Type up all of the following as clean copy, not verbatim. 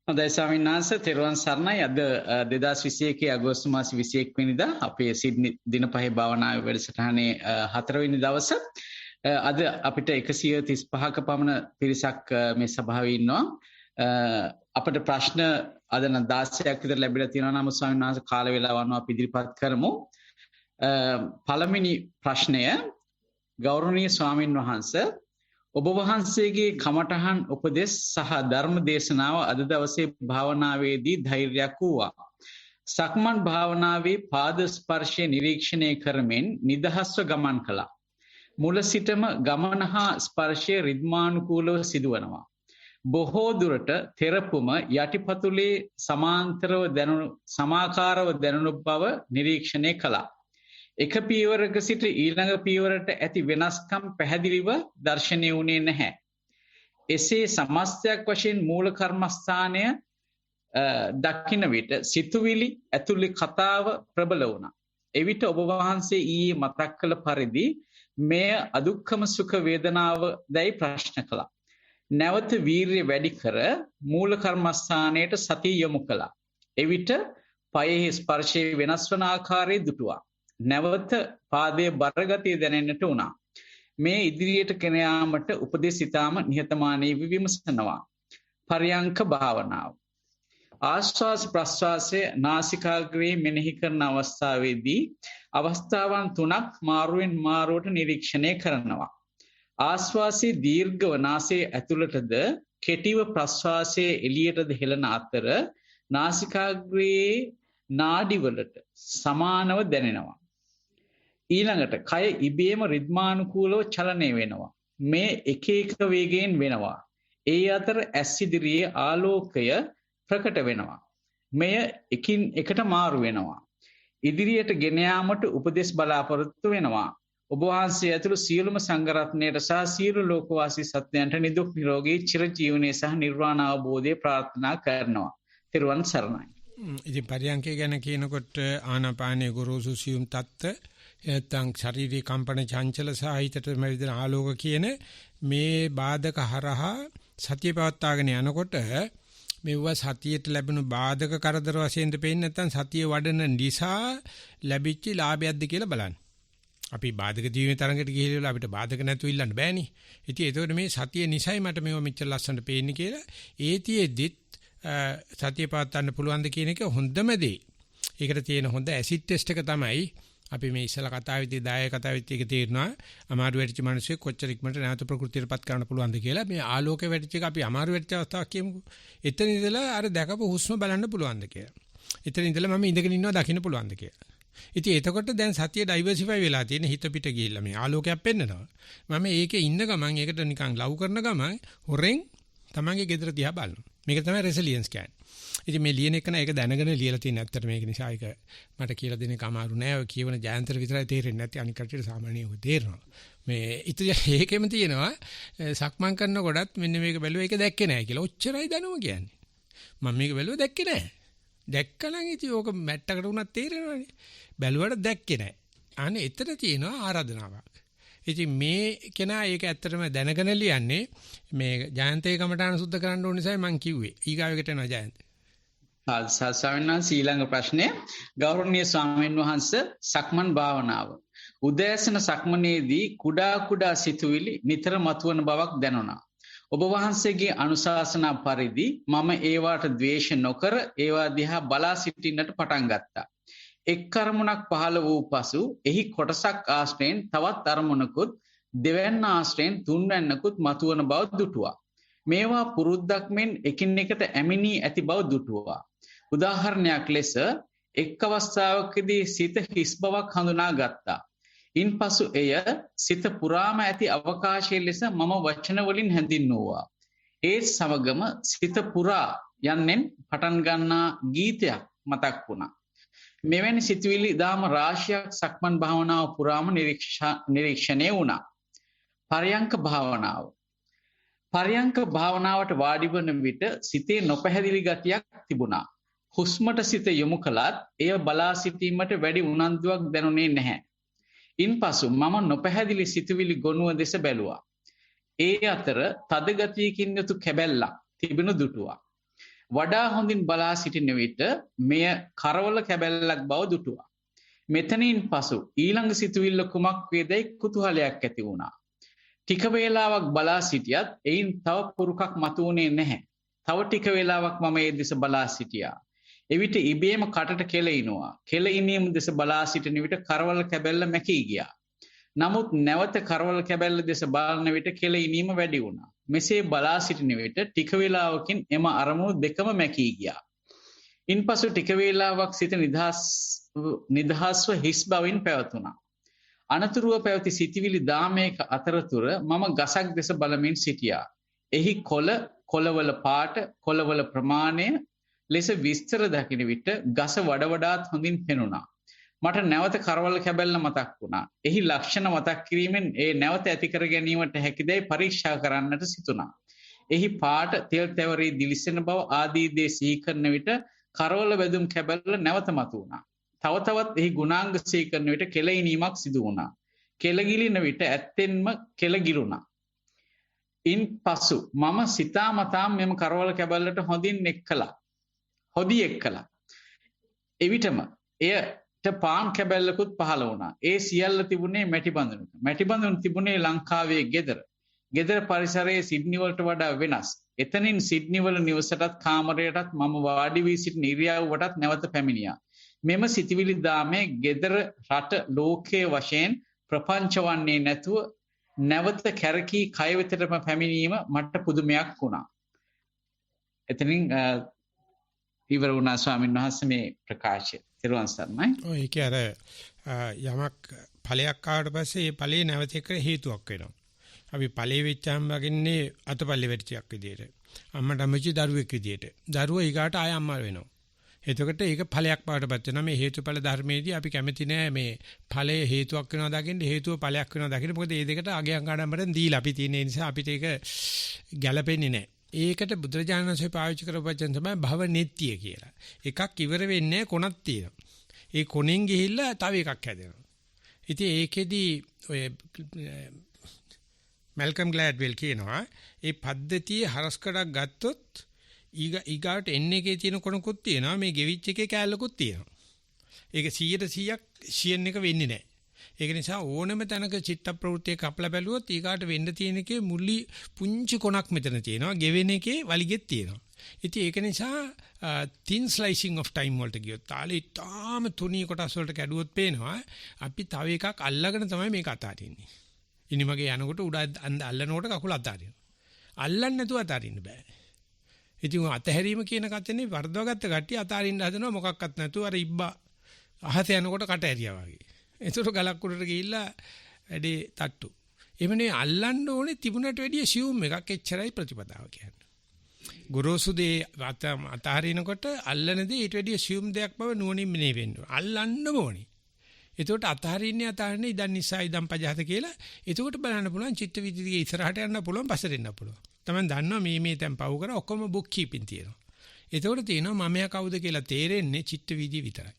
හොඳයි ස්වාමීන් වහන්සේ තෙරුවන් සරණයි. අද 2021 අගෝස්තු මාස 21 වෙනිදා අපේ සිඩ්නි දිනපහේ භාවනාවේ වැඩසටහනේ 4 වෙනි දවස. අද අපිට 135ක පමණ පිරිසක් මේ සභාවේ ඉන්නවා. අපිට ප්‍රශ්න අද 16ක් විතර ලැබිලා තියෙනවා. නම් ස්වාමීන් වහන්සේ කාල වේලාව අනුව අපි ඉදිරිපත් කරමු. පළවෙනි ප්‍රශ්නය ගෞරවනීය ස්වාමීන් වහන්සේ ඔබ වහන්සේගේ කමඨහන් උපදෙස් සහ ධර්ම දේශනාව අද දවසේ භාවනාවේදී ධෛර්යයක් වූවා. සක්මන් භාවනාවේ පාද ස්පර්ශය නිරීක්ෂණය කරමින් නිදහස්ව ගමන් කළා. මුල සිටම ගමන හා ස්පර්ශය රිද්මානුකූලව සිදුවනවා. බොහෝ දුරට තෙරපුම යටිපතුලේ සමාකාරව දැනුණු බව නිරීක්ෂණය කළා. එක පීවරක සිට ඊළඟ පීවරට ඇති වෙනස්කම් පැහැදිලිව දර්ශනය වුණේ නැහැ. එසේ සමස්තයක් වශයෙන් මූල කර්මස්ථානය දකින විට සිතුවිලි ඇතුළේ කතාව ප්‍රබල වුණා. එවිට ඔබ වහන්සේ ඊයේ මතක් කළ පරිදි මෙය අදුක්ඛම සුඛ වේදනාව දැයි ප්‍රශ්න කළා. නැවත වීර්ය වැඩි කර මූල කර්මස්ථානයට සතිය යොමු කළා. එවිට පයේ ස්පර්ශයේ වෙනස් වන ආකාරය දුටුවා. නැවත පාදයේ බරගතිය දැනෙන්නට වුණා. මේ ඉදිරියට ගෙන යාමට උපදෙස් ඉතාම නිහතමානීව විමසනවා. පර්යංක භාවනාව. ආශ්වාස ප්‍රශ්වාසයේ නාසිකාග්‍රේ මෙනෙහි කරන අවස්ථාවේදී අවස්ථාවන් 3ක් මාරුවෙන් මාරුවට නිරීක්ෂණය කරනවා. ආශ්වාසයේ දීර්ඝව නාසයේ ඇතුළටද කෙටිව ප්‍රශ්වාසයේ එළියටද හෙළන අතර නාසිකාග්‍රේ නාඩිවලට සමානව දැනෙනවා. ඊළඟට කය ඉබේම රිද්මානුකූලව චලනය වෙනවා. මේ එක එක වේගයෙන් වෙනවා. ඒ අතර ඇස් ඉදිරියේ ආලෝකය ප්‍රකට වෙනවා. මෙය එකින් එකට මාරු වෙනවා. ඉදිරියට ගෙන යාමට උපදෙස් බලාපොරොත්තු වෙනවා. ඔබ වහන්සේ ඇතුළු සියලුම සංඝ රත්නයට සහ සියලු ලෝකවාසී සත්වයන්ට නිදුක් නිරෝගී චිරජීවනයේ සහ නිර්වාණ අවබෝධය ප්‍රාර්ථනා කරනවා. ත්වන් සරණයි. ඉතින් පරියන්කේ ගැන කියනකොට ආනාපානයේ ගොරෝසු සියුම් තත්ත්ව නැත්නම් ශාරීරික කම්පන චංචල සහ හිතට මෙවිදන ආලෝක කියන මේ බාධක හරහා සතිය පවත්වාගෙන යනකොට මෙවුවා සතියට ලැබෙන බාධක කරදර වශයෙන් දෙපෙන්නේ නැත්නම් සතිය වඩන නිසා ලැබිච්ච ලාභයක්ද කියලා බලන්න. අපි බාධක ජීවිත තරඟට ගිහිල්ලා අපිට බාධක නැතුව ඉල්ලන්න බෑනේ. ඉතින් ඒතකොට මේ සතිය නිසයි මට මේව මෙච්චර ලස්සනට පේන්නේ කියලා ඒතියෙදිත් සතිය පවත්වන්න පුළුවන්ද කියන එක හොඳම දේ. ඒකට තියෙන හොඳ ඇසිඩ් ටෙස්ට් එක තමයි අපි මේ ඉස්සලා කතාවෙදී දායක කතාවෙදී එක තේරෙනවා අමාරු වෙච්ච මිනිස්සු කොච්චර ඉක්මනට නැවත ප්‍රകൃතියටපත් කරන්න පුළුවන්ද කියලා. මේ ආලෝකය වෙච්ච එක අපි අමාරු වෙච්ච අවස්ථාවක් කියමුකෝ. එතන ඉඳලා අර දැකපු හුස්ම බලන්න පුළුවන්ද කියලා. එතන ඉඳලා මම ඉඳගෙන ඉන්නවා දකින්න පුළුවන්ද කියලා. ඉතින් එතකොට දැන් සතිය ඩයිවර්සිෆයි වෙලා තියෙන හිත පිට ගිහිල්ලා මේ ආලෝකයක් පෙන්නනවා. මම ඒකේ ඉන්න ගමන් ඒකට නිකන් ලව් කරන ගමන් හොරෙන් තමන්ගේ ගෙදර දිහා බලනවා. මේක තමයි රෙසිලියන්ස් කියන්නේ. ඉතින් මේ ලියන එක නේක දැනගෙන ලියලා තියෙන ඇත්තට මේක නිසා ඒක මට කියලා දෙන්න එක අමාරු නෑ. ඔය කියවන ජයන්තර විතරයි තේරෙන්නේ නැති අනික කටට සාමාන්‍යයෙන් ඔය තේරෙනවා. මේ ඉතින් ඒකෙම තියෙනවා සක්මන් කරනකොටත් මෙන්න මේක බැලුවා ඒක දැක්කේ නෑ කියලා. ඔච්චරයි දැනුම කියන්නේ. මම මේක බැලුවා දැක්කේ නෑ. දැක්කනම් ඉතින් ඕක මැට්ටකට උනත් තේරෙනවනේ. බැලුවට දැක්කේ නෑ. අනේ එතන තියෙනවා ආරාධනාවක්. ඉතින් මේ කෙනා ඒක ඇත්තටම දැනගෙන ලියන්නේ මේ ජයන්තේ කමඨාන සුද්ධ කරන්න ඕන නිසායි මම කිව්වේ. ඊගාවෙකට එනවා ජයන්ත. ස්වාමීන් වහන්සේ ඊළඟ ප්‍රශ්නය ගෞරවනීය ස්වාමීන් වහන්සේ සක්මන් භාවනාව. උදෑසන සක්මනේදී කුඩා සිතුවිලි නිතර මතුවන බවක් දැනුණා. ඔබ වහන්සේගේ අනුශාසනා පරිදි මම ඒවාට ද්වේෂ නොකර ඒවා දිහා බලා සිටින්නට පටන් ගත්තා. එක් අරමුණක් පහළ වූ පසු එහි කොටසක් ආශ්‍රයෙන් තවත් අරමුණකුත් දෙවැන්න ආශ්‍රයෙන් තුන්වැන්නකුත් මතුවන බව දුටුවා. මේවා පුරුද්දක් මෙන් එකින් එකට ඇමිනී ඇති බව දුටුවා. උදාහරණයක් ලෙස එක් අවස්ථාවකදී සිත හිස් බවක් හඳුනා ගත්තා. ඉන්පසු එය සිත පුරාම ඇති අවකාශය ලෙස මම වචන වලින් හැඳින්වුවා. ඒ සමගම සිත පුරා යන්නෙන් පටන් ගන්නා ගීතයක් මතක් වුණා. මෙවැනි සිතුවිලි දාම රාශියක් සක්මන් භාවනාව පුරාම නිරීක්ෂණය වුණා. පර්යංක භාවනාව. පර්යංක භාවනාවට වාඩි වන විට සිතේ නොපැහැදිලි ගතියක් තිබුණා. හුස්මට සිත යොමු කළත් එය බලා සිටීමට වැඩි උනන්දුවක් දැනුනේ නැහැ. ඉන්පසු මම නොපැහැදිලි සිතුවිලි ගොනුව දෙස බැලුවා. ඒ අතර තද ගතියකින් යුතු කැබැල්ලක් තිබෙනු දුටුවා. වඩා හොඳින් බලා සිටින විට මෙය කරවල කැබැල්ලක් බව දුටුවා. මෙතනින් පසු ඊළඟ සිතුවිල්ල කුමක් වේදයි කුතුහලයක් ඇති වුණා. ටික වේලාවක් බලා සිටියත් එයින් තව පුරුකක් මතුවුණේ නැහැ. තව ටික වේලාවක් මම ඒ දෙස බලා සිටියා. එවිට ඉබේම කටට කෙල ඉනවා. කෙල ඉනීම දෙස බලා සිටින විට කරවල කැබැල්ල මැකී ගියා. නමුත් නැවත කරවල කැබැල්ල දෙස බලන විට කෙල ඉනීම වැඩි වුණා. මෙසේ බලා සිටින විට ටික වේලාවකින් එම අරමුණු දෙකම මැකී ගියා. ඉන්පසු ටික වේලාවක් සිට නිදහස්ව හිස් බවින් පැවතුණා. අනතුරුව පැවති සිටිවිලි 10ක අතරතුර මම ගසක් දෙස බලමින් සිටියා. එහි කොළවල පාට, කොළවල ප්‍රමාණය ලෙස විස්තර දකින විට ගස වඩ වඩාත් හොඳින් පෙනුණා. මට නැවත කරවල කැබැල්ල මතක් වුණා. එහි ලක්ෂණ මතක් කිරීමෙන් ඒ නැවත ඇති කර ගැනීමට හැකිදයි පරීක්ෂා කරන්නට සිතුණා. එහි පාට, තෙල් තැවරී දිලිසෙන බව ආදී දේ සිහි කරන විට කරවල වැදුම් කැබැල්ල නැවත මතුවුණා. තව තවත් එහි ගුණාංග සිහි කරන විට කෙලෙහිනීමක් සිදු වුණා. කෙලගිලින විට ඇත්තෙන්ම කෙලගිරුණා. ඉන්පසු මම සිතාමතාම මෙම කරවල කැබැල්ලට හොදි එක්කලා. එවිටම එයට පාන් කැබැල්ලකුත් පහළ වුණා. ඒ සියල්ල තිබුණේ මැටි බඳුනක. මැටි බඳුන තිබුණේ ලංකාවේ ගෙදර. ගෙදර පරිසරයේ සිඩ්නි වලට වඩා වෙනස්. එතනින් සිඩ්නි වල නිවසටත් කාමරයටත් මම වාඩි වී සිටින ඉරියව්වටත් නැවත පැමිණියා. මෙම සිතිවිලි දාමේ ගෙදර රට ලෝකයේ වශයෙන් ප්‍රපංච වන්නේ නැතුව නැවත කැරකී කය වෙතටම පැමිණීම මට පුදුමයක් වුණා. එතනින් ඉවර වුණා ස්වාමීන් වහන්සේ මේ ප්‍රකාශය. තිරුවන් සරණයි. ඔය ඒක අර යමක් ඵලයක් ආවට පස්සේ ඒ ඵලේ නැවත එක හේතුවක් වෙනවා. අපි ඵලේ වෙච්චාම වගින්නේ අතපල්ලේ වැටිච්චයක් විදියට. අම්මට අම්මචි දරුවෙක් විදියට. දරුවා ඊගාට ආය අම්මා වෙනවා. එතකොට ඒක ඵලයක් බවටපත් වෙනවා. මේ හේතුඵල ධර්මයේදී අපි කැමති නෑ මේ ඵලය හේතුවක් වෙනවා දකින්න හේතුව ඵලයක් වෙනවා දකින්න. මොකද මේ දෙකට අගයන් ආඩම්බරෙන් දීලා අපි තියෙන නිසා අපිට ඒක ගැළපෙන්නේ නෑ. ඒකට බුදුරජාණන් වහන්සේ පාවිච්චි කරපු වචන තමයි භව නෙත්‍ය කියලා. එකක් ඉවර වෙන්නේ කොනක් තියෙනවා. ඒ කොනෙන් ගිහිල්ලා තව එකක් හැදෙනවා. ඉතින් ඒකෙදි ඔය මැල්කම් ග්ලෑඩ්වෙල් කියනවා ඒ පද්ධතියේ හරස්කඩක් ගත්තොත් ඊගාට එන්නේ එකේ තියෙන කොනකුත් තියෙනවා මේ ගෙවිච් එකේ කෑල්ලකුත් තියෙනවා. ඒක 100%ක් ෂියන් එක වෙන්නේ නැහැ. ඒක නිසා ඕනම තැනක චිත්ත ප්‍රවෘත්තිය කපලා බැලුවොත් ඊගාට වෙන්න තියෙන එකේ මුල්ලි පුංචි කොනක් මෙතන තියෙනවා. ගෙවෙන එකේ වලිගෙත් තියෙනවා. ඉතින් ඒක නිසා thin slicing of time වලට ගියොත් තාලේ තාම තුනී කොටස් වලට කැඩුවොත් පේනවා අපි තව එකක් අල්ලගෙන තමයි මේක අතාරින්නේ. ඉනිමගේ යනකොට උඩ අල්ලනකොට කකුල අතාරිනවා. අල්ලන්නේ නැතුව අතාරින්න බෑ. ඉතින් අතහැරීම කියන කතනේ වර්ධවගත්ත කට්ටිය අතාරින්න හදනවා මොකක්වත් නැතුව අර ඉබ්බා අහස යනකොට කට ඇරියා වගේ. ඒතර ගලක් උඩට ගිහිල්ලා වැඩේ තට්ටු. එමනේ අල්ලන්න ඕනේ තිබුණට වැඩිය සියුම් එකක් එච්චරයි ප්‍රතිපදාව කියන්නේ. ගොරෝසු දේ අතහරිනකොට අල්ලන දේ ඊට වැඩිය සියුම් දෙයක් බව නුවණින් මෙනෙහි වෙන්න ඕනේ. අල්ලන්න ඕනේ. එතකොට අතහරින්නේ ඉදන් නිසා ඉදන් පජහත කියලා. එතකොට බලන්න පුළුවන් චිත්ත විදිහේ ඉස්සරහට යන්න පුළුවන් පස්සට එන්න පුළුවන්. තමයි දන්නවා මේ තැන් පවු කර ඔක්කොම බුක් කීපින් තියෙනවා. එතකොට තියෙනවා මමයා කවුද කියලා තේරෙන්නේ චිත්ත විදිහ විතරයි.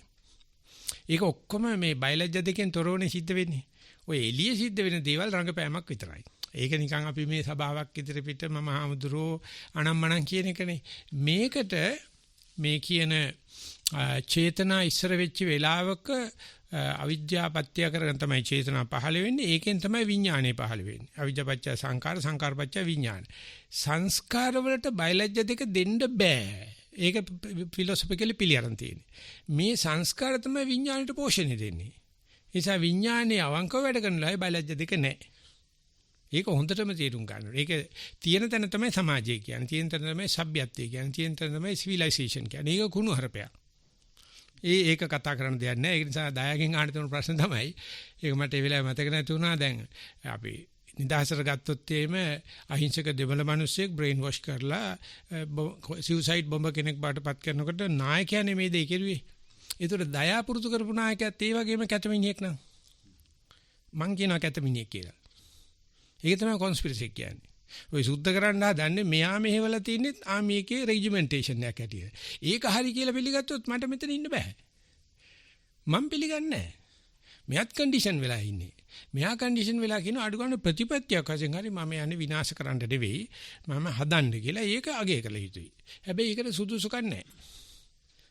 ඒක ඔක්කොම මේ බයලජ්‍ය දෙකෙන් තොරවනේ සිද්ධ වෙන්නේ. ඔය එළිය සිද්ධ වෙන දේවල් රංගපෑමක් විතරයි. ඒක නිකන් අපි මේ සභාවක් ඉදිරි පිට මම හමුදුරෝ අනම්මනම් කියන එකනේ. මේකට මේ කියන චේතනා ඉස්සර වෙච්ච වෙලාවක අවිද්‍යාපත්‍ය කරගෙන තමයි චේතනා පහළ වෙන්නේ. ඒකෙන් තමයි විඥානය පහළ වෙන්නේ. අවිද්‍යාපත්‍ය සංකාර, සංකාරපත්‍ය විඥාන. සංස්කාර වලට බයලජ්‍ය දෙක දෙන්න බෑ. ඒක ෆිලොසොෆිකලි පිළිඅරන් තියෙන්නේ. මේ සංස්කාර තමයි විඥාණයට පෝෂණය දෙන්නේ. ඒ නිසා විඥානයේ අවංකව වැඩ කරනලායි බයලජ්‍ය දෙක නැහැ. ඒක හොඳටම තේරුම් ගන්න ඕනේ. ඒක තියෙන තැන තමයි සමාජය කියන්නේ. තියෙන තැන තමයි සભ્યත්වය කියන්නේ. තියෙන තැන තමයි සිවිලයිසේෂන් කියන්නේ. ඒක කුණු හරපයක්. ඒක කතා කරන්න දෙයක් නැහැ. ඒ නිසා දයාගෙන් අහන්න තියෙන ප්‍රශ්න තමයි. ඒක මට ඒ වෙලාවේ මතක නැති වුණා. දැන් අපි නිදහසට ගත්තොත් එහෙම අහිංසක දෙමළ මිනිස්සෙක් බ්‍රේන් වොෂ් කරලා සුයිසයිඩ් බොම්බ කෙනෙක් බාටපත් කරනකොට නායකයා නෙමෙයි දෙය කෙරුවේ. ඒතර දයා පුරුදු කරපු නායකයාත් ඒ වගේම කැතමිනියෙක් නං. මං කියනවා කැතමිනියෙක් කියලා. ඒක තමයි කොන්ස්පිරසි කියන්නේ. ඔය සුද්ධ කරන්න හදන්නේ මෙයා මෙහෙवला තින්නේ ආමියේකේ රෙජිමෙන්ටේෂන් එකක් ඇටියෙ. ඒක හරි කියලා පිළිගත්තොත් මට මෙතන ඉන්න බෑ. මම පිළිගන්නේ නැහැ. මෙයාත් කන්ඩිෂන් වෙලා ඉන්නේ. මෙයා කන්ඩිෂන් වෙලා කියන අඩු ගන්න ප්‍රතිපත්තියක් වශයෙන් හරි මම යන්නේ විනාශ කරන්න නෙවෙයි මම හදන්න කියලා ඒක අගය කළ යුතුයි. හැබැයි ඒකට සුදුසුකම් නැහැ.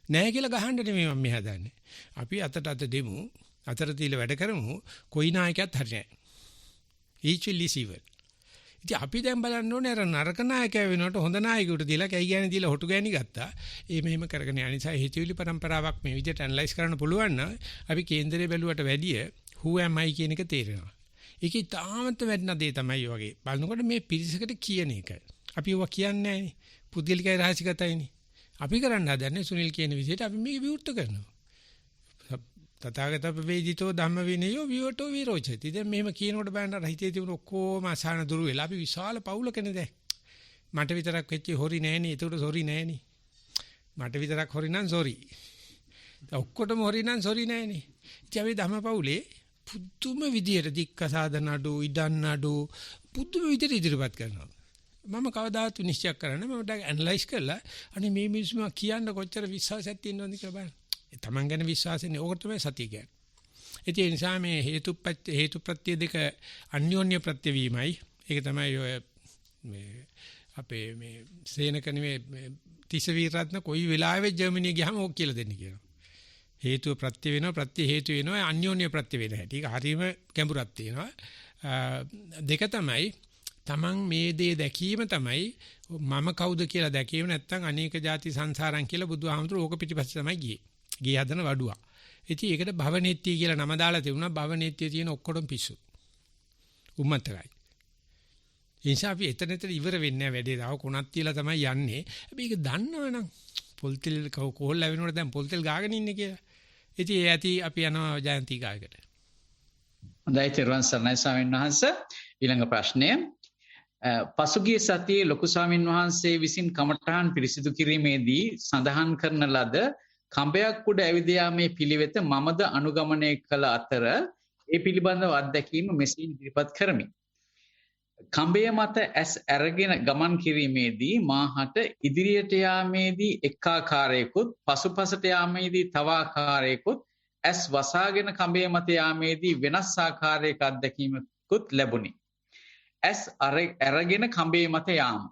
නැහැ කියලා ගහන්න නෙමෙයි මම මේ හදන්නේ. අපි අතට දෙමු. අතර තියලා වැඩ කරමු. කොයි නායකයත් හරි නැහැ. each will is evil. ඉතින් අපි දැන් බලන්න ඕනේ අර නරක නායකයා වෙනකොට හොඳ නායකයෙකුට දීලා කැයි ගෑණි දීලා හොටු ගෑණි ගත්තා. ඒ මෙහෙම කරගෙන යන නිසා හිතවිලි પરම්පරාවක් මේ විදිහට ඇනලයිස් කරන්න පුළුවන් නම් අපි කේන්දරේ බැලුවට වැඩිය who am I කියන එක තේරෙනවා. ඒකේ තාමත් වැඩන දේ තමයි වගේ. බලනකොට මේ පිරිසකට කියන එක. අපි ඒවා කියන්නේ නැහැනේ. පුද්ගලිකයි රහසිගතයිනේ. අපි කරන්න හදන්නේ සුනිල් කියන විදිහට අපි මේක විවෘත කරනවා. තථාගත වේදිතෝ ධම්ම විනයෝ විවටෝ විරෝචති. දැන් මෙහෙම කියනකොට බලන්න හිතේ තිබුණ ඔක්කොම අසහන දුරු වෙලා අපි විශාල පවුලකනේ දැන්. මට විතරක් වෙච්ච හොරි නෑනේ. ඒකට සොරි නෑනේ. මට විතරක් හොරි නම් සොරි. ඔක්කොටම හොරි නම් සොරි නෑනේ. ඉතින් අපි ධම්ම පවුලේ පුදුම විදියට දික්කසාද නඩු ඉඩන් නඩු පුදුම විදියට ඉදිරිපත් කරනවා. මම කවදාවත් නිශ්චය කරන්නේ මම ඇනලයිස් කරලා අනේ මේ මිනිස්සු කියන්න කොච්චර විශ්වාසයක් තියෙනවද කියලා බලන්න. තමන් ගැන විශ්වාසයෙන් ඕක තමයි සතිය කියන්නේ. ඒ නිසා මේ හේතුප්‍රත්‍ය දෙක අන්‍යෝන්‍ය ප්‍රත්‍ය වීමයි. ඒක තමයි ඔය මේ අපේ මේ සේනක නෙමෙයි තිස්ස වීරරත්න කොයි වෙලාවෙ ජර්මනිය ගියාම ඕක කියලා දෙන්න කියනවා. හේතුව ප්‍රත්‍ය වෙනවා ප්‍රත්‍ය හේතු වෙනවා අන්‍යෝන්‍ය ප්‍රත්‍ය වෙන හැටි. ඒක හරීම ගැඹුරක් තියෙනවා. දෙක තමයි තමන් මේ දේ දැකීම තමයි මම කවුද කියලා දැකීම නැත්නම් අනේක ಜಾති සංසාරම් කියලා බුදුහාමුදුරුවෝ ඕක පිටිපස්සේ තමයි ගියේ. ගේ හදන වඩුවා. ඉතින් ඒකට භවනෙත්‍ය කියලා නම දාලා තිබුණා. භවනෙත්‍ය තියෙන ඔක්කොම පිස්සු. උම්මතකයි. ඒ නිසා අපි එතන ඉවර වෙන්නේ නැහැ වැඩේ. තව කොනක් තියලා තමයි යන්නේ. හැබැයි ඒක දන්නවනම් පොල් තෙල් කෝල් ලැබෙනකොට දැන් පොල් තෙල් ගාගෙන ඉන්නේ කියලා. ඉතින් ඒ ඇති අපි යනවා ජයන්ති ගායකට. හොඳයි තෙරුවන් සරණයි ස්වාමීන් වහන්සේ. ඊළඟ ප්‍රශ්නය පසුගිය සතියේ ලොකු ස්වාමීන් වහන්සේ විසින් කමඨහන් පිරිසිදු කිරීමේදී සඳහන් කරන ලද කඹයක් උඩ ඇවිද යාමේ පිළිවෙත මමද අනුගමනය කළ අතර ඒ පිළිබඳව අත්දැකීම මෙසේ ඉදිරිපත් කරමි. කඹය මත ඇස් අරගෙන ගමන් කිරීමේදී මාහට ඉදිරියට යාමේදී එක් ආකාරයකුත් පසුපසට යාමේදී තව ආකාරයකුත් ඇස් වසාගෙන කඹය මත යාමේදී වෙනස් ආකාරයක අත්දැකීමකුත් ලැබුණි. ඇස් අරගෙන කඹය මත යාම.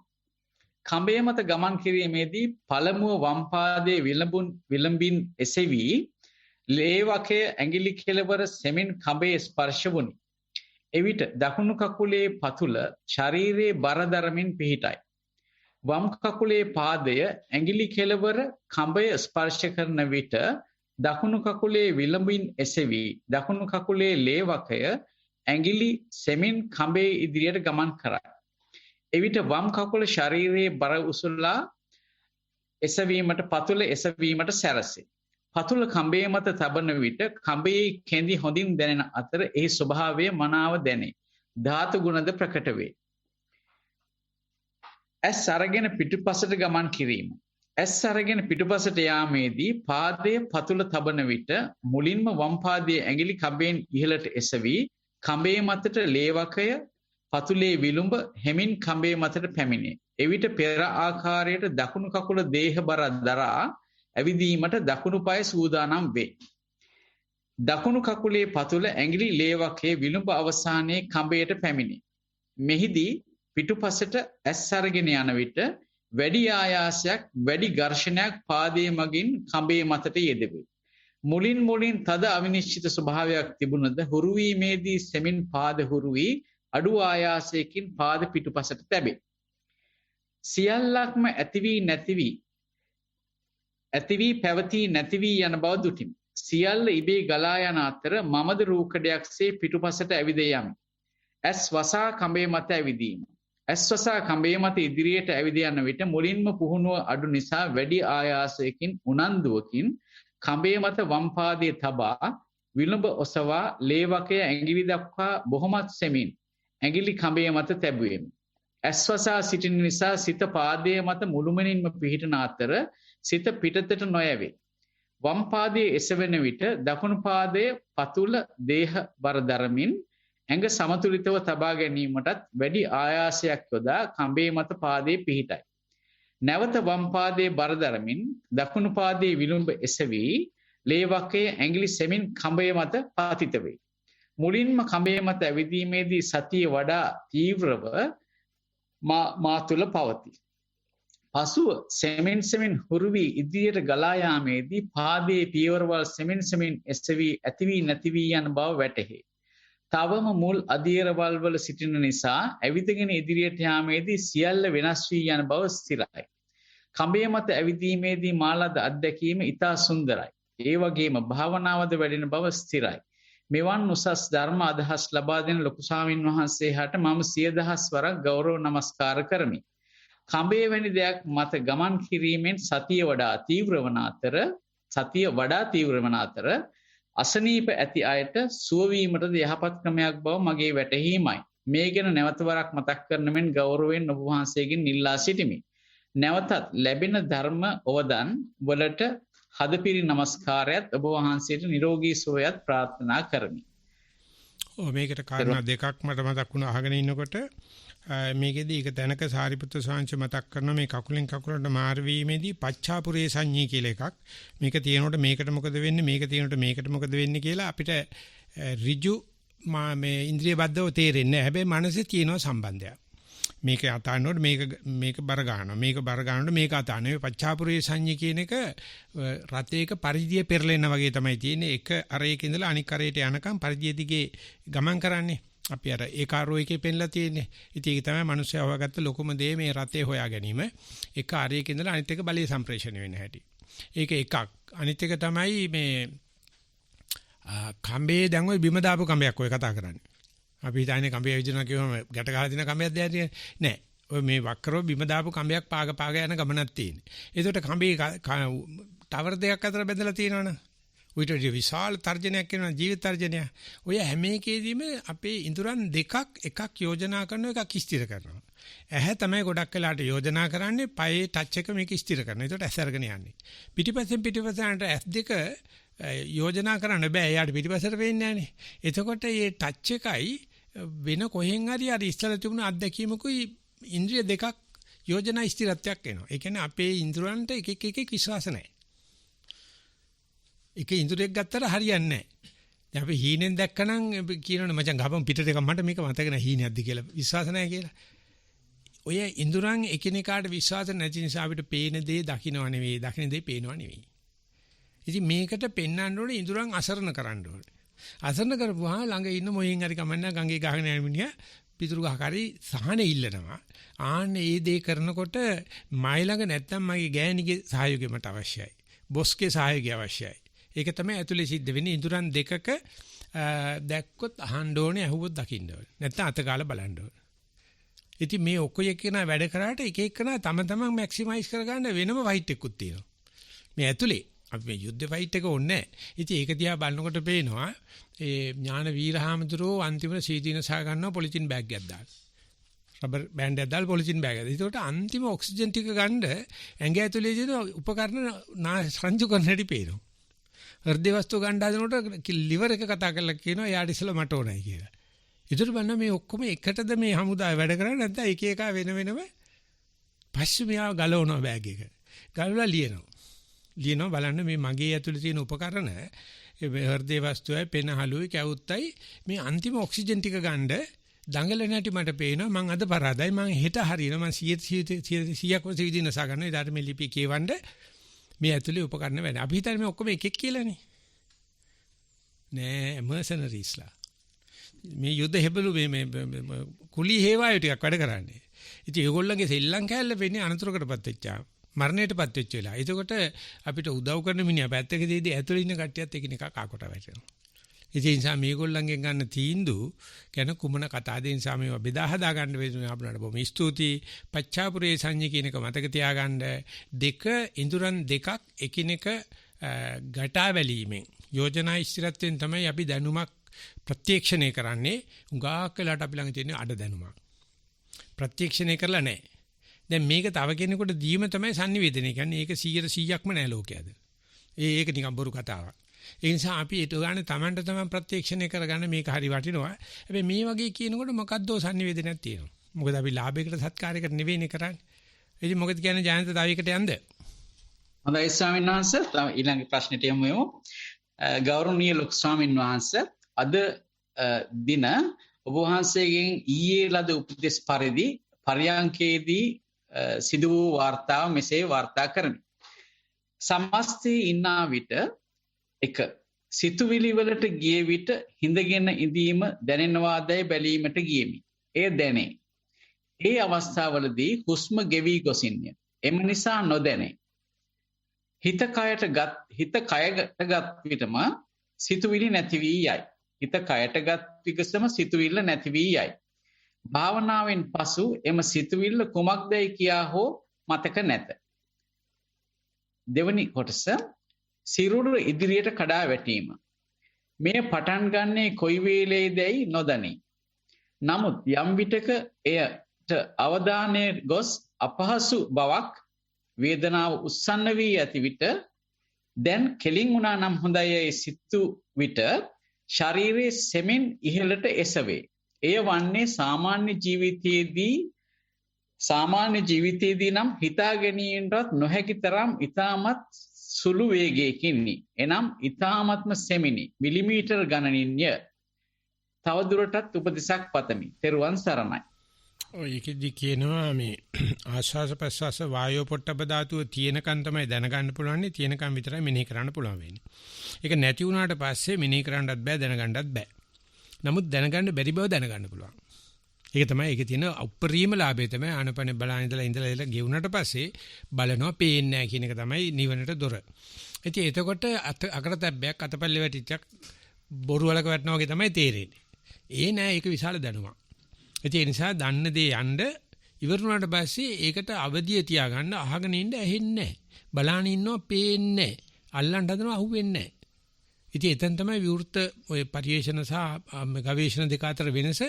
කඹය මත ගමන් කිරීමේදී පළමුව වම් පාදයේ විලම්බින් එසෙවි ලේවකය ඇඟිලි කෙළවර සෙමින් කඹයේ ස්පර්ශ වුණි. එවිට දකුණු කකුලේ පතුල ශරීරයේ බර දරමින් පිහිටයි. වම් කකුලේ පාදය ඇඟිලි කෙළවර කඹය ස්පර්ශ කරන විට දකුණු කකුලේ විලම්බින් එසෙවි දකුණු කකුලේ ලේවකය ඇඟිලි සෙමින් කඹයේ ඉදිරියට ගමන් කරයි. එවිට වම් කකුල ශරීරයේ බර උසුල්ලා එසවීමට පතුල එසවීමට සැරසේ. පතුල කඹය මත තබන විට කඹයේ කෙඳි හොඳින් දැනෙන අතර එහි ස්වභාවය මනාව දැනේ. ධාතු ගුණද ප්‍රකට වේ. ඇස් අරගෙන පිටුපසට ගමන් කිරීම. ඇස් අරගෙන පිටුපසට යාමේදී පාදයේ පතුල තබන විට මුලින්ම වම් පාදයේ ඇඟිලි කඹයෙන් ඉහළට එසවි කඹයේ මතට ලේවකය පතුලේ විලුඹ හෙමින් කඹේ මතට පැමිණේ. එවිට පෙර ආකාරයට දකුණු කකුල දේහ බර දරා ඇවිදීමට දකුණු පාය සූදානම් වේ. දකුණු කකුලේ පතුල ඇඟිලි ලේවකයේ විලුඹ අවසානයේ කඹයට පැමිණේ. මෙහිදී පිටුපසට ඇස් අරගෙන යන විට වැඩි ආයාසයක් වැඩි ඝර්ෂණයක් පාදයේ මගින් කඹේ මතට යෙදවේ. මුලින් තද අවිනිශ්චිත ස්වභාවයක් තිබුණද හුරු වීමේදී සෙමින් පාද හුරු වී අඩු ආයාසයකින් පාද පිටුපසට තැබේ. සියල්ලක්ම ඇති වී පැවතී නැති වී යන බව දුටිමි. සියල්ල ඉබේ ගලා යන අතර මමද රූකඩයක්සේ පිටුපසට ඇවිද යමි. ඇස් වසා කඹේ මත ඇවිදීම. ඇස් වසා කඹේ මත ඉදිරියට ඇවිද යන විට මුලින්ම පුහුණුව අඩු නිසා වැඩි ආයාසයකින් උනන්දුවකින් කඹේ මත වම් පාදයේ තබා විලුඹ ඔසවා ලේවකය ඇඟිලි දක්වා බොහොමත් සෙමින් ඇඟිලි කඹේ මත තැබුවෙමි. ඇස්වසා සිටින නිසා සිත පාදයේ මත මුළුමනින්ම පිහිටන අතර සිත පිටතට නොයවේ. වම් පාදයේ එසවෙන විට දකුණු පාදයේ පතුල දේහ බර දරමින් ඇඟ සමතුලිතව තබා ගැනීමටත් වැඩි ආයාසයක් යොදා කඹේ මත පාදයේ පිහිටයි. නැවත වම් පාදයේ බර දරමින් දකුණු පාදයේ විලුඹ එසවි ලේවකයේ ඇඟිලි සෙමින් කඹය මත පතිත වේ. මුලින්ම කඹය මත ඇවිදීමේදී සතිය වඩා තීව්‍රව මා තුළ පවතී. පසුව සෙමින් හුරු වී ඉදිරියට ගලා යාමේදී පාදයේ පියවරවල් සෙමින් එසවි ඇති වී නැති වී යන බව වැටහේ. තවම මුල් අදියරවල් වල සිටින නිසා ඇවිදගෙන ඉදිරියට යාමේදී සියල්ල වෙනස් වී යන බව ස්ථිරයි. කඹය මත ඇවිදීමේදී මාලද අත්දැකීම ඉතා සුන්දරයි. ඒ වගේම භාවනාවද වැඩෙන බව ස්ථිරයි. මෙවන් උසස් ධර්ම අදහස් ලබා දෙන ලොකු ස්වාමින් වහන්සේ හට මම 100,000 වරක් ගෞරව නමස්කාර කරමි. කඹේ වැනි දෙයක් මත ගමන් කිරීමෙන් සතිය වඩා තීව්‍ර වන අතර අසනීප ඇති අයට සුවවීමටද යහපත් ක්‍රමයක් බව මගේ වැටහීමයි. මේ ගැන නැවත වරක් මතක් කරන මෙන් ගෞරවයෙන් ඔබ වහන්සේගෙන් ඉල්ලා සිටිමි. නැවතත් ලැබෙන ධර්ම අවදාන් වලට හදපිරි නමස්කාරයත් ඔබ වහන්සේට නිරෝගී සුවයත් ප්‍රාර්ථනා කරමි. මේකට කාරණා දෙකක් මට මතක් වුණා අහගෙන ඉන්නකොට මේකෙදී එක තැනක සාරිපුත්‍ර ස්වාමීන් මතක් කරන මේ කකුලෙන් කකුලට මාරු වීමේදී පච්චාපුරේ සංඤී කියලා එකක්. මේක තියෙනකොට මේකට මොකද වෙන්නේ මේක තියෙනකොට මේකට මොකද වෙන්නේ කියලා අපිට ඍජු මේ ඉන්ද්‍රිය බද්ධව තේරෙන්නේ නැහැ. හැබැයි මනසේ තියෙන සම්බන්ධයක්. මේක අතානනකොට මේක බර ගන්නවා. මේක බර ගන්නකොට මේක අතාන. මේ පච්චාපුරේ සංඤී කියන එක රතේක පරිධිය පෙරලෙනා වගේ තමයි තියෙන්නේ. එක අරයක ඉඳලා අනික් අරයට යනකම් පරිධිය දිගේ ගමන් කරන්නේ. අපි අර ඒකාරෝ එකේ පෙන්ලා තියෙන්නේ. ඉතින් ඒක තමයි මිනිස්සු අවගත්ත ලොකුම දේ මේ රතේ හොයා ගැනීම. එක අරයක ඉඳලා අනිත් එක බලය සම්ප්‍රේෂණය වෙන හැටි. ඒක එකක්. අනිත් එක තමයි මේ කම්බේ දැන් ওই බිම දාපු කම්බයක් ඔය කතා කරන්නේ. අපි හිතන්නේ කම්බේ විදිනවා කියවම ගැට ගහලා දින කම්බයක් දැරිය නෑ. ඔය මේ වක්කරෝ බිම දාපු කම්බයක් පාග යන ගමනක් තියෙන්නේ. ඒකට කම්බේ ටවර් දෙකක් අතර බැඳලා තියෙනවනේ. උවිත විශාල තර්ජනයක් වෙනවා ජීවිත තර්ජනය. ඔය හැම එකේදීම අපේ ඉඳුරන් දෙකක් එකක් යෝජනා කරනවා එකක් ස්ථිර කරනවා. ඇහැ තමයි ගොඩක් වෙලාට යෝජනා කරන්නේ පයේ ටච් එක මේක ස්ථිර කරනවා. ඒකට ඇස් අරගෙන යන්නේ. පිටිපස්සෙන් ඇස් දෙක යෝජනා කරන්න බෑ. එයාට පිටිපස්සට වෙන්නේ නැහනේ. එතකොට මේ ටච් එකයි වෙන කොහෙන් හරි අර ඉස්සලා තිබුණ අත්දැකීමකුයි ඉන්ද්‍රිය දෙකක් යෝජනා ස්ථිරත්වයක් එනවා. ඒ කියන්නේ අපේ ඉන්ද්‍රයන්ට එක විශ්වාස නැහැ. එක ඉන්ද්‍රියක් ගත්තට හරියන්නේ නැහැ. දැන් අපි හීනෙන් දැක්කනම් කියනවනේ මචං ගහපන් පිටට එක මට මේක මතක නැහැ හීනයක්ද කියලා විශ්වාස නැහැ කියලා. ඔය ඉන්ද්‍රයන් එකිනෙකාට විශ්වාස නැති නිසා අපිට පේන දේ දකින්නව නෙවෙයි, දකින්න දේ පේනව නෙවෙයි. ඉතින් මේකට පෙන්වන්න ඕනේ ඉඳුරන් අසරණ කරන්න ඕනේ. අසරණ කරපුවා ළඟ ඉන්න මොහින් හරි කමන්න ගංගේ ගහගෙන යන මිනිහා පිටුරු ගහකාරී සහනේ ඉල්ලනවා. ආන්න ඒ දේ කරනකොට මයි ළඟ නැත්තම් මගේ ගෑණිගේ සහයෝගය මට අවශ්‍යයි. බොස්ගේ සහයෝගය අවශ්‍යයි. ඒක තමයි ඇතුලේ සිද්ධ වෙන්නේ. ඉඳුරන් දෙකක දැක්කොත් අහන්න ඕනේ, අහුවොත් දකින්න ඕනේ. නැත්තම් අතගාලා බලන්න ඕනේ. ඉතින් මේ ඔක්කොම එක්කෙනා වැඩ කරාට එක එක්කෙනා තම තමන් මැක්සිමයිස් කරගන්න වෙනම ෆයිට් එකකුත් තියෙනවා. මේ ඇතුලේ අපි මේ යුද්ධ ෆයිට් එක ඕනේ නැහැ. ඉතින් ඒක දිහා බලනකොට පේනවා ඒ ඥාන වීරහාමුදුරෝ අන්තිමට සීදීනසා ගන්නවා පොලිතින් බෑග් එකක් දාලා. රබර් බෑන්ඩ් එකක් දාලා පොලිතින් බෑග් එකක්. ඒකට අන්තිම ඔක්සිජන් ටික ගන්න ඇඟ ඇතුලේ තියෙන උපකරණ සංජු කරන හැටි පේනවා. හෘද වස්තු ගන්න හදනකොට liver එක කතා කරලා කියනවා එයාට ඉස්සෙල්ලා මට ඕනයි කියලා. ඒතර බලන්න මේ ඔක්කොම එකටද මේ හමුදාය වැඩ කරන්නේ නැත්නම් එක එක වෙනම පස්සේ මෙයා ගලවනවා බෑග් එක. ගලවලා ලියනවා බලන්න මේ මගේ ඇතුලේ තියෙන උපකරණ හෘද වස්තුවයි පෙනහලුයි කැවුත්තයි මේ අන්තිම ඔක්සිජන් ටික ගන්න දඟලන හැටි මට පේනවා. මං අද පරාදයි මං හෙට හරියනවා මං 100ක් වශයෙන් ගන්න ඉදාට මේ ලිපි කියවන්න මේ ඇතුලේ උපකරණ වැඩ. අපි හිතන්නේ මේ ඔක්කොම එකෙක් කියලානේ. නෑ මර්සනරිස්ලා. මේ යුද්ධ හෙබළු මේ කුලී හේවායෝ ටිකක් වැඩ කරන්නේ. ඉතින් ඒගොල්ලන්ගේ සෙල්ලම් කෑල්ල වෙන්නේ අනතුරකටපත් වෙච්චා. මරණයටපත් වෙච්ච වෙලාව. එතකොට අපිට උදව් කරන මිනිහා පැත්තක තියදී ඇතුළේ ඉන්න කට්ටියත් එකිනෙකා කාකොට වැටෙනවා. ඒ නිසා මේගොල්ලන්ගෙන් ගන්න තීන්දුව ගැන කුමන කතාවද නිසා මේවා බෙදා හදා ගන්න වෙන්නේ අපලට බොහොම ස්තුතියි. පච්චාපුරේ සංඤ්ඤ කියන එක මතක තියාගන්න. දෙක ඉඳුරන් දෙකක් එකිනෙක ගැටා වැලීමෙන් යෝජනා ස්ථිරත්වයෙන් තමයි අපි දැනුමක් ප්‍රත්‍යක්ෂණය කරන්නේ. උගාක් වෙලාට අපි ළඟ තියෙන අඩ දැනුමක්. ප්‍රත්‍යක්ෂණය කරලා නැහැ. දැන් මේක තව කෙනෙකුට දීම තමයි sannivedana කියන්නේ. ඒක 100%ක්ම නෑ ලෝකයේද. ඒක නිකන් බොරු කතාවක්. ඒ නිසා අපි ඊට ගන්න තමන්ට තමන් ප්‍රත්‍යක්ෂණය කරගන්න මේක හරි වටිනවා. හැබැයි මේ වගේ කියනකොට මොකද්දෝ sannivedanaක් තියෙනවා. මොකද අපි ලාභයකට සත්කාරයකට නෙවෙයිනේ කරන්නේ. ඉතින් මොකද කියන්නේ ජයන්ත තව එකට යන්න? හොඳයි ස්වාමීන් වහන්සේ. ඊළඟ ප්‍රශ්නෙට යමු. ගෞරවනීය ලොකු ස්වාමීන් වහන්සේ, අද දින ඔබ වහන්සේගෙන් ඊයේ ලද උපදෙස් පරිදි පරියන්කේදී සිදු වූ වාර්තාව මෙසේ වාර්තා කරමි. සමස්තයේ ඉන්නා විට 1. සිතුවිලි වලට ගිය විට හිඳගෙන ඉඳීම දැනෙනවාදයි බැලීමට ගියෙමි. එය දැනේ. ඒ අවස්ථාවලදී හුස්ම ගෙවි ගොසින්ය. එම නිසා නොදැනේ. හිත කයට ගත් විටම සිතුවිලි නැති වී යයි. හිත කයට ගත් විගසම සිතුවිල්ල නැති වී යයි. භාවනාවෙන් පසු එම සිතුවිල්ල කුමක්දයි කියා හෝ මතක නැත. දෙවනි කොටස, සිරුර ඉදිරියට කඩා වැටීම. මෙය පටන් ගන්නේ කොයි වේලේදයි නොදනී. නමුත් යම් විටක එයට අවධානය ගොස් අපහසු බවක්, වේදනාව උස්සන්න වී ඇති විට දැන් කෙලින් වුණා නම් හොඳයි සිතු විට ශරීරයේ සෙමින් ඉහළට එසවේ. එය වන්නේ සාමාන්‍ය ජීවිතයේදී නම් හිතා ගැනීමටත් නොහැකි තරම් ඉතාමත් සුළු වේගයකින්නි. එනම් ඉතාමත්ම සෙමිනි මිලිමීටර් ගණනින්ය. තවදුරටත් උපදෙසක් පතමි. තෙරුවන් සරණයි. ඔය එකෙදි කියනවා මේ ආශ්වාස ප්‍රශ්වාස වායෝ පොට්ටබ ධාතුව තියෙනකන් තමයි දැනගන්න පුළුවන්. තියෙනකන් විතරයි මෙනෙහි කරන්න පුළුවන් වෙන්නේ. ඒක නැති වුණාට පස්සේ මෙනෙහි කරන්නත් බෑ, දැනගන්නත් බෑ. නමුත් දැනගන්න බැරි බව දැනගන්න පුළුවන්. ඒක තමයි ඒකේ තියෙන උපරිම ලාභය තමයි ආනපනේ බලන ඉඳලා ගෙවුනට පස්සේ බලනවා පේන්නේ නැහැ කියන එක තමයි නිවනට දොර. ඉතින් එතකොට අකරතැබ්බයක් අතපල්ලේ වැටිච්චක් බොරු වලක වැටෙනවා වගේ තමයි තේරෙන්නේ. ඒ නෑ, ඒක විශාල දැනුමක්. ඒ නිසා දන්න දේ යන්න ඉවරුණාට පස්සේ ඒකට අවදිය තියාගන්න, අහගෙන ඉන්න ඇහෙන්නේ නැහැ. බලාන ඉන්නවා පේන්නේ නැහැ. අල්ලන්න හදනවා අහුවෙන්නේ නැහැ. ඉතින් එතෙන් තමයි විවෘත ඔය පරිේශන සහ ගවේෂණ දෙක අතර වෙනස.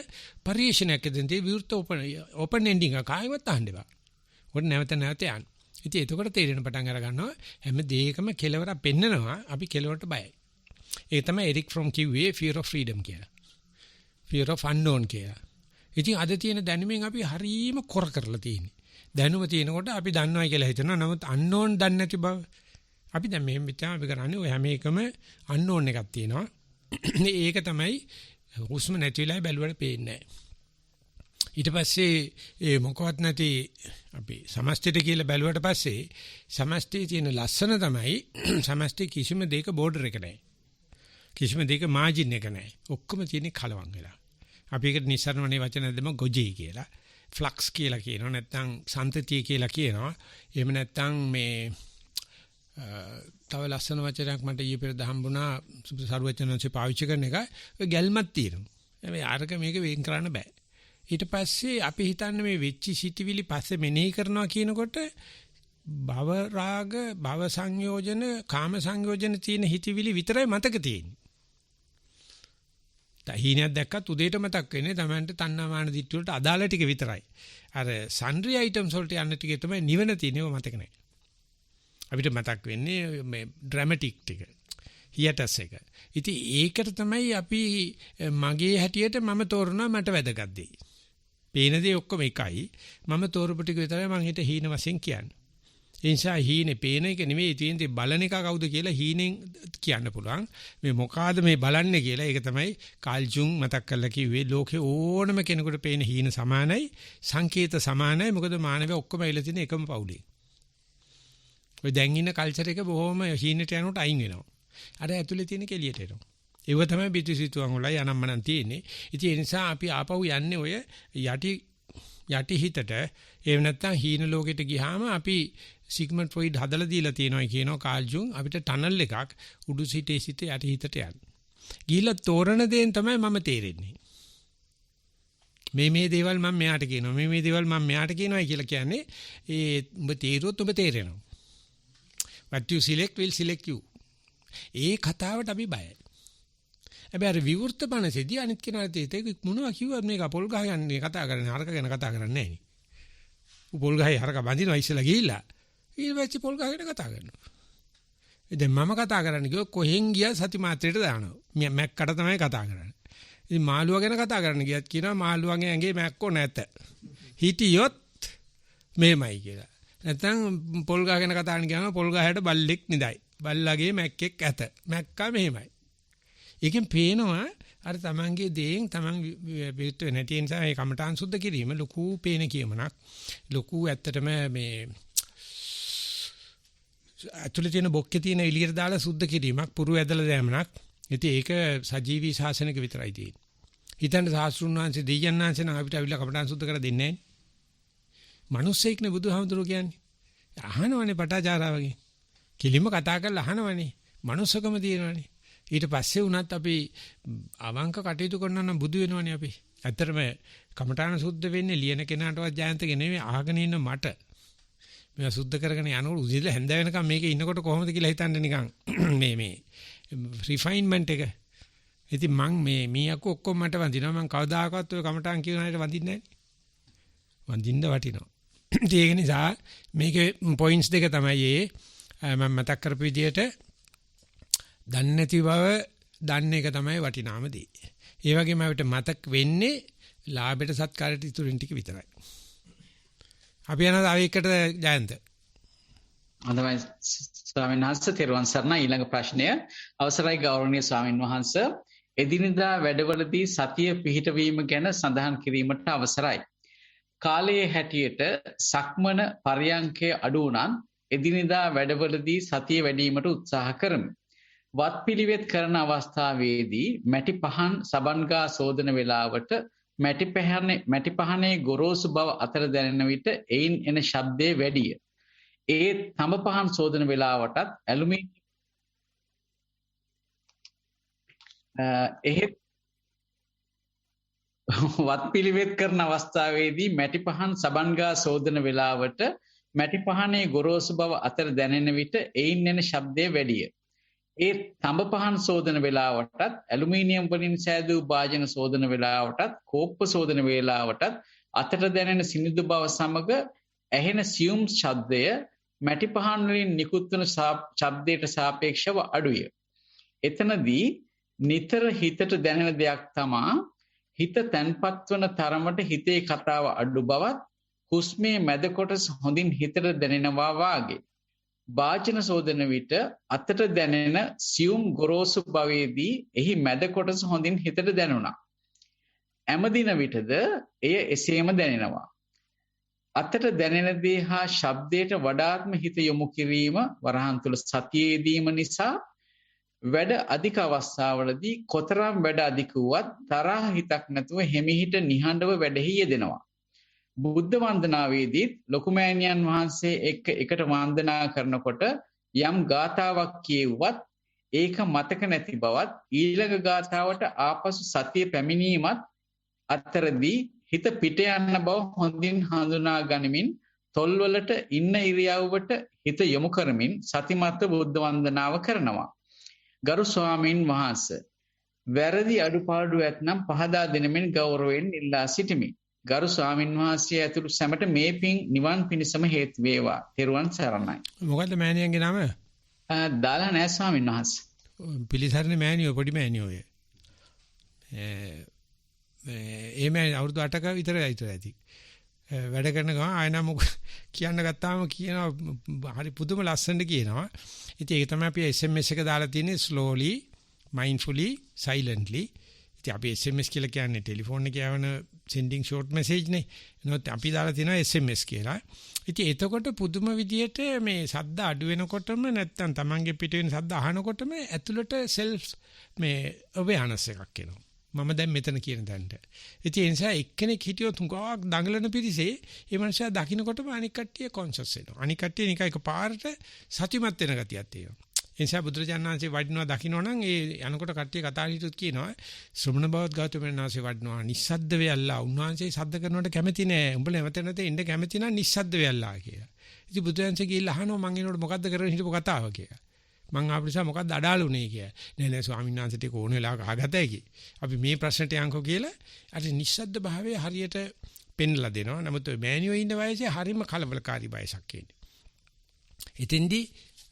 පරිේශනයක් දෙන්නේ විවෘත ඕපන් එන්ඩින්ග් එක කායිමත් අහන්න එපා. උඩ නැවත යන්න. ඉතින් එතකොට තේරෙන පටන් අර ගන්නවා හැම දෙයකම කෙලවරක් පෙන්නනවා, අපි කෙලවරට බයයි. ඒක තමයි එරික් ෆ්‍රොම් කිව්වේ fear of freedom කියලා. fear of unknown කියලා. ඉතින් අද තියෙන දැනුමෙන් අපි හරීම කොර කරලා තියෙන්නේ. දැනුම තියෙනකොට අපි දන්නවා කියලා හිතනවා. නමුත් unknown දන්නේ නැති බව. අපි දැන් මෙහෙම පිටාම අපි කරන්නේ ඔය හැම එකම unknown එකක් තියෙනවා. ඒක තමයි හුස්ම නැති වෙලාවේ බැලුවට පේන්නේ නැහැ. ඊට පස්සේ ඒ මොකවත් නැති අපි සමස්තයට කියලා බැලුවට පස්සේ සමස්තයේ තියෙන ලස්සන තමයි සමස්තයේ කිසිම දෙයක බෝඩර් එක නැහැ. කිසිම දෙයක මාජින් එක නැහැ. ඔක්කොම තියෙන්නේ කලවම් වෙලා. අපි ඒකට නිස්සාරණේ වචන දෙම ගොජේ කියලා. ෆ්ලක්ස් කියලා කියනවා. නැත්නම් සන්තතිය කියලා කියනවා. එහෙම නැත්නම් මේ තව ලස්සන වචනයක් මට ඊයේ පෙරද හම්බුණා සරුවචනන්සේ පාවිච්චි කරන එක. ඔය ගැල්මක් තියෙනවා. හැබැයි අරක මේක වෙන් කරන්න බෑ. ඊට පස්සේ අපි හිතන්නේ මේ වෙච්ච සිටිවිලි පස්සේ මෙනෙහි කරනවා කියනකොට භව රාග, භව සංයෝජන, කාම සංයෝජන තියෙන හිතවිලි විතරයි මතක තියෙන්නේ. තහීනියක් දැක්කත් උදේට මතක් වෙන්නේ තමන්ට තණ්හාමාන දිට්ඨිය වලට අදාළ ටික විතරයි. අර සන්ඩ්‍රි අයිටම්ස් වලට යන ටිකේ තමයි නිවන තියෙනව මතක නැහැ. අපිට මතක් වෙන්නේ මේ ඩ්‍රැමැටික් ටික. හියටස් එක. ඉතින් ඒකට තමයි අපි මගේ හැටියට මම තෝරනවා මට වැදගත් දෙයි. පේන දේ ඔක්කොම එකයි. මම තෝරපු ටික විතරයි මම හිත හීන වශයෙන් කියන්නේ. ඒ නිසා හීනේ පේන එක නෙමෙයි තියෙන්නේ බලන එක කවුද කියලා හීනෙන් කියන්න පුළුවන්. මේ මොකාද මේ බලන්නේ කියලා. ඒක තමයි කාල් ජුන් මතක් කරලා කිව්වේ ලෝකේ ඕනම කෙනෙකුට පේන හීන සමානයි, සංකේත සමානයි. මොකද මානවය ඔක්කොම ඇවිල්ලා තියෙන එකම පවුලේ. ඔය දැන් ඉන්න කල්චර් එක බොහොම හීනෙට යනකොට අයින් වෙනවා. අර ඇතුලේ තියෙන කෙලියට එනවා. ඒව තමයි පිටිසිතුවන් වලයි අනම්මනම් තියෙන්නේ. ඉතින් ඒ නිසා අපි ආපහු යන්නේ ඔය යටි හිතට. එහෙම නැත්නම් හීන ලෝකෙට ගියාම අපි සිග්මන්ඩ් ෆ්‍රොයිඩ් හදලා දීලා තියෙනවා කියනවා කාල් ජුන් අපිට ටනල් එකක් උඩු සිටේ සිට යටි හිතට යන්න. ගිහිල්ලා තෝරන දේෙන් තමයි මම තේරෙන්නේ. මේ දේවල් මම මෙයාට කියනවා. මේ දේවල් මම මෙයාට කියනවා කියලා කියන්නේ ඒ ඔබ තේරුවොත් ඔබ තේරෙනවා. What you select will select you. ඒ කතාවට අපි බයයි. හැබැයි අර විවෘත මනසේදී අනිත් කෙනාට ඒක මොනවා කිව්වත් මේක පොල් ගහ ගන්න කතා කරන්නේ හරක ගැන කතා කරන්නේ නැහැ නේ. පොල් ගහේ හරක බඳිනවා ඉස්සලා ගිහිල්ලා ඊට පස්සේ පොල් ගහ ගැන කතා කරනවා. දැන් මම කතා කරන්නේ කිව්ව කොහෙන් ගියා සති මාත්‍රයට දානවා. මැක්කට තමයි කතා කරන්නේ. ඉතින් මාළුවා ගැන කතා කරන්න ගියත් කියනවා මාළුවාගේ ඇඟේ මැක්කෝ නැත. හිටියොත් මේමයි කියලා. නැත්නම් පොල් ගහ ගැන කතා කරන ගියාම පොල් ගහයට බල්ලෙක් නිදයි. බල්ලාගේ මැක්කෙක් ඇත. මැක්කා මෙහෙමයි. ඒකෙන් පේනවා අර තමන්ගේ දේෙන් තමන් විරුද්ධ නැති නිසා මේ කමඨාන් සුද්ධ කිරීම ලොකු පේන කියමනක්. ලොකු ඇත්තටම මේ අතුලේ තියෙන බොක්කේ තියෙන එළියට දාලා සුද්ධ කිරීමක් පුරු ඇදලා දැමනක්. ඉතින් ඒක සජීවී ශාසනයක විතරයි තියෙන්නේ. හිතන්න සාස්ෘණ වංශේ දෙයයන් වංශේ නම් අපිට අවිලා කමඨාන් සුද්ධ කර දෙන්නේ නැහැ. මිනිස්සෙක්නේ බුදුහාමුදුරුවෝ කියන්නේ. අහනවනේ පටාචාරා වගේ. කිලිම කතා කරලා අහනවනේ. මනුස්සකම තියෙනවනේ. ඊට පස්සේ වුණත් අපි අවංක කටයුතු කරනවා නම් බුදු වෙනවනේ අපි. ඇත්තටම කමඨාන සුද්ධ වෙන්නේ ලියන කෙනාටවත් ජයන්තගේ නෙමෙයි අහගෙන ඉන්න මට. මේවා සුද්ධ කරගෙන යනකොට උදේට හැන්ද වෙනකම් මේකේ ඉන්නකොට කොහොමද කියලා හිතන්නේ නිකන් මේ රිෆයින්මන්ට් එක. ඉතින් මං මේ අක්ක ඔක්කොම මට වඳිනවා. මං කවදාකවත් ඔය කමඨාන් කියන හැට වඳින්නේ නැහැ. වඳින්න වටිනවා. ඒක නිසා මේකේ පොයින්ට්ස් දෙක තමයි මම මතක් කරපු විදිහට දන්නේ නැති බව දන්න එක තමයි වටිනාම දේ. ඒ වගේම අපිට මතක් වෙන්නේ ලාභයට සත්කාරයට ඉතුරුන් ටික විතරයි. අපි යනවා තව එකට ජයන්ත. හොඳයි ස්වාමීන් වහන්සේ තෙරුවන් සරණයි. ඊළඟ ප්‍රශ්නය අවසරයි ගෞරවනීය ස්වාමීන් වහන්සේ එදිනෙදා වැඩවලදී සතිය පිහිටවීම ගැන සඳහන් කිරීමට අවසරයි. කාලයේ හැටියට සක්මන පරියන්කේ අඩු වුණත් එදිනෙදා වැඩවලදී සතිය වැඩිවීමට උත්සාහ කරමි. වත්පිළිවෙත් කරන අවස්ථාවේදී මැටි පහන් සබන්ගා සෝදන වේලාවට මැටි පහනේ ගොරෝසු බව අතර දැනෙන විට එයින් එන ශබ්දය වැඩිය. ඒ තඹ පහන් සෝදන වේලාවටත් එහෙත් වත්පිළිවෙත් කරන අවස්ථාවේදී මැටි පහන් සබන්ගා සෝදන වේලාවට මැටි පහනේ ගොරෝසු බව අතර දැනෙන විට එයින් එන ශබ්දය වැඩිය. ඒ තඹ පහන් සෝදන වේලාවටත් ඇලුමිනියම් වලින් සෑදූ භාජන සෝදන වේලාවටත් කෝප්ප සෝදන වේලාවටත් අතට දැනෙන සිනිඳු බව සමග ඇහෙන සියුම් ශබ්දය මැටි පහන් වලින් නිකුත් වන ශබ්දයට සාපේක්ෂව අඩුය. එතනදී නිතර හිතට දැනෙන දෙයක් තමා හිත තැන්පත් වන තරමට හිතේ කතාව අඩු බවත් හුස්මේ මැද කොටස හොඳින් හිතට දැනෙනවා වාගේ. භාජන සෝදන විට අතට දැනෙන සියුම් ගොරෝසු භවයේදී එහි මැද කොටස හොඳින් හිතට දැනුණා. ඇමදින විටද එය එසේම දැනෙනවා. අතට දැනෙන දේ හා ශබ්දයට වඩාත්ම හිත යොමු කිරීම වරහන් තුල සතියේදීම නිසා වැඩ අධික අවස්ථාවලදී කොතරම් වැඩ අධික වුවත් තරහ හිතක් නැතුව හිමිහිට නිහඬව වැඩෙහි යෙදෙනවා. බුද්ධ වන්දනාවේදීත් ලොකුමෑණියන් වහන්සේ එකට වන්දනා කරනකොට යම් ගාථාවක් කියුවත් ඒක මතක නැති බවත් ඊළඟ ගාථාවට ආපසු සතිය පැමිණීමත් අතරදී හිත පිට යන බව හොඳින් හඳුනා ගනිමින් තොල්වලට ඉන්න ඉරියව්වට හිත යොමු කරමින් සතිමත්ව බුද්ධ වන්දනාව කරනවා. ගරු ස්වාමීන් වහන්සේ වැරදි අඩුපාඩු ඇතනම් පහදා දෙනමින් ගෞරවයෙන් ඉල්ලා සිටිමි. ගරු ස්වාමීන් වහන්සේ ඇතුළු සැමට මේ පින් නිවන් පිණසම හේතු වේවා. තෙරුවන් සරණයි. මොකද්ද මෑණියන්ගේ නම? දාලා නැහැ ස්වාමීන් වහන්සේ. පිළිසරණ මෑණියෝ පොඩි මෑණියෝ ඒ මෑණියෝ අවුරුදු 8ක විතර ඇති. වැඩ කරන ගමන් ආයෙනම් කියන්න ගත්තාම කියනවා හරි පුදුම ලස්සනට කියනවා. ඉතින් ඒක තමයි අපි SMS එක දාලා තියෙන්නේ slowly, mindfully, silently. ඉතින් අපි SMS කියලා කියන්නේ ටෙලිෆෝන් එකේ යවන sending short message නේ. නමුත් අපි දාලා තියෙනවා SMS කියලා. ඉතින් එතකොට පුදුම විදියට මේ ශබ්ද අඩු වෙනකොටම නැත්තම් Tamange පිට වෙන ශබ්ද අහනකොටම ඇතුළට self මේ awareness එකක් එනවා. මම දැන් මෙතන කියන තැනට. ඉතින් ඒ නිසා එක්කෙනෙක් හිටියොත් හුඟක් දඟලන පිරිසේ ඒ මනුස්සයා දකින්නකොටම අනික් කට්ටිය කොන්ෂස් වෙනවා. අනික් කට්ටිය නිකන් එකපාරට සතිමත් වෙන ගතියක් තියෙනවා. ඒ නිසා බුදුරජාණන් වහන්සේ වඩිනවා දකින්නනම් ඒ යනකොට කට්ටිය කතා හිතුත් කියනවා ශ්‍රමණ බවත් ගෞතමයන් වහන්සේ වඩිනවා නිස්සද්ද වෙයල්ලා. උන්වහන්සේ සද්ද කරනවට කැමති නෑ. උඹලා නැවත ඉන්න කැමති නම් නිස්සද්ද වෙයල්ලා කියලා. ඉතින් බුදුරජාණන්සේ ගිහිල්ලා අහනවා මං එනකොට මොකද්ද කරගෙන හිටපු කතාව කියලා. මං ආපු නිසා මොකක්ද අඩාලුනේ කියලා. නෑ ස්වාමීන් වහන්සේට ඒක ඕන වෙලාවක අහගතයි කි. අපි මේ ප්‍රශ්නට යන්කෝ කියලා අර නිස්සද්ද භාවයේ හරියට පෙන්ලා දෙනවා. නමුත් ඔය මෑනියෝ ඉන්න වයසේ හරිම කලබලකාරී වයසක් කියන්නේ. එතෙන්දී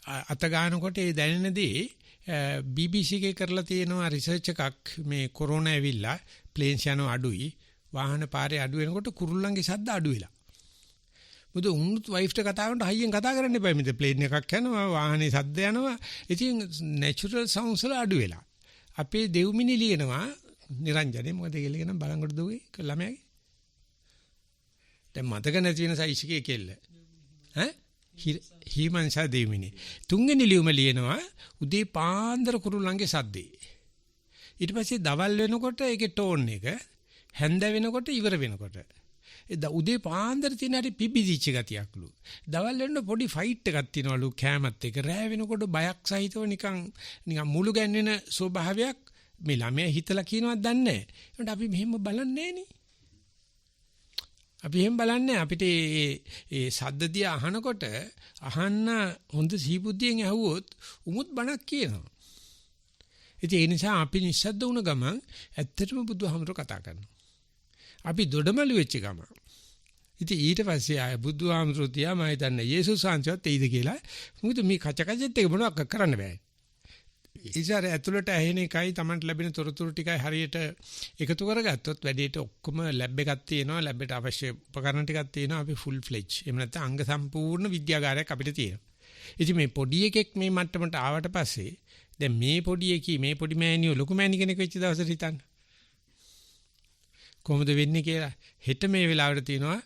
අත ගන්නකොට ඒ දැනෙනදී BBC එකේ කරලා තියෙනවා රිසර්ච් එකක් මේ කොරෝනා ඇවිල්ලා ප්ලේන්ස් යනවා අඩුයි වාහන පාරේ අඩු වෙනකොට කුරුල්ලන්ගේ ශබ්ද අඩු වෙලා මොකද උන්නුත් වයිෆ්ට කතා කරනකොට හයියෙන් කතා කරන්න එපා. මෙතන ප්ලේන් එකක් යනවා, වාහනේ සද්ද යනවා. ඉතින් නැචරල් සවුන්ඩ්ස් වල අඩු වෙලා. අපේ දෙව්මිනි ලියනවා නිරංජනේ මොකද කියලා කියන බලංගොඩ දුවේ ළමයාගේ. දැන් මතක නැති වෙන සයිස් එකේ කෙල්ල. හිමංසා දෙව්මිනි. තුන්වෙනි ලියුම ලියනවා උදේ පාන්දර කුරුල්ලන්ගේ සද්දේ. ඊට පස්සේ දවල් වෙනකොට ඒකේ ටෝන් එක හැන්ද වෙනකොට ඉවර වෙනකොට උදේ පාන්දර තියෙන හැටි පිබිදිච්ච ගතියක්ලු. දවල් වෙනකොට පොඩි ෆයිට් එකක් තියෙනවලු කෑමත් එක. රෑ වෙනකොට බයක් සහිතව නිකන් මුළු ගැන්වෙන ස්වභාවයක් මේ ළමයා හිතලා කියනවත් දන්නේ නැහැ. ඒකට අපි මෙහෙම බලන්නේ නෑනේ. අපි එහෙම බලන්නේ අපිට ඒ සද්දදිය අහනකොට අහන්න හොඳ සීබුද්ධියෙන් ඇහුවොත් උමුත් බණක් කියනවා. ඉතින් ඒ නිසා අපි නිස්සද්ද වුණ ගමන් ඇත්තටම බුදුහාමුදුරුවෝ කතා කරනවා. අපි දොඩමළු වෙච්ච ගමන්. ඉතින් ඊට පස්සේ ආය බුදුහාමුදුරුවෝ තියා මම හිතන්නේ යේසුස් වහන්සේවත් එයිද කියලා. මොකද මේ කචකචෙත් එක මොනවක් කරන්න බෑ. ඉතින් ඇතුළට ඇහෙන එකයි Tamanට ලැබෙන තොරතුරු ටිකයි හරියට එකතු කරගත්තොත් වැඩේට ඔක්කොම ලැබ් එකක් තියෙනවා. ලැබ් එකට අවශ්‍ය උපකරණ ටිකක් තියෙනවා. අපි ෆුල් ෆ්ලෙජ්. එහෙම නැත්නම් අංග සම්පූර්ණ විද්‍යාගාරයක් අපිට තියෙනවා. ඉතින් මේ පොඩි එකෙක් මේ මට්ටමට ආවට පස්සේ දැන් මේ පොඩි එකී මේ පොඩි මෑණියෝ ලොකු මෑණි කෙනෙක් වෙච්ච දවසට හිතන්න. කොහොමද වෙන්නේ කියලා. හෙට මේ වෙලාවට තියෙනවා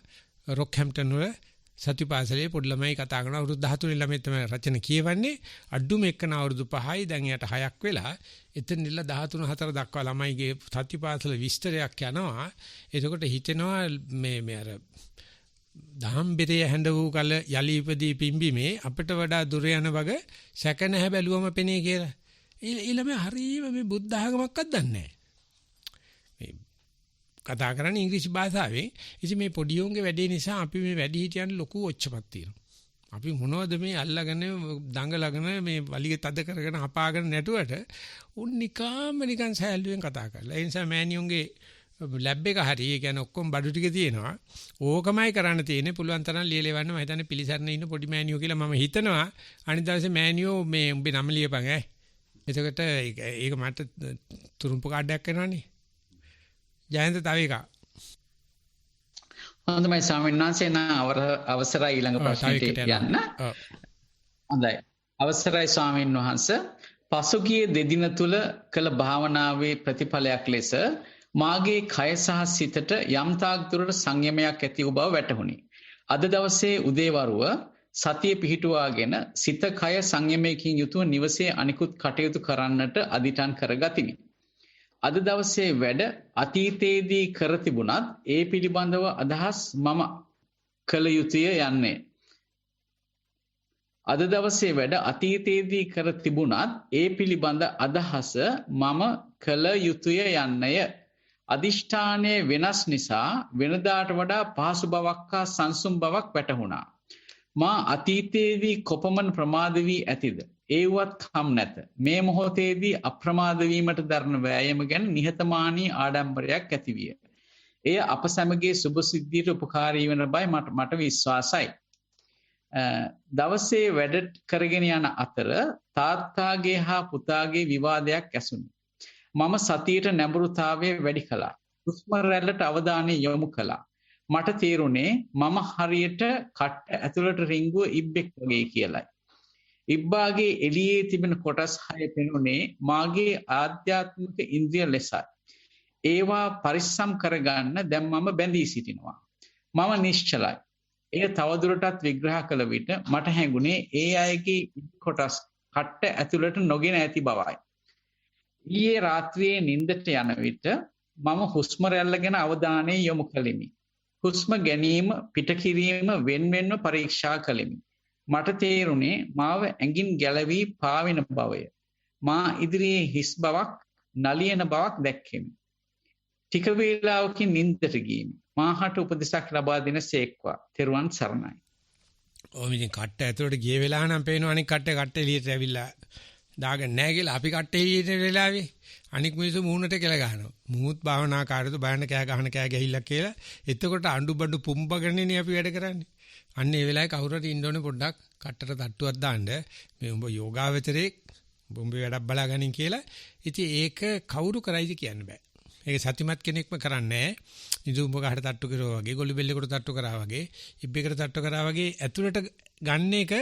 රොක්හැම්ප්ටන් වල සතිපාසලේ පොඩි ළමයි කතා කරන අවුරුදු 13 ළමයි තමයි රචන කියවන්නේ. අඩුම එක්කන අවුරුදු 5යි දැන් යට 6ක් වෙලා එතන ඉල්ල 13 4 දක්වා ළමයිගේ සතිපාසල විස්තරයක් යනවා. එතකොට හිතෙනවා මේ අර දහම්බෙරේ හැඬ වූ කල යලි ඉපදී පිම්බීමේ අපිට වඩා දුර යන වග සැක නැහැ බැලුවම පෙනේ කියලා. ඊළම හරීම මේ බුද්ධ ආගමක්වත් දන්නේ නැහැ. මේ කතා කරන්නේ ඉංග්‍රීසි භාෂාවෙන්. ඉතින් මේ පොඩි උන්ගේ වැඩේ නිසා අපි මේ වැඩි හිටියන් ලොකු ඔච්චපත් තියෙනවා. අපි මොනවද මේ අල්ලගෙන දඟලගෙන මේ වලිගේ තද කරගෙන හපාගෙන නැටුවට උන් නිකන් සෑල්ලුවෙන් කතා කරලා. ඒ නිසා මෑනියුන්ගේ ලැබ් එක හරි ඒ කියන්නේ ඔක්කොම බඩු ටික තියෙනවා. ඕකමයි කරන්න තියෙන්නේ. පුළුවන් තරම් ලියලෙවන්න මම හිතන්නේ පිළිසරණ ඉන්න පොඩි මෑනියෝ කියලා මම හිතනවා. අනිත් දවසේ මෑනියෝ මේ උඹේ නම ලියපන් ඈ. එතකොට ඒක මට තුරුම්පු කාඩයක් වෙනවනේ. ජයන්ත තව එකක්. හොඳයි ස්වාමීන් වහන්සේ අවසරයි ඊළඟ ප්‍රශ්නෙට යන්න. හොඳයි. අවසරයි ස්වාමීන් වහන්සේ. පසුගිය දෙදින තුල කළ භාවනාවේ ප්‍රතිඵලයක් ලෙස මාගේ කය සහ සිතට යම් තාක් දුරට සංයමයක් ඇති වූ බව වැටහුණි. අද දවසේ උදේවරුව සතිය පිහිටුවාගෙන සිත කය සංයමයකින් යුතුව නිවසේ අනිකුත් කටයුතු කරන්නට අදිටන් කරගතිමි. අද දවසේ වැඩ අතීතයේදී කර තිබුණත් ඒ පිළිබඳව අදහස් මම කළ යුතුය යන්නේ. අද දවසේ වැඩ අතීතයේදී කර තිබුණත් ඒ පිළිබඳ අදහස මම කළ යුතුය යන්නය. අදිෂ්ඨානයේ වෙනස් නිසා වෙනදාට වඩා පහසු බවක් හා සංසුම් බවක් වැටහුණා. මා අතීතයේදී කොපමණ ප්‍රමාද වී ඇතිද? ඒවත් කම් නැත. මේ මොහොතේදී අප්‍රමාද වීමට දරන වෑයම ගැන නිහතමානී ආඩම්බරයක් ඇතිවිය. එය අප සැමගේ සුබ සිද්ධියට උපකාරී වන බව මට විශ්වාසයි. දවසේ වැඩ කරගෙන යන අතර තාත්තාගේ හා පුතාගේ විවාදයක් ඇසුණි. මම සතියට නැඹුරුතාවය වැඩි කළා. හුස්ම රැල්ලට අවධානය යොමු කළා. මට තේරුණේ මම හරියට කට්ට ඇතුළට රිංගුව ඉබ්බෙක් වගේ කියලයි. ඉබ්බාගේ එළියේ තිබෙන කොටස් 6 පෙනුනේ මාගේ ආධ්‍යාත්මික ඉන්ද්‍රිය ලෙසයි. ඒවා පරිස්සම් කරගන්න දැන් මම බැඳී සිටිනවා. මම නිශ්චලයි. එය තවදුරටත් විග්‍රහ කළ විට මට හැඟුණේ ඒ අයගේ කොටස් කට්ට ඇතුළට නොගෙන ඇති බවයි. ඊයේ රාත්‍රියේ නිින්දට යන විට මම හුස්ම රැල්ල ගැන අවධානය යොමු කළෙමි. හුස්ම ගැනීම පිටකිරීම වෙන්වෙන්ව පරීක්ෂා කළෙමි. මට තේරුණේ මාව ඇඟින් ගැලවී පාවෙන බවය. මා ඉදිරියේ හිස් බවක් නලියන බවක් දැක්කෙමි. ටික වේලාවකින් නිින්දට ගියෙමි. මාහට උපදෙසක් ලබා දෙන සේක්වා. තෙරුවන් සරණයි. ඔය මිදින් කට්ට ඇතුළට ගිය වෙලාව නම් පේනවා අනික කට්ට එළියට ඇවිල්ලා දාගෙන නැහැ කියලා අපි කට්ට එළියට වෙලාවේ අනික මිනිස්සු මූණට කෙල ගහනවා. මූත් භාවනාකාරයතු බයන්න කෑ ගහන කෑ ගැහිල්ල කියලා. එතකොට අඬු බඩු පුම්බගෙනනේ අපි වැඩ කරන්නේ. අන්න ඒ වෙලාවේ කවුරුහරි ඉන්න ඕනේ පොඩ්ඩක් කට්ටට තට්ටුවක් දාන්න. මේ උඹ යෝගාවචරේ උඹේ වැඩක් බලාගනින් කියලා. ඉතින් ඒක කවුරු කරයිද කියන්න බෑ. ඒක සතිමත් කෙනෙක්ම කරන්නේ නැහැ. නිදුම්බ ගහට තට්ටු කරනවා වගේ, ගොළු බෙල්ලෙකට තට්ටු කරා වගේ, ඉබ්බෙකට තට්ටු කරා වගේ ඇතුළට ගන්න එක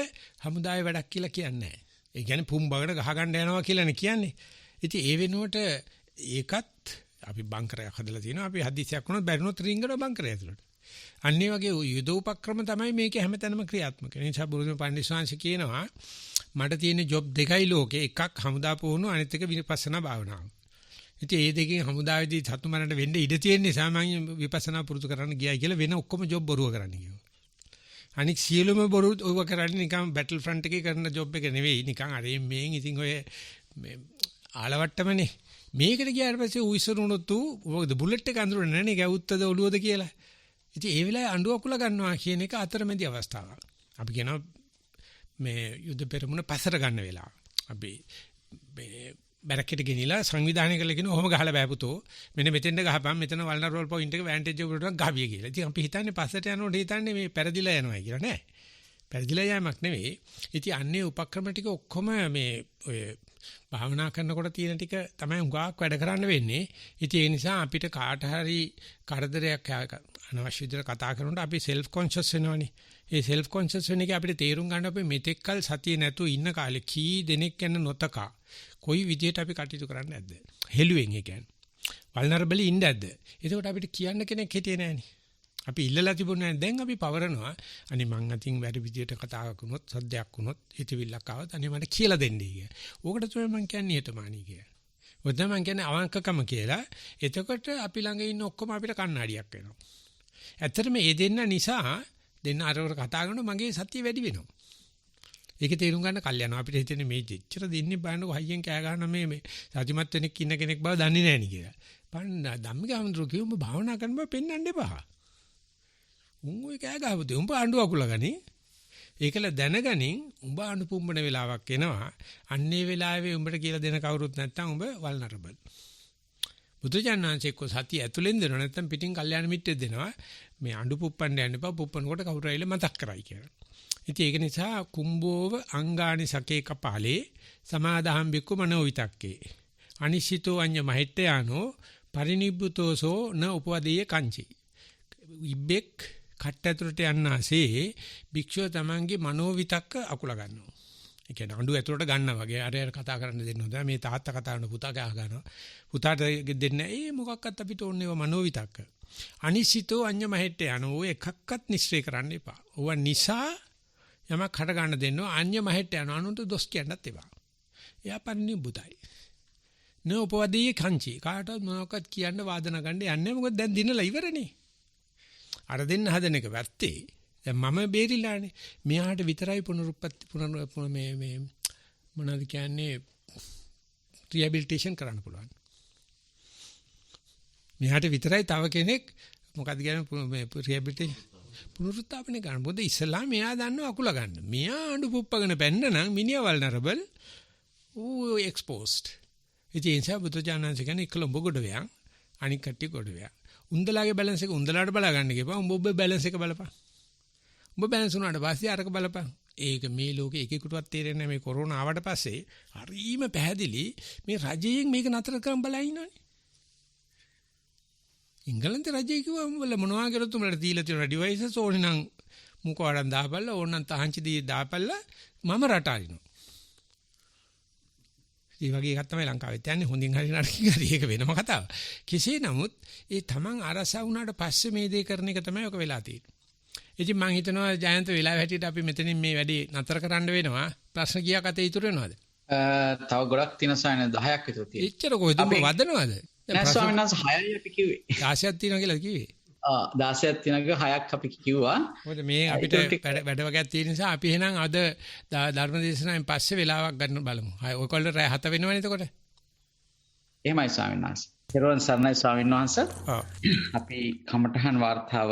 හමුදාවේ වැඩක් කියලා කියන්නේ නැහැ. ඒ කියන්නේ පුම්බකට ගහ ගන්න යනවා කියලානේ කියන්නේ. ඉතින් ඒ වෙනුවට ඒකත් අපි බංකරයක් හදලා තියෙනවා. අපි හදිසියක් වුණොත් බැරිනොත් රින්ගනවා බංකරය ඇතුළට. අන්නේ වගේ යුද උපක්‍රම තමයි මේක හැමතැනම ක්‍රියාත්මක වෙන්නේ. නිසා බුදුම පඬිස්සංශ කියනවා මට තියෙන ජොබ් දෙකයි ලෝකේ. එකක් හමුදා පුහුණුව, අනිත් එක විපස්සනා භාවනාව. ඉතින් මේ දෙකෙන් හමුදාවේදී සතු මරන්න වෙන්න ඉඩ තියෙන නිසා මම විපස්සනා පුරුදු කරන්න ගියයි කියලා වෙන ඔක්කොම ජොබ් බොරුව කරන්න කිව්වා. අනික සියලුම බොරු ඔව කරන්නේ නිකන් බැටල් ෆ්‍රන්ට් එකේ කරන ජොබ් එක නෙවෙයි. නිකන් අර මේන් ඉතින් ඔය මේ ආලවට්ටමනේ. මේකට ගියාට පස්සේ ඌ ඉස්සරුණොත් ඌ මොකද බුලට් එක අඳුරන්නේ නැනේ ගැවුත්තද ඔළුවද කියලා. ඉතින් ඒ වෙලාවේ අඬු අකුල ගන්නවා කියන එක අතරමැදි අවස්ථාවක්. අපි කියනවා මේ යුද්ධ පෙරමුණ පසර ගන්න වෙලාව. අපි මේ බැරකෙට ගෙනිලා සංවිධානය කළ කියන ඔහොම ගහලා බෑපුතෝ මෙන්න මෙතෙන්ද ගහපන් මෙතන වල්නරෝල් පොයින්ට් එක වැන්ටේජ් එකට ගහවිය කියලා. ඉතින් අපි හිතන්නේ පස්සට යනකොට හිතන්නේ මේ පෙරදිලා යනවා කියලා නෑ. පෙරදිලා යෑමක් නෙවෙයි. ඉතින් අන්නේ උපක්‍රම ටික ඔක්කොම මේ ඔය භාවනා කරනකොට තියෙන ටික තමයි උගාක් වැඩ කරන්න වෙන්නේ. ඉතින් ඒ නිසා අපිට කාට හරි කරදරයක් අනවශ්‍ය විදිහට කතා කරනකොට අපි self conscious වෙනවනේ. ඒ self conscious වෙන එක අපිට තේරුම් ගන්න අපි මෙතෙක්කල් සතිය නැතුව ඉන්න කාලේ කී දෙනෙක් යන නොතකා කොයි විදිහට අපි කටයුතු කරන්නේ නැද්ද? හෙළුවෙන් ඒ කියන්නේ. වල්නරබලි ඉන්න ඇද්ද? එතකොට අපිට කියන්න කෙනෙක් හිටියේ නැහනේ. අපි ඉල්ලලා තිබුණේ නැහැ. දැන් අපි පවරනවා. අනේ මං අතින් වැඩි විදියට කතා කරනොත් සද්දයක් වුණොත් හිතවිල්ලක් ආවත් අනේ මට කියලා දෙන්නයි කිය. ඕකට තමයි මං කියන්නේ නියතමානී කියලා. ඔය තමයි මං කියන්නේ අවංකකම කියලා. එතකොට අපි ළඟ ඉන්න ඔක්කොම අපිට කණ්ණාඩියක් වෙනවා. ඇත්තටම මේ දෙන්න නිසා දෙන්න අරවර කතා කරනකොට මගේ සතිය වැඩි වෙනවා. ඒක තේරුම් ගන්න කල් යනවා. අපිට හිතෙන්නේ මේ දෙච්චර දින්නේ බලන්නකො හයියෙන් කෑ ගන්න මේ සතිමත් වෙනෙක් ඉන්න කෙනෙක් බව දන්නේ නැහැ නේ කියලා. බලන්න ධම්මික හඳුරු කිව්ව උඹ භාවනා කරන බව පෙන්වන්න එපා. උන් ඔය කෑ ගහපොතේ උඹ අඬු අකුලගනි. ඒකල දැනගනින් උඹ අඬු පුම්බන වෙලාවක් එනවා. අන්නේ වෙලාවේ උඹට කියලා දෙන කවුරුත් නැත්තම් උඹ වල්නරබල්. බුදුජානනාංශෙක සතිය ඇතුලෙන් දෙනවා නැත්තම් පිටින් කල්යාණ මිත්‍රෙක් දෙනවා. මේ අඬු පුප්පන්න යන්න එපා. පුප්පනකොට කවුරු ඇවිල්ලා මතක් කරයි කියලා. ඉතින් ඒක නිසා කුම්බෝව අංගානි සකේ කපාලේ සමාදාහම් බික්කු මනෝ විතක්කේ. අනිශ්චිතෝ අඤ්ඤ මහිට්ඨයානෝ පරිනිබ්බුතෝසෝ න උපවදීය කංචි. ඉබ්බෙක් කට ඇතුළට යන්නාසේ භික්ෂුව තමන්ගේ මනෝවිතක්ක අකුල ගන්නවා. ඒ කියන්නේ අඬු ඇතුළට ගන්නවා වගේ අර කතා කරන්න දෙන්න හොඳ. මේ තාත්තා කතා කරන පුතා ගහ ගන්නවා. පුතාට දෙන්න මොකක්වත් අපිට ඕනේ ඒවා මනෝවිතක්ක. අනිශ්චිතෝ අඤ්ඤ මහෙට්ට යනෝ එකක්වත් නිශ්චය කරන්න එපා. ඕවා නිසා යමක් හට ගන්න දෙන්නෝ අඤ්ඤ මහෙට්ට යන අනුන්ට දොස් කියන්නත් එපා. එයා පරිනිබ්බුතයි. නෝපවදී කංචි කාටවත් මොනවක්වත් කියන්න වාදනා ගන්න යන්නේ මොකද දැන් දිනලා ඉවරනේ. අර දෙන්න හදන එක වැත්තේ. දැන් මම බේරිලානේ. මෙයාට විතරයි පුනරුත්පත්ති මේ මොනවද කියන්නේ රිහැබිලිටේෂන් කරන්න පුළුවන්. මෙයාට විතරයි තව කෙනෙක් මොකද්ද කියන්නේ මේ රිහැබිලිටේෂන් පුනරුත්ථාපනය කරන්න. මොකද ඉස්ලාම මෙයා දන්නව අකුල ගන්න. මෙයා අඬු පුප්පගෙන බැන්න නම් මිනිහා වල්නරබල් ඌ එක්ස්පෝස්ඩ්. ඉතින් ඒ නිසා බුදුජානනාංශ කියන්නේ කොළඹ ගොඩවැයන් අනික් කට්ටිය ගොඩවැයන්. උන්දලාගේ බැලන්ස් එක උන්දලාට බලා ගන්න කියපන්. උඹ ඔබේ බැලන්ස් එක බලපන්. උඹ බැලන්ස් උනාට පස්සේ අරක බලපන්. ඒක මේ ලෝකේ එකෙකුටවත් තේරෙන්නේ නැහැ. මේ කොරෝනා ආවට පස්සේ හරීම පැහැදිලි මේ රජයෙන් මේක නතර කරන් බලා ඉන්නවනේ. ඉංගලන්ත රජය කිව්වා උඹලා මොනවා කරොත් උඹලට දීලා තියෙන ඩිවයිසස් ඕනේ නම් මුක වඩන් දාපල්ලා ඕනනම් තහංචි දී දාපල්ලා මම රට අරිනවා. ඒ වගේ එකක් තමයි ලංකාවේ තියන්නේ. හොඳින් හරි නරකින් හරි ඒක වෙනම කතාවක්. කෙසේ නමුත් ඒ තමන් අරසා වුණාට පස්සේ මේ දේ කරන එක තමයි ඔක වෙලා තියෙන්නේ. ඉතින් මම හිතනවා ජයන්ත වෙලාව හැටියට අපි මෙතනින් මේ වැඩේ නතර කරන්න වෙනවා. ප්‍රශ්න කීයක් අතේ ඉතුරු වෙනවද? තව ගොඩක් තියෙන සායන 10ක් විතර තියෙනවා. එච්චර කොහෙද උඹ වදනවද? නෑ ස්වාමීන් වහන්සේ 6යි අපි කිව්වේ. 16ක් තියෙනවා කියලා කිව්වේ. 16ක් තියෙනක 6ක් අපි කිව්වා. මොකද මේ අපිට වැඩ වගේක් තියෙන නිසා අපි එහෙනම් අද ධර්ම දේශනාවෙන් පස්සේ වෙලාවක් ගන්න බලමු. ඔයකොල්ලෝ රැ 7 වෙනවනේ එතකොට. එහෙමයි ස්වාමීන් වහන්සේ. පෙරවන් සර්ණයි ස්වාමීන් වහන්සේ. අපි කමඨහන් වார்த்தාව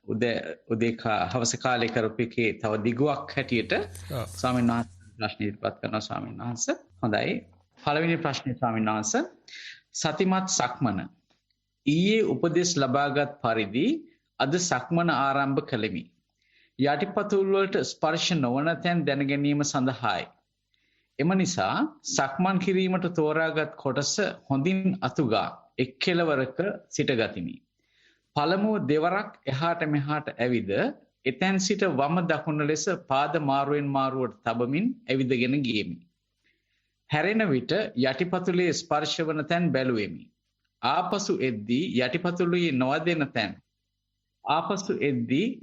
උදේ හවස කාලේ කරපු එකේ තව දිගුවක් හැටියට ස්වාමීන් වහන්සේ ප්‍රශ්න ඉදිරිපත් කරනවා ස්වාමීන් වහන්සේ. හොඳයි. පළවෙනි ප්‍රශ්නේ ස්වාමීන් වහන්සේ සතිමත් සක්මන ඊයේ උපදෙස් ලබාගත් පරිදි අද සක්මන ආරම්භ කළෙමි. යටිපතුල් වලට ස්පර්ශ නොවන තැන් දැන ගැනීම සඳහායි. එම නිසා සක්මන් කිරීමට තෝරාගත් කොටස හොඳින් අතුගා එක් කෙළවරක සිටගතිමි. පළමුව දෙවරක් එහාට මෙහාට ඇවිද එතැන් සිට වම දකුණ ලෙස පාද මාරුවෙන් මාරුවට තබමින් ඇවිදගෙන ගියෙමි. හැරෙන විට යටිපතුලේ ස්පර්ශ වන තැන් බැලුවෙමි. ආපසු එද්දී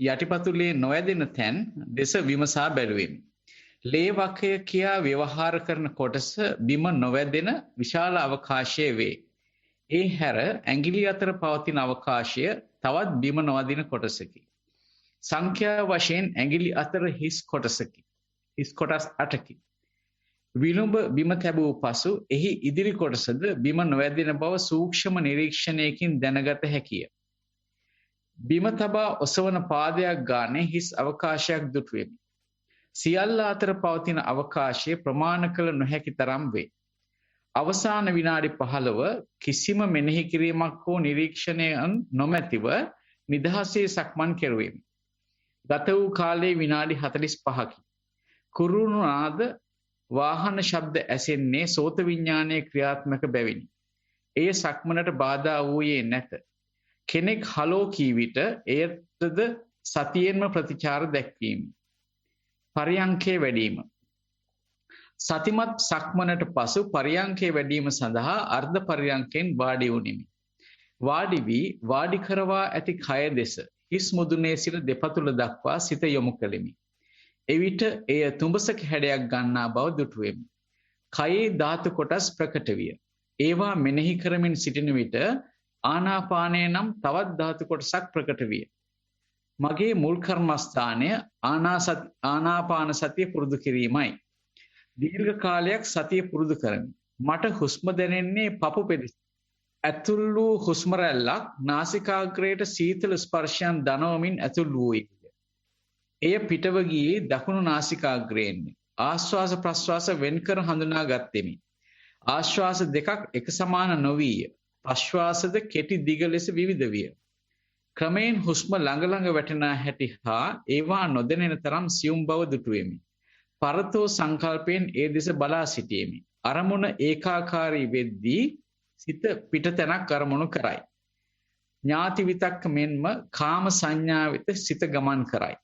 යටිපතුලේ නොයදෙන තැන් දෙස විමසා බැලුවෙමි. ලේවකය කියා ව්‍යවහාර කරන කොටස බිම නොවැදෙන විශාල අවකාශය වේ. ඒ හැර ඇඟිලි අතර පවතින අවකාශය තවත් බිම නොවදින කොටසකි. සංඛ්‍යා වශයෙන් ඇඟිලි අතර හිස් කොටස් 8කි. විලුඹ බිම තැබූ පසු එහි ඉදිරි කොටසද බිම නොවැදෙන බව සූක්ෂම නිරීක්ෂණයකින් දැනගත හැකිය. බිම තබා ඔසවන පාදයක් ගානේ හිස් අවකාශයක් දුටුවෙමි. සියල්ල අතර පවතින අවකාශය ප්‍රමාණ කළ නොහැකි තරම් වේ. අවසාන විනාඩි 15 කිසිම මෙනෙහි කිරීමක් හෝ නිරීක්ෂණයක් නොමැතිව නිදහසේ සක්මන් කෙරුවෙමි. ගත වූ කාලයේ විනාඩි 45කි. කුරුණු නාද වාහන ශබ්ද ඇසෙන්නේ සෝත විඥානයේ ක්‍රියාත්මක බැවිනි. එය සක්මනට බාධා වූයේ නැත. කෙනෙක් හලෝ කී විට එයටද සතියෙන්ම ප්‍රතිචාර දැක්වීම. පරියංකේ වැඩිම. සතිමත් සක්මනට පසු පරියංකේ වැඩිම සඳහා අර්ධ පරියංකෙන් වාඩි වුනිමි. වාඩි වී වාඩි කරවා ඇති කය දෙස හිස් මුදුනේ සිට දෙපතුල දක්වා සිත යොමු කළෙමි. එවිට එය තුඹසක හැඩයක් ගන්නා බව දුටුවෙමි. කයේ ධාතු කොටස් ප්‍රකට විය. ඒවා මෙනෙහි කරමින් සිටින විට ආනාපානය නම් තවත් ධාතු කොටසක් ප්‍රකට විය. මගේ මුල් කර්මස්ථානය ආනාපාන සතිය පුරුදු කිරීමයි. දීර්ඝ කාලයක් සතිය පුරුදු කරමි. මට හුස්ම දැනෙන්නේ පපු පෙදෙස. ඇතුල් වූ හුස්ම රැල්ලක් නාසිකාග්‍රයට සීතල ස්පර්ශයන් දනවමින් ඇතුල් වූයේ. එය පිටව ගියේ දකුණු නාසිකාග්‍රයෙන්. ආශ්වාස ප්‍රශ්වාස වෙන්කර හඳුනා ගත්ෙමි. ආශ්වාස දෙකක් එක සමාන නොවිය. ප්‍රශ්වාසද කෙටි දිග ලෙස විවිධ විය. ක්‍රමයෙන් හුස්ම ළඟ වැටෙන හැටි හා ඒවා නොදැනෙන තරම් සියුම් බව දුටුවෙමි. පරතෝ සංකල්පයෙන් ඒ දෙස බලා සිටියෙමි. අරමුණ ඒකාකාරී වෙද්දී සිත පිටතැනක් අරමුණු කරයි. ඥාති විතක්ක මෙන්ම කාම සංඥා වෙත සිත ගමන් කරයි.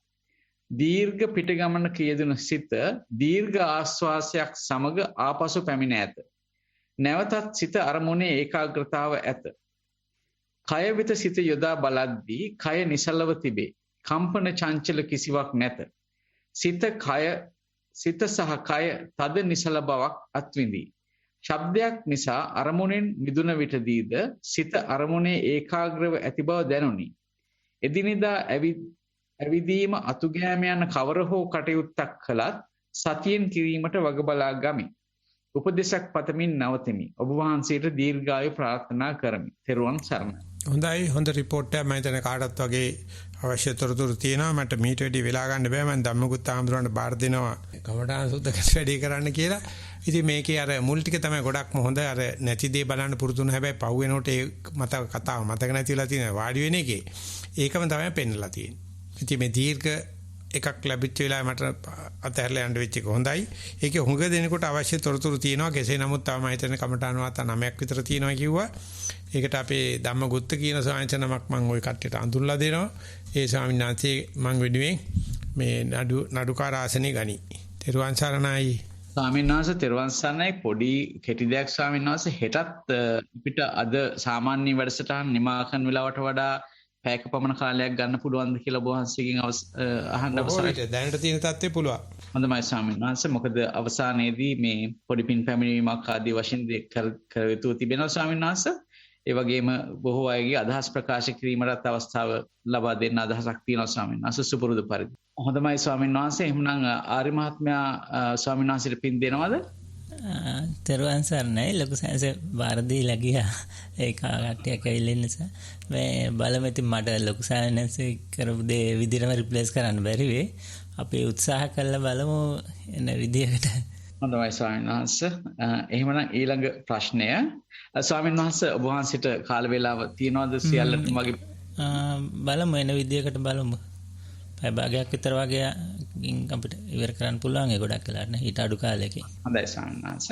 දීර්ඝ පිටගමනක යෙදුණු සිත දීර්ඝ ආශ්වාසයක් සමග ආපසු පැමිණ ඇත. නැවතත් සිත අරමුණේ ඒකාග්‍රතාව ඇත. කය වෙත සිත යොදා බලද්දී කය නිසලව තිබේ. කම්පන චංචල කිසිවක් නැත. සිත සහ කය තද නිසල බවක් අත්විඳී. ශබ්දයක් නිසා අරමුණෙන් මිදුන විටදීද සිත අරමුණේ ඒකාග්‍රව ඇති බව දැනුනි. එදිනෙදා ඇවිදීම අතුගෑම යන කවර හෝ කටයුත්තක් කළත් සතියෙන් කිරීමට වග බලා ගමි. උපදේශක් පතමින් නවතිමි. ඔබ වහන්සේට දීර්ඝායු ප්‍රාර්ථනා කරමි. තෙරුවන් සරණයි. හොඳයි, හොඳ රිපෝට් එකක්. මම හිතන්නේ කාටත් වගේ අවශ්‍ය තොරතුරු තියෙනවා. මට මීට වැඩි වෙලා ගන්න බෑ. මම ධම්මගුත් ආමඳුරන්ට බාර දෙනවා කමඨාන් සුද්ධකස් වැඩි කරන්න කියලා. ඉතින් මේකේ අර මුල් ටික තමයි ගොඩක්ම හොඳ. අර නැති දේ බලන්න පුරුදු වෙන හැබැයි පහු වෙනකොට ඒ කතාව මතක නැතිලා තියෙන වාඩි වෙන එකේ ඒකම තමයි පෙන්නලා තියෙන්නේ. ඉතින් මේ දීර්ඝ එකක් ලැබිච්ච වෙලාවේ මට අතහැරලා යන්න වෙච්ච එක හොඳයි. ඒකේ හුඟ දෙනකොට අවශ්‍ය තොරතුරු තියෙනවා. කෙසේ නමුත් තව මම හිතන්නේ කමඨාන් වාර්තා 9ක් විතර තියෙනවා කිව්වා. ඒකට අපේ ධම්මගුත්ත කියන සාංශ නමක් මම ওই කට්ටියට අඳුන්ලා දෙනවා. ඒ ස්වාමීන් වහන්සේ මම වෙනුවෙන් මේ නඩුකාර ආසනේ ගනි. තෙරුවන් සරණයි. ස්වාමීන් වහන්සේ තෙරුවන් සරණයි. පොඩි කෙටි දෙයක් ස්වාමීන් වහන්සේ හෙටත් අපිට අද සාමාන්‍ය වැඩසටහන් නිමා කරන වෙලාවට වඩා පැයක පමණ කාලයක් ගන්න පුළුවන්ද කියලා ඔබ වහන්සේගෙන් අහන්න අවසරයි. දැනට තියෙන තත්ත්වය පුළුවන්. හොඳයි ස්වාමීන් වහන්සේ. මොකද අවසානයේදී මේ පොඩි පින් පැමිණීමක් ආදී වශයෙන් කර යුතු තිබෙනවා ස්වාමීන් වහන්සේ. ඒ වගේම බොහෝ අයගේ අදහස් ප්‍රකාශ කිරීමට අවස්ථාව ලබා දෙන්න අදහසක් තියෙනවා ස්වාමීන් වහන්සේ සුපුරුදු පරිදි. හොඳයි ස්වාමීන් වහන්සේ. එහෙනම් ආර්ය මහත්මයා ස්වාමීන් වහන්සේට පින් දෙනවද? තෙරුවන් සරණයි. ලොකු සෑස බාර දීලා ගියා. ඒක කට්ටියක් ඇවිල්ලා ඉන්න නිසා මේ බලමෙති මට ලොකු සෑනස් කරපු දේ විදිහටම රිප්ලේස් කරන්න බැරි වෙයි. අපි උත්සාහ කළා බලමු එන විදිහකට. හොඳයි ස්වාමීන් වහන්සේ. එහෙමනම් ඊළඟ ප්‍රශ්නය ස්වාමීන් වහන්සේ ඔබ වහන්සේට කාල වේලාව තියනවාද සියල්ලටම වගේ බලමු එන විදිහකට බලමු. පැය භාගයක් විතර වගේ අපිට ඉවර කරන්න පුළුවන් ඒ ගොඩක් වෙලාට නේ ඊට අඩු කාලයකින්. හොඳයි සාමනාස.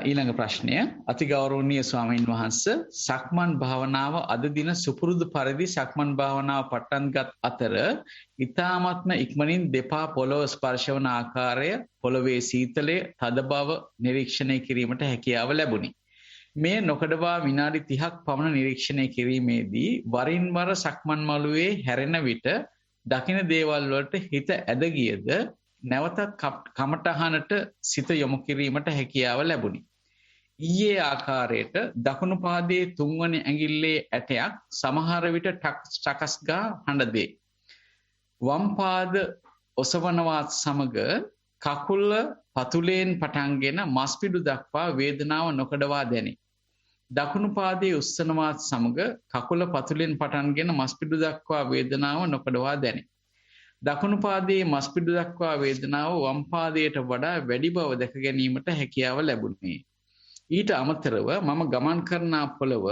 ඊළඟ ප්‍රශ්නය අතිගෞරවනීය ස්වාමීන් වහන්සේ සක්මන් භාවනාව අද දින සුපුරුදු පරිදි සක්මන් භාවනාව පටන්ගත් අතර ඊ타ත්ම ඉක්මනින් දෙපා පොළොව ස්පර්ශවන ආකාරය පොළොවේ සීතලය තද බව නිරීක්ෂණය කිරීමට හැකියාව ලැබුණි. මේ නොකඩවා විනාඩි 30ක් පමණ නිරීක්ෂණය කිරීමේදී වරින් වර සක්මන් මළුවේ හැරෙන විට දකින දේවල් වලට හිත ඇද ගියද නැවතත් කමටහනට සිත යොමු කිරීමට හැකියාව ලැබුණි. ඊයේ ආකාරයට දකුණු පාදයේ තුන්වන ඇඟිල්ලේ ඇටයක් සමහර විට ටකස් ගා හඬ දෙයි. වම් පාද ඔසවනවත් සමග කකුල පතුලෙන් පටන්ගෙන මස්පිඩු දක්වා වේදනාව නොකඩවා දැනේ. දකුණු පාදයේ උස්සනවත් සමග කකුල පතුලෙන් පටන්ගෙන මස්පිඩු දක්වා වේදනාව නොකඩවා දැනේ. දකුණු පාදයේ මස්පිඩු දක්වා වේදනාව වම් පාදයට වඩා වැඩි බව දැක ගැනීමට හැකියාව ලැබුණේ. ඊට අමතරව මම ගමන් කරන පොළව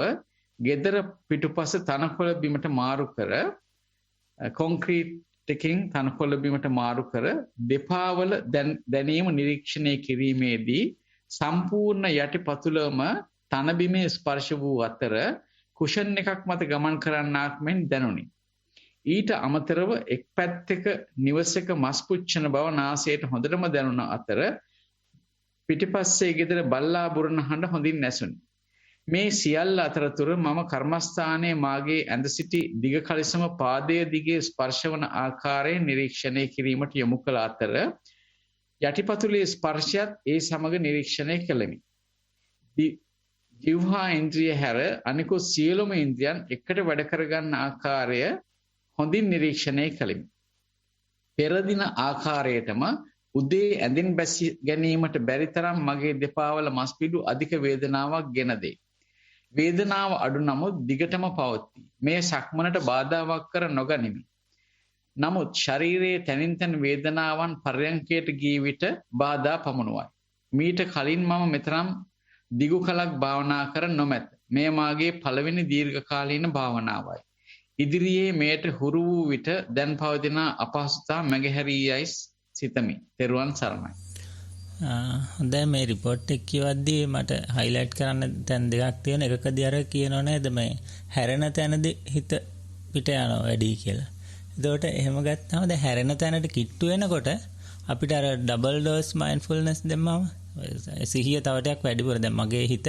ගෙදර පිටුපස තනකොළ බිමට මාරු කර කොන්ක්‍රීට් එකකින් තනකොළ බිමට මාරු කර දෙපා වල දැනීම නිරීක්ෂණය කිරීමේදී සම්පූර්ණ යටිපතුලම තන බිමේ ස්පර්ශ වූ අතර කුෂන් එකක් මත ගමන් කරන්නාක් මෙන් දැනුනි. ඊට අමතරව එක් පැත්තක නිවසක මස් පුච්චන බව නාසයට හොඳටම දැනුන අතර පිටිපස්සේ ගෙදර බල්ලා බුරන හඬ හොඳින් නැසුනි. මේ සියල්ල අතරතුර මම කර්මස්ථානයේ මාගේ ඇඳ සිටි දිග කලිසම පාදයේ දිගේ ස්පර්ශවන ආකාරය නිරීක්ෂණය කිරීමට යොමු කළ අතර යටිපතුලේ ස්පර්ශයත් ඒ සමග නිරීක්ෂණය කළෙමි. ජීවහා ඉන්ද්‍රිය හැර අනිකුත් සියලුම ඉන්ද්‍රියන් එකට වැඩ කරගන්න ආකාරය හොඳින් නිරීක්ෂණය කළෙමි. පෙර දින ආකාරයටම උදේ ඇඳින් බැසි ගැනීමට බැරි තරම් මගේ දෙපා වල මස්පිඩු අධික වේදනාවක් ගෙන දෙයි. වේදනාව අඩු නමුත් දිගටම පවතී. මේ සක්මනට බාධාවක් කර නොගනිමි. නමුත් ශරීරයේ තනින් තන වේදනාවන් පර්යංකයට ගිය විට බාධා පමුණුවයි. මීට කලින් මම මෙතරම් දිගු කලක් භාවනා කර නොමැත. මෙය මාගේ පළවෙනි දීර්ඝකාලීන භාවනාවයි. ඉදිරියේ මෙයට හුරු වූ විට දැන් පවතින අපහසුතා මැගහැරී යයි සිතමි. තෙරුවන් සරණයි. හොඳයි මේ රිපෝට් එක කියවද්දී මට හයිලයිට් කරන්න තැන් දෙකක් තියෙන. එකකදී අර කියනෝ නේද මේ හැරෙන තැනදී හිත පිට යනවා වැඩි කියලා. එතකොට එහෙම ගත්තාම දැන් හැරෙන තැනට කිට්ටු වෙනකොට අපිට අර ඩබල් ඩෝස් මයින්ඩ්ෆුල්නස් දෙම්මම සිහිය තව ටිකක් වැඩිපුර දැන් මගේ හිත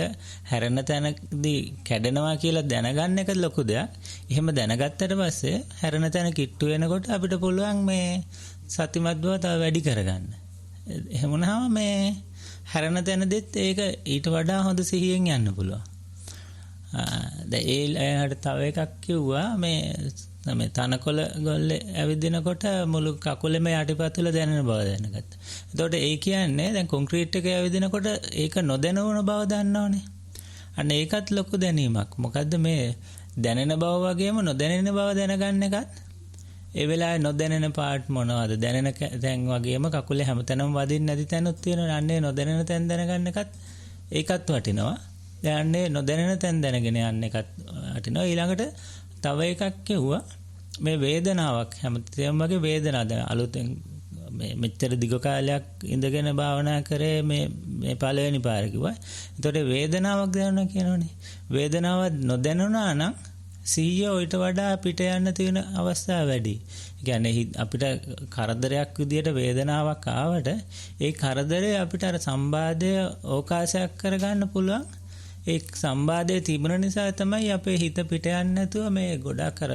හැරෙන තැනදී කැඩෙනවා කියලා දැනගන්න එක ලොකු දෙයක්. එහෙම දැනගත්තට පස්සේ හැරෙන තැන කිට්ටු වෙනකොට අපිට පුළුවන් මේ සතිමත් බව තව වැඩි කරගන්න. එහෙම වුණාම මේ හැරෙන තැනදෙත් ඒක ඊට වඩා හොඳ සිහියෙන් යන්න පුළුවන්. දැන් ඒකට තව එකක් කිව්වා මේ තනකොළ ගොල්ලේ ඇවිදිනකොට මුළු කකුලෙම යටිපතුල දැනෙන බව දැනගත්තා. එතකොට ඒ කියන්නේ දැන් කොන්ක්‍රීට් එකේ ඇවිදිනකොට ඒක නොදැනුණ බව දන්නවනේ. අන්න ඒකත් ලොකු දැනීමක්. මොකද්ද මේ දැනෙන බව වගේම නොදැනෙන බව දැනගන්න එකත් ඒ වෙලාවේ නොදැනෙන පාර්ට් මොනවද? දැනෙන තැන් වගේම කකුලේ හැමතැනම වදින්න නැති තැනුත් තියෙනවා. අන්නේ නොදැනෙන තැන් දැනගන්න එකත් ඒකත් වටිනවා. දැන් අන්නේ නොදැනෙන තැන් දැනගෙන යන්න එකත් වටිනවා. ඊළඟට තව එකක් කිව්වා මේ වේදනාවක් හැමතිස්සෙම වගේ වේදනාවක් දැන් අලුතෙන් මේ මෙච්චර දිග කාලයක් ඉඳගෙන භාවනා කරේ මේ පළවෙනි පාර කිව්වා. ඒතකොට වේදනාවක් දැනුණා කියනෝනේ. වේදනාවක් නොදැනුණා නම් සිහිය ඊට වඩා පිට යන්න තියෙන අවස්ථා වැඩි. ඒ කියන්නේ අපිට කරදරයක් විදියට වේදනාවක් ආවට ඒ කරදරේ අපිට අර සම්බාධය ඕකාශයක් කරගන්න පුළුවන්. ඒ සම්බාධයේ තිබුණ නිසා තමයි අපේ හිත පිට යන්නේ නැතුව මේ ගොඩක් අර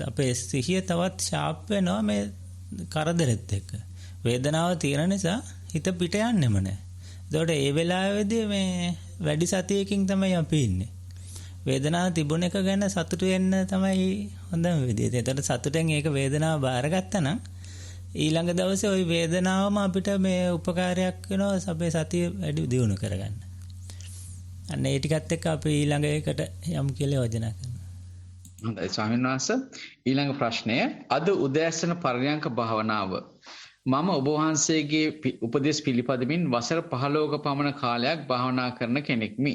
අපේ සිහිය තවත් ෂාප් වෙනවා මේ කරදරෙත් එක්ක. වේදනාව තියෙන නිසා හිත පිට යන්නෙම නැහැ. ඒතකොට ඒ වෙලාවේදී මේ වැඩි සතියකින් තමයි අපි ඉන්නේ. වේදනාව තිබුණ එක ගැන සතුටු වෙන්න තමයි හොඳම විදිය. ඒතකොට සතුටෙන් ඒක වේදනාව බාරගත්තා නම් ඊළඟ දවසේ ওই වේදනාවම අපිට මේ උපකාරයක් වෙනවා අපේ සතිය වැඩි දියුණු කරගන්න. අන්න ඒ ටිකත් එක්ක අපි ඊළඟ එකට යමු කියලා යෝජනා කරනවා. හොඳයි ස්වාමීන් වහන්සේ ඊළඟ ප්‍රශ්නය අද උදෑසන පරයන්ක භාවනාව මම ඔබ වහන්සේගේ උපදෙස් පිළිපදමින් වසර 15ක පමණ කාලයක් භාවනා කරන කෙනෙක්මි.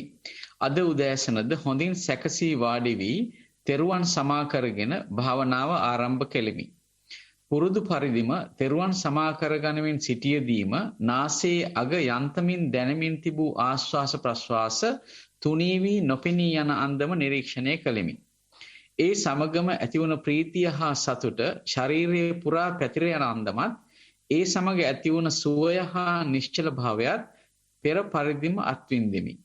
අද උදෑසනද හොඳින් සැකසී වාඩි වී තෙරුවන් සමා කරගෙන භාවනාව ආරම්භ කෙලිමි. පුරුදු පරිදිම තෙරුවන් සමා කරගනිමින් සිටියදීම නාසයේ අග යන්තමින් දැනෙමින් තිබූ ආශ්වාස ප්‍රශ්වාස තුනී වී නොපෙනී යන අන්දම නිරීක්ෂණය කළෙමි. ඒ සමගම ඇතිවුණ ප්‍රීතිය හා සතුට ශරීරයේ පුරා පැතිර යන අන්දමත් ඒ සමග ඇතිවුණ සුවය හා නිශ්චල භාවයත් පෙර පරිදිම අත්විඳෙමි.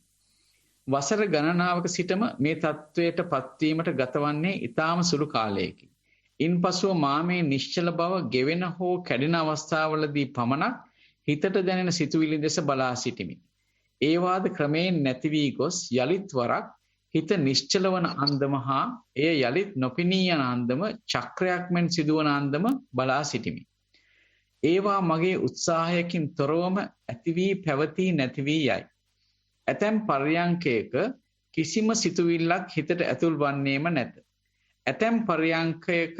වසර ගණනාවක සිටම මේ තත්ත්වයට පත්වීමට ගතවන්නේ ඊටාම සුළු කාලයකි. ඉන්පසුව මා මේ නිශ්චල බව ගෙවෙන හෝ කැඩෙන අවස්ථාවලදී පමණක් හිතට දැනෙන සිතුවිලි දෙස බලා සිටිමි. ඒ වාද ක්‍රමයෙන් නැති වී ගොස් යලිත් වරක් හිත නිශ්චල වන අන්දම හා එය යලිත් නොපෙනී යන අන්දම චක්‍රයක් මෙන් සිදුවන අන්දම බලා සිටිමි. ඒවා මගේ උත්සාහයකින් තොරවම ඇති වී පැවතී නැති වී යයි. ඇතැම් පර්යංකයක කිසිම සිතුවිල්ලක් හිතට ඇතුල් වන්නේම නැත. ඇතැම් පර්යංකයක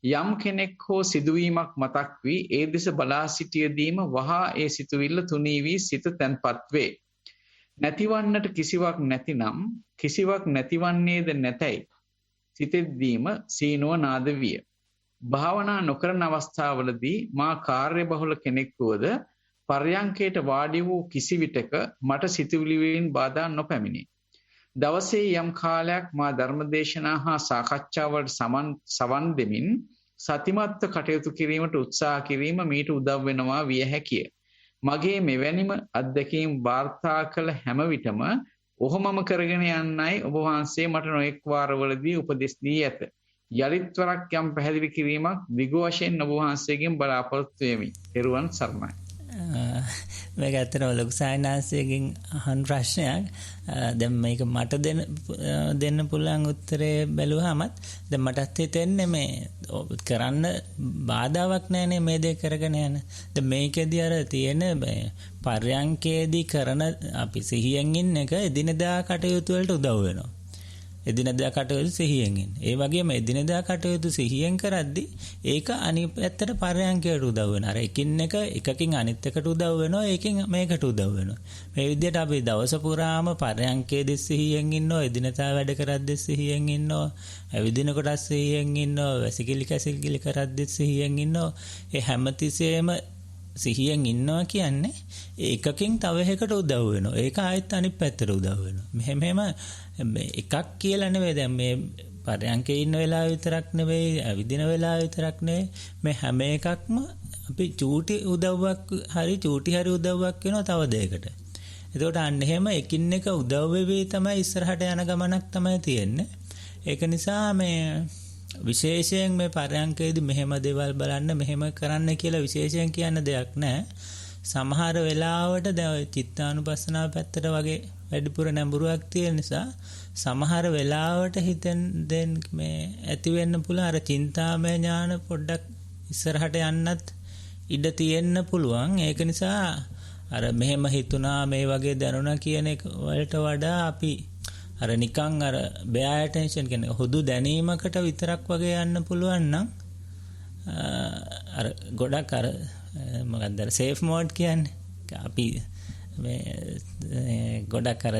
යම් කෙනෙක් හෝ සිදුවීමක් මතක් වී ඒ දෙස බලා සිටියදීම වහා ඒ සිතුවිල්ල තුනී වී සිත තැන්පත් වේ. නැතිවන්නට කිසිවක් නැතිනම් කිසිවක් නැතිවන්නේද නැතැයි සිතෙද්දීම සීනුව නාද විය. භාවනා නොකරන අවස්ථාවලදී මා කාර්යබහුල කෙනෙක් වුවද පර්යංකයට වාඩි වූ කිසි විටක මට සිතුවිලි වලින් බාධා නොපැමිණේ. දවසේ යම් කාලයක් මා ධර්මදේශනා හා සාකච්ඡාවලට සවන් දෙමින් සතිමත්ව කටයුතු කිරීමට උත්සාහ කිරීම මීට උදව් වෙනවා විය හැකිය. මගේ මෙවැනිම අත්දැකීම් වාර්තා කළ හැම විටම ඔහොමම කරගෙන යන්නයි ඔබ වහන්සේ මට නොඑක් වාරවලදී උපදෙස් දී ඇත. යලිත් වරක් යම් පැහැදිලි කිරීමක් දිගු වශයෙන් ඔබ වහන්සේගෙන් බලාපොරොත්තු වෙමි. ත්වන් සරණයි. මේක ඇත්තටම ලොකු සායනාංශයෙන් අහන ප්‍රශ්නයක්. දැන් මේක මට දෙන්න පුළුවන් උත්තරේ බැලුවාමත් දැන් මටත් හිතෙන්නේ මේ කරන්න බාධාවක් නැහැනේ මේ දේ කරගෙන යන. දැන් මේකෙදී අර තියෙන පර්යංකේදී කරන අපි සිහියෙන් ඉන්න එක එදිනදා කටයුතු වලට උදව් වෙනවා. එදිනදා කටයුතු සිහියෙන් ඉන්න. ඒ වගේම එදිනදා කටයුතු සිහියෙන් කරද්දී ඒක අනිත් පැත්තට පර්යංකයට උදව් වෙනවා. අර එකකින් අනිත් එකට උදව් වෙනවා. ඒකෙන් මේකට උදව් වෙනවා. මේ විදිහට අපි දවස පුරාම පර්යංකයේදී සිහියෙන් ඉන්නවා. එදිනදා වැඩ කරද්දී සිහියෙන් ඉන්නවා. ඇවිදින කොටස් සිහියෙන් ඉන්නවා. වැසිකිලි කැසිකිලි කරද්දී සිහියෙන් ඉන්නවා. ඒ හැමතිස්සෙම සිහියෙන් ඉන්නවා කියන්නේ ඒකකින් තව එකකට උදව් වෙනවා. ඒක ආයෙත් අනිත් පැත්තට උදව් වෙනවා. මෙහෙම එකක් කියලා නෙවෙයි දැන් මේ පරයන්කේ ඉන්න වෙලාව විතරක් නෙවෙයි, ඇවිදින වෙලාව විතරක් නෙවෙයි, මේ හැම එකක්ම අපි චූටි උදව්වක් හරි උදව්වක් වෙනවා තව දෙයකට. එතකොට අන්න එහෙම එකින් එක උදව් වෙවි තමයි ඉස්සරහට යන ගමනක් තමයි තියෙන්නේ. ඒක නිසා මේ විශේෂයෙන් මේ පරයන්කේදී මෙහෙම දේවල් බලන්න මෙහෙම කරන්න කියලා විශේෂයෙන් කියන්න දෙයක් නැහැ. සමහර වෙලාවට දැන් චිත්තානුපස්සනාව පැත්තට වගේ වැඩිපුර නැඹුරුවක් තියෙන නිසා සමහර වෙලාවට හිතෙන් දැන් මේ ඇති වෙන්න පුළුවන් අර චින්තාමය ඥාන පොඩ්ඩක් ඉස්සරහට යන්නත් ඉඩ තියෙන්න පුළුවන්. ඒක නිසා අර මෙහෙම හිතුණා මේ වගේ දැනුණා කියන එක වලට වඩා අපි අර නිකන් අර බෑ ඇටෙන්ෂන් කියන්නේ හුදු දැනීමකට විතරක් වගේ යන්න පුළුවන් නම් අර ගොඩක් අර මොකක්ද අර සේෆ් මෝඩ් කියන්නේ අපි මේ ගොඩක් අර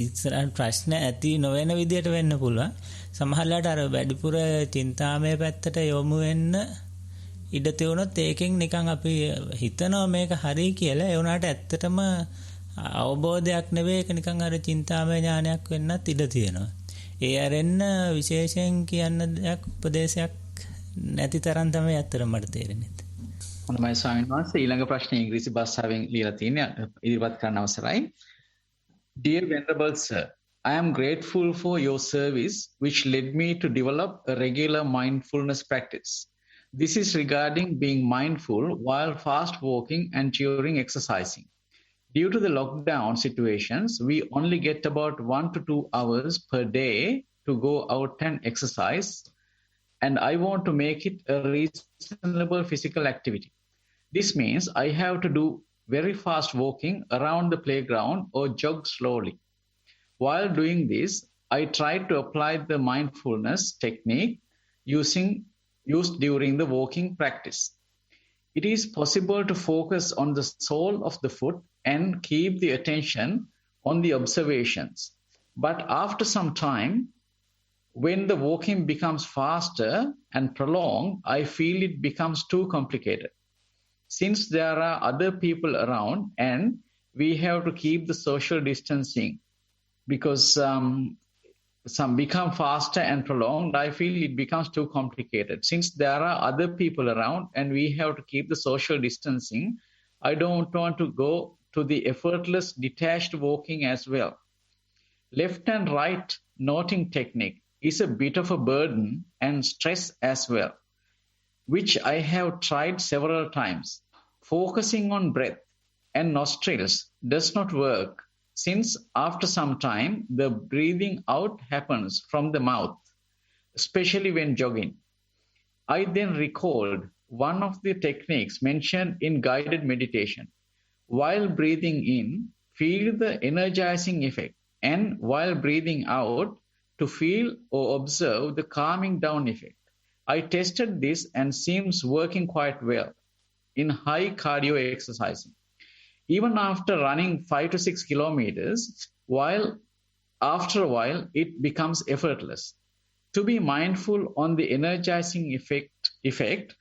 ඉස්සරහ ප්‍රශ්න ඇති නොවන විදියට වෙන්න පුළුවන්. සමහරවිට අර වැඩිපුර චින්තාමය පැත්තට යොමු වෙන්න ඉඩ තියුණොත් ඒකෙන් නිකන් අපි හිතනවා මේක හරි කියලා ඒ වුණාට ඇත්තටම අවබෝධයක් නෙවෙයි ඒක නිකන් අර චින්තාමය ඥානයක් වෙන්නත් ඉඩ තියෙනවා. ඒ අරෙන්න විශේෂයෙන් කියන්න දෙයක් උපදේශයක් නැති තරම් තමයි ඇත්තටම මට තේරෙන්නේ. හොඳයි ස්වාමීන් වහන්සේ ඊළඟ ප්‍රශ්නේ ඉංග්‍රීසි භාෂාවෙන් ලියලා තියෙනවා ඉදිරිපත් කරන්න අවසරයි. Dear Venerable Sir, I am grateful for your service which led me to develop a regular mindfulness practice. This is regarding being mindful while fast walking and during exercising. Due to the lockdown situations, we only get about 1 to 2 hours per day to go out and exercise, and I want to make it a reasonable physical activity. This means I have to do very fast walking around the playground or jog slowly. While doing this, I try to apply the mindfulness technique used during the walking practice. It is possible to focus on the sole of the foot and keep the attention on the observations. But after some time, When the walking becomes faster and prolonged, I feel it becomes too complicated. Since there are other people around and we have to keep the social distancing because some become faster and prolonged, I feel it becomes too complicated. Since there are other people around and we have to keep the social distancing, I don't want to go to the effortless detached walking as well. Left and right noting technique is a bit of a burden and stress as well, which I have tried several times. Focusing on breath and nostrils does not work, since after some time the breathing out happens from the mouth, especially when jogging. I then recalled one of the techniques mentioned in guided meditation. While breathing in, feel the energizing effect, and while breathing out, to feel or observe the calming down effect. I tested this and seems working quite well in high cardio exercising. Even after running 5 to 6 kilometers, after a while, it becomes effortless. To be mindful on the energizing effect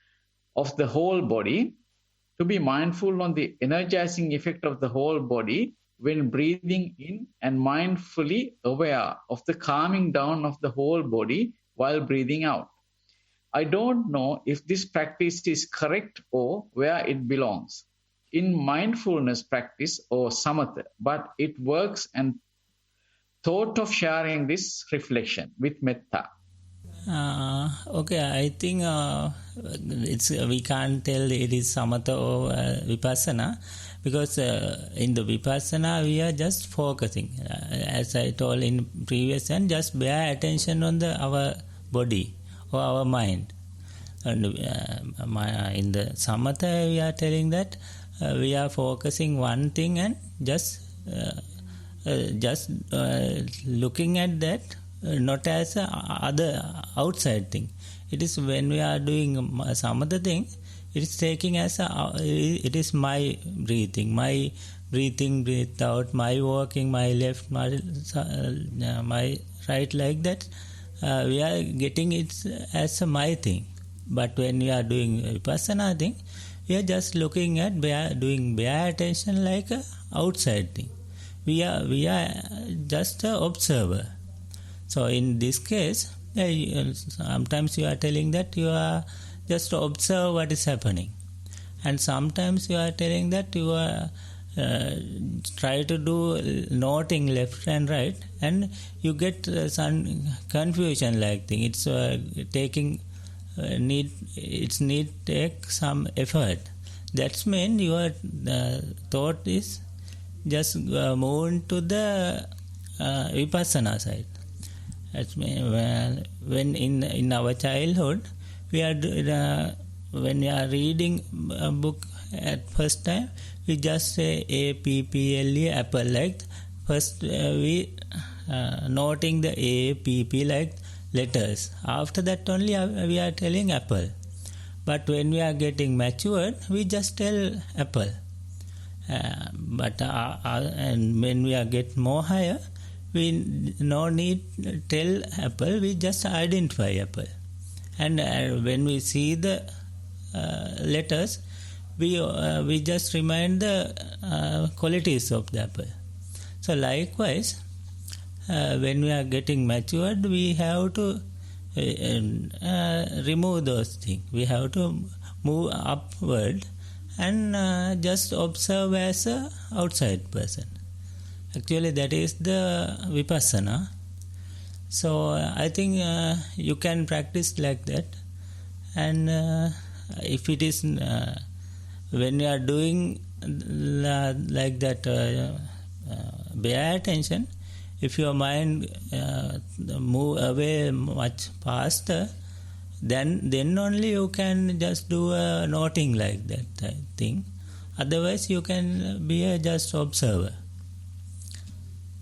of the whole body, when breathing in and mindfully aware of the calming down of the whole body while breathing out. I don't know if this practice is correct or where it belongs in mindfulness practice or samatha, but it works and thought of sharing this reflection with metta. Okay, I think we can't tell it is samatha or vipassana, because in the vipassana we are just focusing, as I told in previous, and just bear attention on our body or our mind. And in the samatha we are telling that we are focusing one thing and just looking at that, not as a other outside thing. It is when we are doing some other thing, it is taking as it is my breathing, breathe out, my walking, my left, my right, like that. We are getting it as my thing. But when we are doing vipassana thing, we are just looking at doing bare attention like a outside thing. We are just an observer. So in this case, sometimes you are telling that you are just observe what is happening, and sometimes you are telling that you are try to do noting left and right, and you get some confusion like thing. It's taking take some effort. That's mean your thought is just moving to the vipassana side. That's mean when in our childhood we are when we are reading a book at first time, we just say APPLE, apple, like first we noting the APP like letters. After that only we are telling apple. But when we are getting matured, we just tell apple. And when we are get more higher, we no need tell apple, we just identify apple. And when we see the letters, we just remind the qualities of the apple. So likewise, when we are getting matured, we have to remove those things. We have to move upward and just observe as a outside person. Actually, that is the vipassana. So I think you can practice like that. And if it is when you are doing like that, bare attention, if your mind move away much faster, then only you can just do a noting like that thing. Otherwise, you can be a just observer.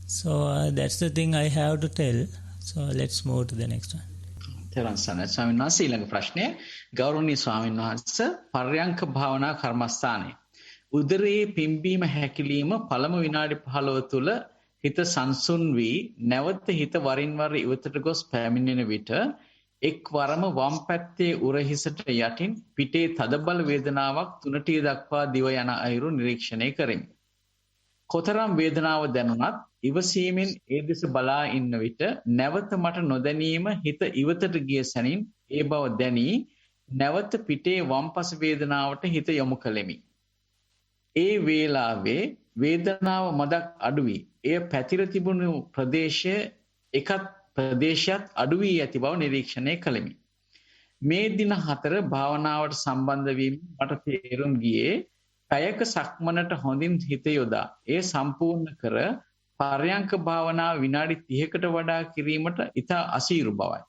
So that's the thing I have to tell. So let's move to the next one. තෙරුවන් ස්වාමීන් වහන්සේ ඊළඟ ප්‍රශ්නය ගෞරවනීය ස්වාමීන් වහන්සේ පර්යංක භාවනා කර්මස්ථානයේ උදරයේ පිම්බීම හැකිලිම පළමු විනාඩි 15 තුල හිත සංසුන් වී නැවත හිත වරින් වර ඉවතට ගොස් පැමිණෙන විට එක්වරම වම් පැත්තේ උරහිසට යටින් පිටේ තදබල වේදනාවක් තුනටිය දක්වා දිව යන අයුරු නිරීක්ෂණය කරමි. කොතරම් වේදනාව දැනුණත් ඉවසීමෙන් ඒ දෙස බලා ඉන්න විට නැවත මට නොදැනීම හිත ඉවතට ගිය සැනින් ඒ බව දැනී නැවත පිටේ වම්පස වේදනාවට හිත යොමු කළෙමි. ඒ වේලාවේ වේදනාව මදක් අඩු වී එය පැතිර තිබුණු ප්‍රදේශයත් අඩු වී ඇති බව නිරීක්ෂණය කළෙමි. මේ දින 4 භාවනාවට සම්බන්ධ වීම මට තේරුම් ගියේ පැයක සක්මනට හොඳින් හිත යොදා එය සම්පූර්ණ කර පර්යංක භාවනාව විනාඩි 30කට වඩා කිරීමට ඉතා අසීරු බවයි.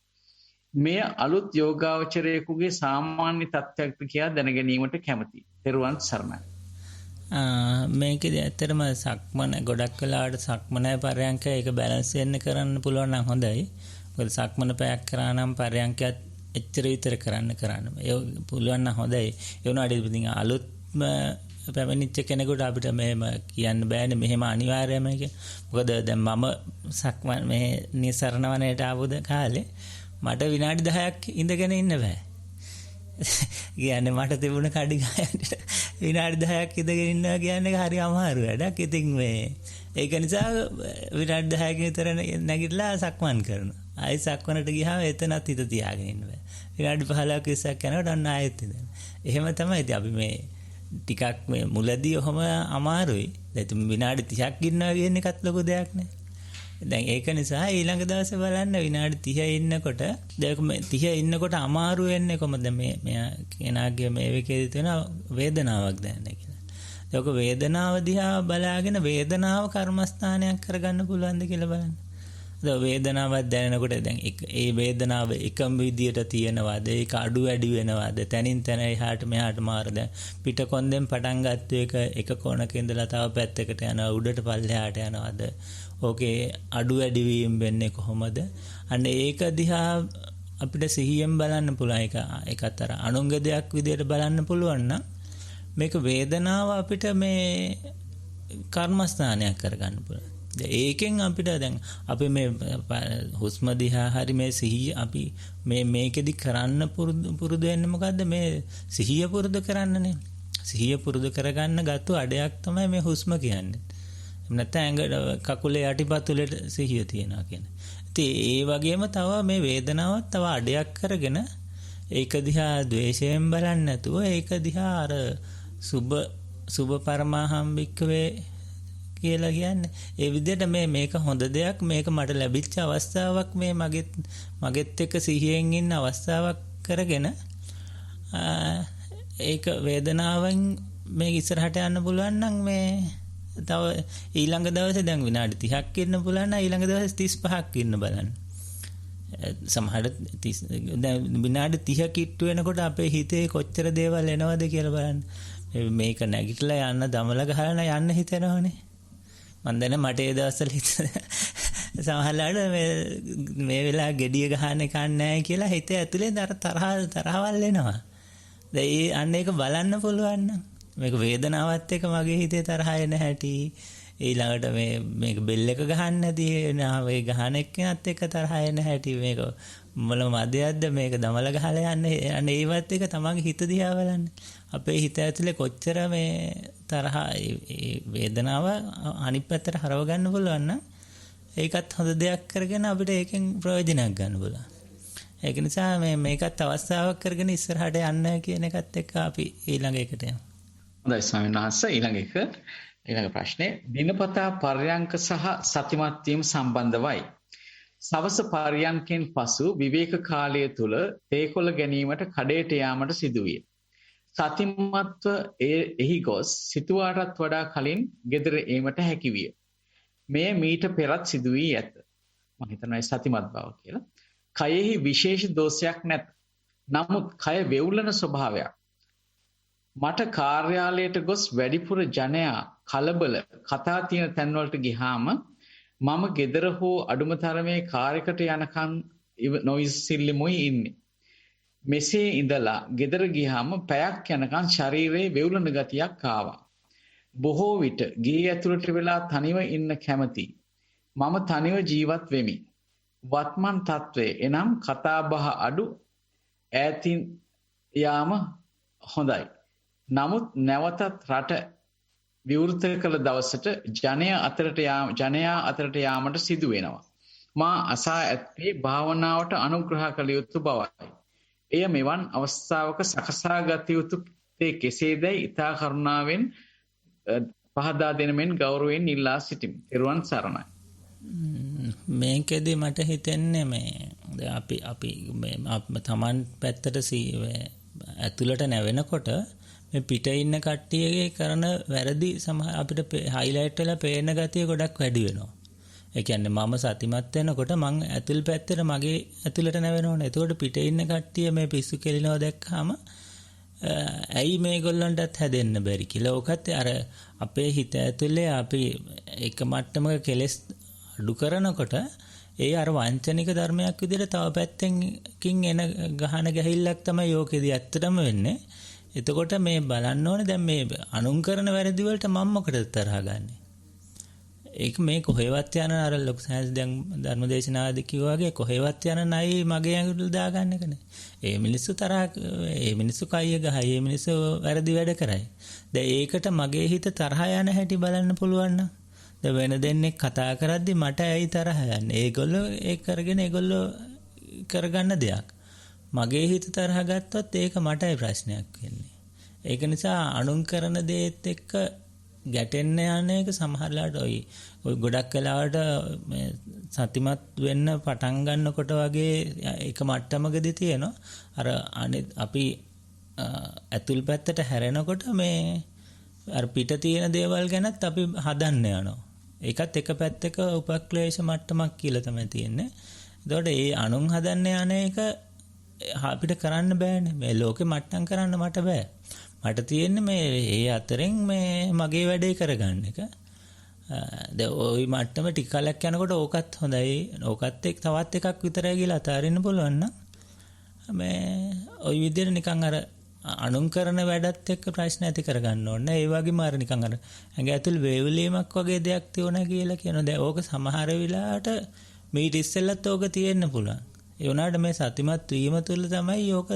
මෙය අලුත් යෝගාවචරයෙකුගේ සාමාන්‍ය තත්ත්වයක් කියා දැන ගැනීමට කැමැති. ත්වන් සරණයි. මේකදී ඇත්තටම සක්මන ගොඩක් වෙලාවට සක්මනයි පර්යංකය ඒක බැලන්ස් වෙන්න කරන්න පුළුවන් නම් හොඳයි. මොකද සක්මන පැයක් කරා නම් පර්යංකයත් එච්චර විතර කරන්න. ඒ පුළුවන් නම් හොඳයි. ඒ වුණාට ඉතින් අලුත්ම පැමිණිච්ච කෙනෙකුට අපිට මෙහෙම කියන්න බෑනේ මෙහෙම අනිවාර්යම කියලා. මොකද දැන් මම සක්මන් මේ නිසරණ වනයේට ආවොද කාලේ මට විනාඩි 10ක් ඉඳගෙන ඉන්න බෑ. කියන්නේ මට තිබුණ කඩි ගායන්ට විනාඩි 10ක් ඉඳගෙන ඉන්නවා කියන්නේ හරි අමාරු වැඩක්. ඉතින් මේ ඒක නිසා විනාඩි 10ක විතර නැගිටලා සක්මන් කරනවා. ආයෙ සක්මනට ගියාම එතනත් හිත තියාගෙන ඉන්න බෑ. විනාඩි 15ක් 20ක් යනකොට අන්න ආයෙත් ඉඳන්. එහෙම තමයි ඉතින් අපි මේ ටිකක් මේ මුලදී ඔහම අමාරුයි. දැන් විනාඩි 30ක් ඉන්නවා කියන එකත් ලොකු දෙයක් නේ. දැන් ඒක නිසා ඊළඟ දවසේ බලන්න විනාඩි 30 ඉන්නකොට දැන් 30 ඉන්නකොට අමාරු වෙන්නේ කොහොමද මේ කෙනාගේ මේ වේකේදී තියෙන වේදනාවක් දැනෙන කියලා. ඒක වේදනාව දිහා බලාගෙන වේදනාව කර්මස්ථානයක් කරගන්න පුළුවන්ද කියලා බලන්න. දැන් වේදනාවක් දැනෙනකොට දැන් ඒ වේදනාව එකම විදියට තියෙනවද ඒක අඩු වැඩි වෙනවද තනින් තන එහාට මෙහාට මාර දැන් පිටකොන්දෙන් පටන් ගත්ත එක කොනක ඉඳලා තව පැත්තකට යනවා උඩට පල්ලෙහාට යනවද ඕකේ අඩු වැඩි වීම වෙන්නේ කොහොමද අන්න ඒක දිහා අපිට සිහියෙන් බලන්න පුළුවන් ඒක අතර අනුංග දෙයක් විදියට බලන්න පුළුවන් නම් මේක වේදනාව අපිට මේ කර්මස්ථානයක් කරගන්න පුළුවන්. ඒකෙන් අපිට දැන් අපි මේ හුස්ම දිහා හරි මේ සිහිය අපි මේකෙදි කරන්න පුරුදු වෙන්නේ මොකද්ද මේ සිහිය පුරුදු කරන්නනේ. සිහිය පුරුදු කරගන්න ගත්ත අඩයක් තමයි මේ හුස්ම කියන්නේ. නැත්නම් ඇඟ කකුලේ යටිපතුලේ සිහිය තියනවා කියන්නේ. ඉතින් ඒ වගේම තව මේ වේදනාවත් තව අඩයක් කරගෙන ඒක දිහා ද්වේෂයෙන් බලන්නේ නැතුව ඒක දිහා අර සුබ පරමාහම්බික්කවේ කියලා කියන්නේ ඒ විදිහට මේක හොඳ දෙයක් මේක මට ලැබිච්ච අවස්ථාවක් මේ මගෙත් එක්ක සිහියෙන් ඉන්න අවස්ථාවක් කරගෙන ඒක වේදනාවෙන් මේ ඉස්සරහට යන්න පුළුවන් නම් මේ තව ඊළඟ දවසේ දැන් විනාඩි 30ක් ඉන්න පුළුවන් නම් ඊළඟ දවසේ 35ක් ඉන්න බලන්න. සමහරට දැන් විනාඩි 30 කිට්ටු වෙනකොට අපේ හිතේ කොච්චර දේවල් එනවද කියලා බලන්න. මේක නැගිටලා යන්න දමල ගහලා යන්න හිතෙනවනේ. මන් දැන මට ඒ දවස්වල සමහරවිට මේ වෙලාව gediya ගහන්න කන්නේ නැහැ කියලා හිතේ ඇතුලේ තරහවල් එනවා. දැන් අන්න ඒක බලන්න පුළුවන් නම් මේක වේදනාවත් එක්ක මගේ හිතේ තරහ එන හැටි ඊළඟට මේක බෙල් එක ගහන්න නැති වේ ගහන එක්කනත් එක්ක තරහ එන හැටි මේක මොළ මැදයක්ද මේක දමල ගහලා යන්නේ අන්න ඒවත් එක තමන්ගේ හිත දිහා බලන්න. අපේ හිත ඇතුලේ කොච්චර මේ තරහ වේදනාව අනිත් පැත්තට හරව ගන්න පුළුවන් නම් ඒකත් හොඳ දෙයක් කරගෙන අපිට ඒකෙන් ප්‍රයෝජනයක් ගන්න පුළුවන්. ඒක නිසා මේකත් අවස්ථාවක් කරගෙන ඉස්සරහට යන්න කියන එකත් එක්ක අපි ඊළඟ එකට යමු. හොඳයි ස්වාමීන් වහන්සේ ඊළඟ ප්‍රශ්නේ දිනපතා පර්යංක සහ සතිමත් වීම සම්බන්ධවයි. සවස පර්යංකෙන් පසු විවේක කාලය තුල තේකොළ ගැනීමට කඩේට යාමට සිදුවිය. සතිමත්ව එහි ගොස් සිතුවාටත් වඩා කලින් ගෙදර ඒමට හැකි විය. මෙය මීට පෙරත් සිදු වී ඇත. මම හිතනවා සතිමත් බව කියලා. කයෙහි විශේෂ දෝෂයක් නැත. නමුත් කය වෙවුලන ස්වභාවයක්. මට කාර්යාලයට ගොස් වැඩිපුර ජනයා කලබල කතා තියෙන තැන්වලට ගියාම මම ගෙදර හෝ අඩුම තරමේ කාර්යකට යනකම් නොවිසිල්ලෙමුයි ඉන්නේ. මෙසේ ඉඳලා ගෙදර ගියාම පැයක් යනකම් ශරීරයේ වෙවුලන ගතියක් ආවා. බොහෝ විට ගේ ඇතුළට වෙලා තනිව ඉන්න කැමති. මම තනිව ජීවත් වෙමි. වත්මන් තත්වයේ එනම් කතාබහ අඩු ඈතින් යාම හොඳයි. නමුත් නැවතත් රට විවෘත කළ දවසට ජනයා අතරට යාමට සිදු වෙනවා. මා අසා ඇත්තේ භාවනාවට අනුග්‍රහ කළ යුතු බවයි. එය මෙවන් අවස්ථාවක සකසා ගත යුතු කෙසේදයි ඉතා කරුණාවෙන් පහදා දෙන මෙන් ගෞරවයෙන් ඉල්ලා සිටිමි. ත්වන් සරණයි. මේකෙදි මට හිතෙන්නේ මේ අපි තමන් පැත්තට ඇතුළට නැවෙනකොට මේ පිට ඉන්න කට්ටියගේ කරන වැරදි සමහර අපිට හයිලයිට් වෙලා පේන ගතිය ගොඩක් වැඩි වෙනවා. ඒ කියන්නේ මම සතිමත් වෙනකොට මං ඇතුල් පැත්තට මගේ ඇතුළට නැවෙනවනේ. එතකොට පිට ඉන්න කට්ටිය මේ පිස්සු කෙලිනවා දැක්කම ඇයි මේගොල්ලන්ටත් හැදෙන්න බැරි කියලා. ඕකත් අර අපේ හිත ඇතුලේ අපි එක මට්ටමක කෙලස් අඩු කරනකොට ඒ අර වංචනික ධර්මයක් විදිහට තව පැත්තකින් එන ගහන ගැහිල්ලක් තමයි යෝකෙදී ඇත්තටම වෙන්නේ. එතකොට මේ බලන්න ඕනේ දැන් මේ අනුන් කරන වැරදි වලට මම මොකටද තරහ ගන්නෙ? ඒක මේ කොහෙවත් යන අර ලොකු සෑස් දැන් ධර්මදේශනාදී කිව්වා වගේ කොහෙවත් යන නයි මගේ ඇඟිල්ල දාගන්න එක නේ. ඒ මිනිස්සු ඒ මිනිස්සු කයිය ගහයි, ඒ මිනිස්සු වැරදි වැඩ කරයි. දැන් ඒකට මගේ හිත තරහ යන හැටි බලන්න පුළුවන් නම් දැන් වෙන දෙන්නේ කතා කරද්දි මට ඇයි තරහ යන්නේ? ඒගොල්ලෝ ඒක කරගෙන ඒගොල්ලෝ කරගන්න දෙයක්. මගේ හිත තරහ ගත්තොත් ඒක මටයි ප්‍රශ්නයක් වෙන්නේ. ඒක නිසා අනුන් කරන දේත් එක්ක ගැටෙන්න යන එක සමහරලාට ඔය ගොඩක් වෙලාවට සතිමත් වෙන්න පටන් ගන්නකොට වගේ එක මට්ටමකදී තියෙනවා. අර අනිත් අපි ඇතුල් පැත්තට හැරෙනකොට මේ අර පිට තියෙන දේවල් ගැනත් අපි හදන්න යනවා. ඒකත් එක පැත්තක උපක්ලේශ මට්ටමක් කියලා තමයි තියෙන්නේ. එතකොට ඒ අනුන් හදන්න යන එක අපිට කරන්න බෑනේ. මේ ලෝකෙ මට්ටම් කරන්න මට බෑ. මට තියෙන්නේ මේ ඒ අතරින් මේ මගේ වැඩේ කරගන්න එක. දැන් ওই මට්ටම ටික කලක් යනකොට ඕකත් හොඳයි. ඕකත් එක්ක තවත් එකක් විතරයි කියලා අතාරින්න පුළුවන් නම් මේ ওই විදිහට නිකන් අර අනුන් කරන වැඩත් එක්ක ප්‍රශ්න ඇති කරගන්න ඕනේ. ඒ වගේම අර නිකන් අර ඇඟ ඇතුල් වේවලීමක් වගේ දෙයක් තියුණා කියලා කියනවා. දැන් ඕක සමහර වෙලාවට මීට ඉස්සෙල්ලත් ඕක තියෙන්න පුළුවන්. ඒ වුණාට මේ සතිමත් වීම තුළ තමයි ඕක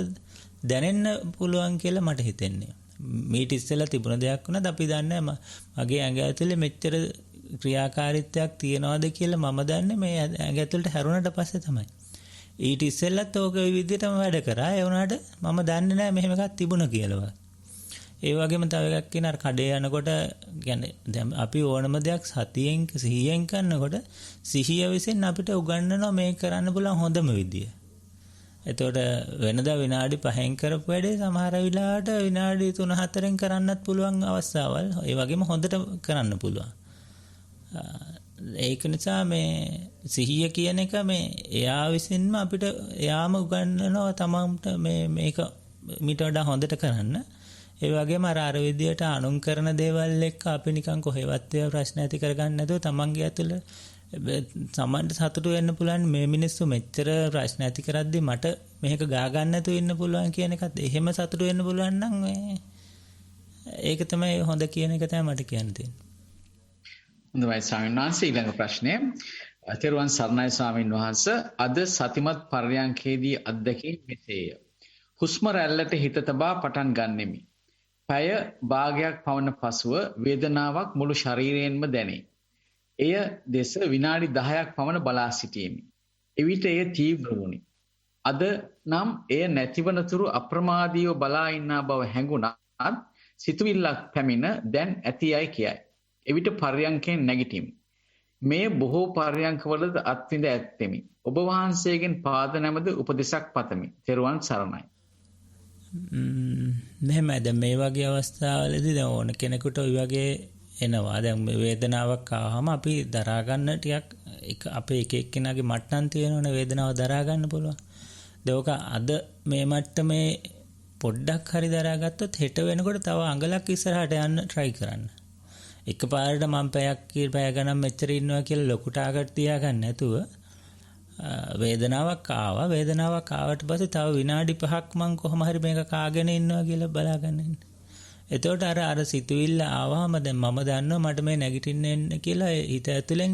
දැනෙන්න පුළුවන් කියලා මට හිතෙන්නේ. මීට ඉස්සෙල්ලා තිබුණ දෙයක් වුණාද අපි දන්නේ මගේ ඇඟ ඇතුලේ මෙච්චර ක්‍රියාකාරීත්වයක් තියනවාද කියලා මම දන්නේ මේ ඇඟ ඇතුලට හැරුණාට පස්සේ තමයි. ඊට ඉස්සෙල්ලත් ඕක ওই විදිහටම වැඩ කරා. ඒ වුණාට මම දන්නේ නැහැ මෙහෙම එකක් තිබුණා කියලා. ඒ වගේම තව එකක් කියන අර කඩේ යනකොට කියන්නේ දැන් අපි ඕනම දෙයක් සතියෙන් සිහියෙන් කරනකොට සිහිය විසින් අපිට උගන්වනවා මේ කරන්න පුළුවන් හොඳම විදිය. එතකොට වෙනදා විනාඩි 5න් කරපු වැඩේ සමහර වෙලාවට විනාඩි 3-4න් කරන්නත් පුළුවන් අවස්ථාවල්. ඒ වගේම හොඳට කරන්න පුළුවන්. ඒක නිසා මේ සිහිය කියන එක මේ එයා විසින්ම අපිට එයාම උගන්වනවා තමන්ට මේක මීට වඩා හොඳට කරන්න. ඒ වගේම අර විදියට අනුන් කරන දේවල් එක්ක අපි නිකන් කොහෙවත් ඒවා ප්‍රශ්න ඇති කරගන්න නැතුව තමන්ගේ ඇතුළේ සමන්ට සතුටු වෙන්න පුළුවන්. මේ මිනිස්සු මෙච්චර ප්‍රශ්න ඇති කරද්දි මට මේක ගා ගන්න නැතුව ඉන්න පුළුවන් කියන එකත් එහෙම සතුටු වෙන්න පුළුවන් නම් ඒක තමයි හොඳ කියන එක තමයි මට කියන්න තියෙන්නේ. හොඳයි ස්වාමීන් වහන්සේ. ඊළඟ ප්‍රශ්නය. තෙරුවන් සරණයි ස්වාමීන් වහන්සේ. අද සතිමත් පර්යංකේදී අත්දැකීම් මෙසේය. හුස්ම රැල්ලට හිත තබා පටන් ගන්නෙමි. පැය භාගයක් පවන පසුව වේදනාවක් මුළු ශරීරයෙන්ම දැනේ. එය දෙස විනාඩි 10ක් පමණ බලා සිටියෙමි. එවිට එය තීව්‍ර වුණි. අද නම් එය නැතිවනතුරු අප්‍රමාදීව බලා ඉන්නා බව හැඟුණත් සිතුවිල්ලක් පැමිණ දැන් ඇතියයි කියයි. එවිට පර්යංකයෙන් නැගිටිමි. මේ බොහෝ පර්යංකවලද අත්විඳ ඇත්තෙමි. ඔබ වහන්සේගෙන් පාද නැමද උපදෙසක් පතමි. තෙරුවන් සරණයි. මෙහෙමයි. දැන් මේ වගේ අවස්ථාවලදී දැන් ඕන කෙනෙකුට ওই වගේ එනවා. දැන් මේ වේදනාවක් ආවම අපි දරා ගන්න ටිකක් අපේ එක එක්කෙනාගේ මට්ටම් තියෙනවනේ වේදනාව දරා ගන්න පුළුවන්. ඒක අද මේ මට්ටමේ පොඩ්ඩක් හරි දරාගත්තොත් හෙට වෙනකොට තව අඟලක් ඉස්සරහට යන්න try කරන්න. එකපාරට මම පැය ගණන් මෙච්චර ඉන්නවා කියලා ලොකු ටාගට් තියාගන්න නැතුව වේදනාවක් ආවට පස්සේ තව විනාඩි 5ක් මම කොහොම හරි මේක කාගෙන ඉන්නවා කියලා බලාගන්න ඉන්න. එතකොට අර සිතුවිල්ල ආවම දැන් මම දන්නවා මට මේ නැගිටින්න එන්න කියලා හිත ඇතුලෙන්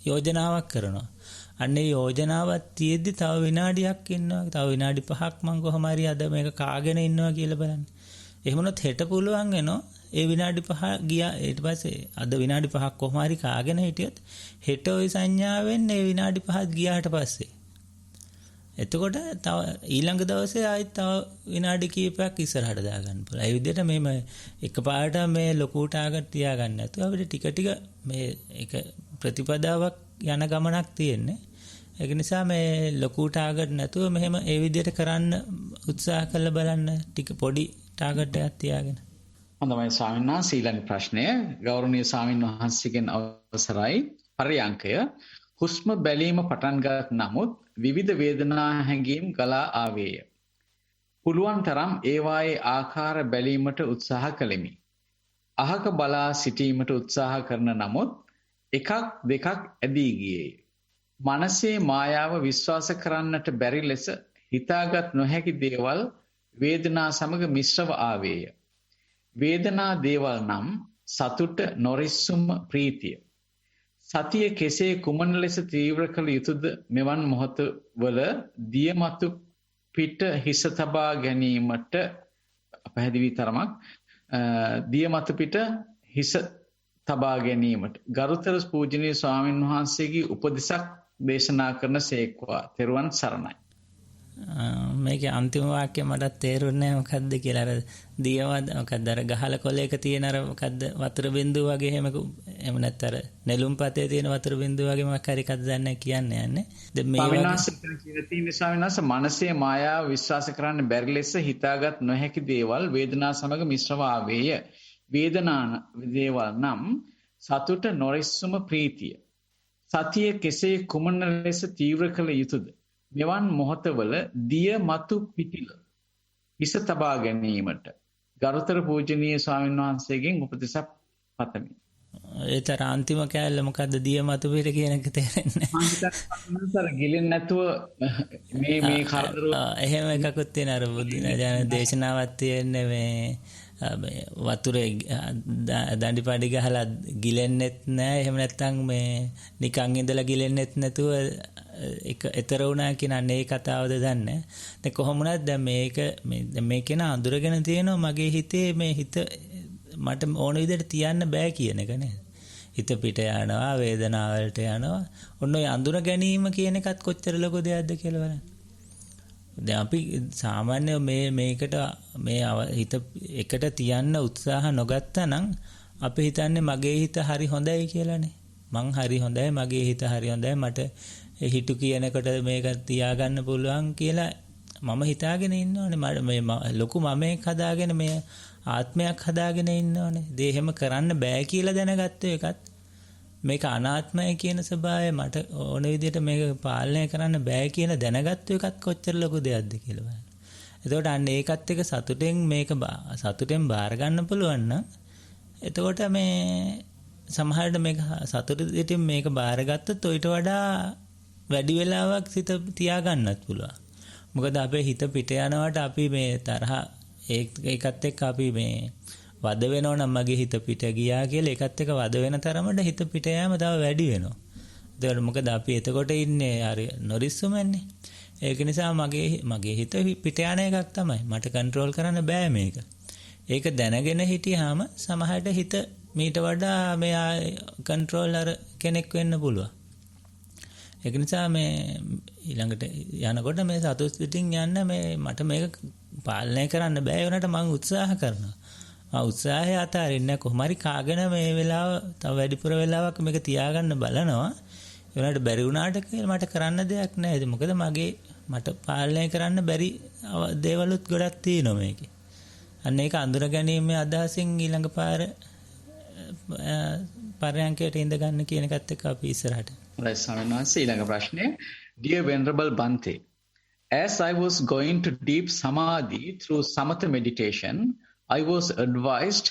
යෝජනාවක් කරනවා. අන්නේ යෝජනාවක් තියෙද්දි තව විනාඩියක් ඉන්නවා. තව විනාඩි 5ක් මම කොහොම හරි අද මේක කාගෙන ඉන්නවා කියලා බලන්න. එහෙම වුණොත් හෙට පුළුවන් වෙනවා. ඒ විනාඩි 5 ගියා ඊට පස්සේ අද විනාඩි 5ක් කොහොම හරි කාගෙන හිටියොත් හෙට ওই සංඥාවෙන් ඒ විනාඩි 5ක් ගියාට පස්සේ එතකොට තව ඊළඟ දවසේ ආයෙත් තව විනාඩි කිහිපයක් ඉස්සරහට දාගන්න පුළුවන්. ඒ විදිහට මේම එකපාරට මේ ලොකු ටාගට් තියාගන්න නැතුව අපිට ටික ටික මේ එක ප්‍රතිපදාවක් යන ගමනක් තියෙන්නේ. ඒක නිසා මේ ලොකු ටාගට් නැතුව මෙහෙම ඒ විදිහට කරන්න උත්සාහ කරලා බලන්න ටික පොඩි ටාගට් එකක් තියාගෙන. හොඳයි ස්වාමීන් වහන්සේ ඊළඟ ප්‍රශ්නය ගෞරවනීය ස්වාමීන් වහන්සේගෙන් අවසරයි. පරියංකය හුස්ම බැලීම පටන්ගත් නමුත් විවිධ වේදනා හැඟීම් ගලා ආවේය. පුළුවන් තරම් ඒවායේ ආකාර බැලීමට උත්සාහ කළෙමි. අහක බලා සිටීමට උත්සාහ කරන නමුත් එකක් දෙකක් ඇදී ගියේය. මනසේ මායාව විශ්වාස කරන්නට බැරි ලෙස හිතාගත් නොහැකි දේවල් වේදනා සමග මිශ්‍රව ආවේය. වේදනා දේවල් නම් සතුට, නොරිස්සුම, ප්‍රීතිය. සතිය කෙසේ කුමන ලෙස තීව්‍ර කළ යුතුද මෙවන් මොහොතවල දියමතු පිට හිස තබා ගැනීමට පැහැදිලි තරමක් දියමතු පිට හිස තබා ගැනීමට ගරුතර පූජනීය ස්වාමීන් වහන්සේගේ උපදෙසක් දේශනා කරන සේක්වා. තෙරුවන් සරණයි. මේකේ අන්තිම වාක්‍යය මට තේරුන්නේ නැහැ මොකද්ද කියලා. අර දියවද මොකද්ද අර ගහල කොලයක තියෙන අර මොකද්ද වතුර බින්දුව වගේ එහෙම නැත්නම් අර නෙළුම් පතේ තියෙන වතුර බින්දුව වගේ මොකක් හරි එකක්ද දන්නේ කියන්නේ යන්නේ. දැන් මේ ස්වාමීන් වහන්සේ මනසේ මායාව විශ්වාස කරන්න බැරි ලෙස හිතාගත් නොහැකි දේවල් වේදනා සමග මිශ්‍රව ආවේය. වේදනා දේවල් නම් සතුට, නොරිස්සුම, ප්‍රීතිය. සතිය කෙසේ කුමන ලෙස තීව්‍ර කළ යුතුද? මෙවන් මොහොතවල දිය මතු පිටිල හිස තබා ගැනීමට ගරුතර පූජනීය ස්වාමීන් වහන්සේගෙන් උපදෙසක් පතමි. ඒතර අන්තිම කැලල මොකද්ද දිය මතු පිට කියන එක තේරෙන්නේ නැහැ. ගිලෙන්නේ නැතුව මේ කරදර එහෙම එකකුත් තියෙන අර බුදුරජාණන් දේශනාවක් තියෙන්නේ මේ වතුරේ දඬිපඩි ගහලා ගිලෙන්නෙත් නැහැ. එහෙම නැත්නම් මේ නිකන් ඉඳලා ගිලෙන්නෙත් නැතුව එක ඊතර වුණා කියනන්නේ ඒ කතාවද දන්නේ. දැන් කොහොම වුණත් දැන් මේක න අඳුරගෙන තියෙනවා මගේ හිතේ මේ හිත මට ඕන විදිහට තියන්න බෑ කියන එක නේද. හිත පිට යනවා, වේදනාවලට යනවා. ඔන්න ඔය අඳුර ගැනීම කියන එකත් කොච්චර ලොකු දෙයක්ද කියලා බලන්න. දැන් අපි සාමාන්‍ය මේකට මේ හිත එකට තියන්න උත්සාහ නොගත්තා නම් අපි හිතන්නේ මගේ හිත හරි හොඳයි කියලානේ. මං හරි හොඳයි, මගේ හිත හරි හොඳයි, මට හිතු කියනකොට මේක තියාගන්න පුළුවන් කියලා මම හිතාගෙන ඉන්නවනේ. මේ ලොකු මමෙක් හදාගෙන මේ ආත්මයක් හදාගෙන ඉන්නවනේ. ඒ එහෙම කරන්න බෑ කියලා දැනගත්ත එකත් මේක අනාත්මය කියන ස්වභාවය මට ඕන විදිහට මේක පාලනය කරන්න බෑ කියලා දැනගත්ත එකත් කොච්චර ලොකු දෙයක්ද කියලා බලන්න. එතකොට අන්න ඒකත් එක සතුටෙන් බාර ගන්න පුළුවන් නම් එතකොට මේ සමහරවිට මේක සතුටින් මේක බාරගත්තොත් ඊට වඩා වැඩි වෙලාවක් හිත තියාගන්නත් පුළුවන්. මොකද අපේ හිත පිට යනවට අපි මේ තරහ ඒකත් එක්ක අපි මේ වද වෙනව නම් මගේ හිත පිට ගියා කියලා ඒකත් එක්ක වද වෙන තරමට හිත පිට යෑම තව වැඩි වෙනවා. ඒකට මොකද අපි එතකොට ඉන්නේ හරි නොරිස්සුමන්නේ. ඒක නිසා මගේ හිත පිට යන එකක් තමයි. මට කන්ට්‍රෝල් කරන්න බෑ මේක. ඒක දැනගෙන හිටියාම සමහරට හිත මීට වඩා මෙයා කන්ට්‍රෝලර් කෙනෙක් වෙන්න පුළුවන්. ඒක නිසා මේ ඊළඟට යනකොට මේ සතුටින් යන්න මට මේක පාලනය කරන්න බෑ වුණාට මම උත්සාහ කරනවා. උත්සාහය අතාරින්න කොහොම හරි කාගෙන මේ වෙලාව තව වැඩිපුර වෙලාවක් මේක තියාගන්න බලනවා. ඒ වුණාට බැරි වුණාට මට කරන්න දෙයක් නැහැ. මොකද මට පාලනය කරන්න බැරි දේවලුත් ගොඩක් තියෙනවා මේකේ. අන්න ඒක අඳුර ගැනීමේ අදහසින් ඊළඟ පාර පරයන්කයට ඉඳ ගන්න කියන එකත් එක්ක අපි ඉස්සරහට. Right, Swaminathan, ඊළඟ ප්‍රශ්නය. Dear Venerable Bhante, as I was going to deep samadhi through samatha meditation, I was advised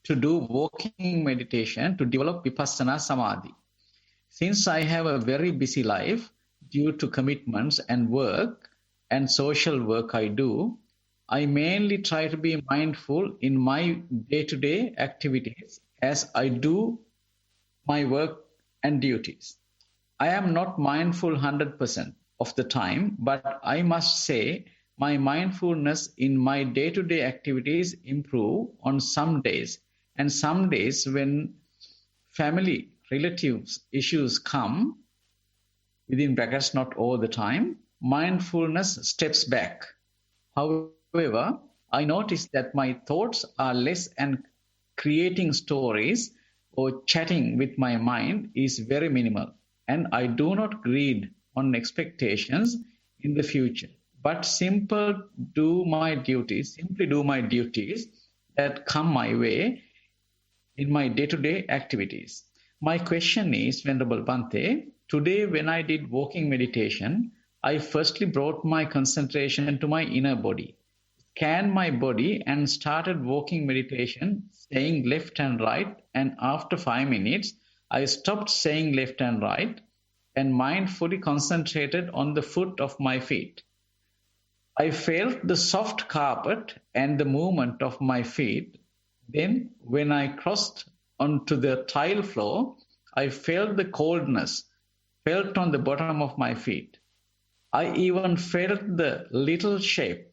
to do walking meditation to develop vipassana samadhi. Since I have a very busy life due to commitments and work and social work I do, I mainly try to be mindful in my day-to-day activities as I do my work and duties. I am not mindful 100% of the time, but I must say my mindfulness in my day-to-day activities improve on some days, and some days when family relatives issues come, within brackets not all the time, mindfulness steps back. However, I notice that my thoughts are less and creating stories or chatting with my mind is very minimal, and I do not greed on expectations in the future, but simply do my duties that come my way in my day-to-day activities. My question is, Venerable Bhante, today when I did walking meditation, I firstly brought my concentration to my inner body, scanned my body and started walking meditation, saying left and right, and after 5 minutes, I stopped saying left and right and mindfully concentrated on the foot of my feet. I felt the soft carpet and the movement of my feet. Then, when I crossed onto the tile floor, I felt the coldness felt on the bottom of my feet. I even felt the little shape.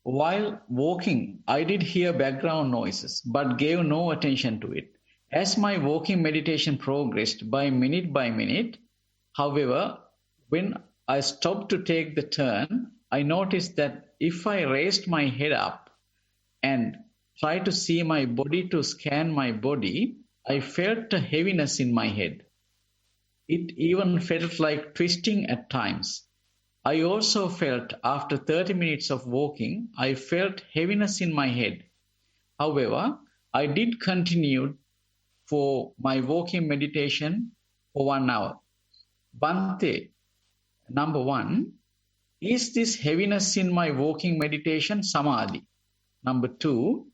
While walking, I did hear background noises, but gave no attention to it. As my walking meditation progressed by minute, however, when I stopped to take the turn, I noticed that if I raised my head up and tried to see my body to scan my body, I felt a heaviness in my head. It even felt like twisting at times. I also felt after 30 minutes of walking, I felt heaviness in my head. However, I did continue for my walking meditation for 1 hour. Bhante, number 1, is this heaviness in my walking meditation samadhi? Number 2,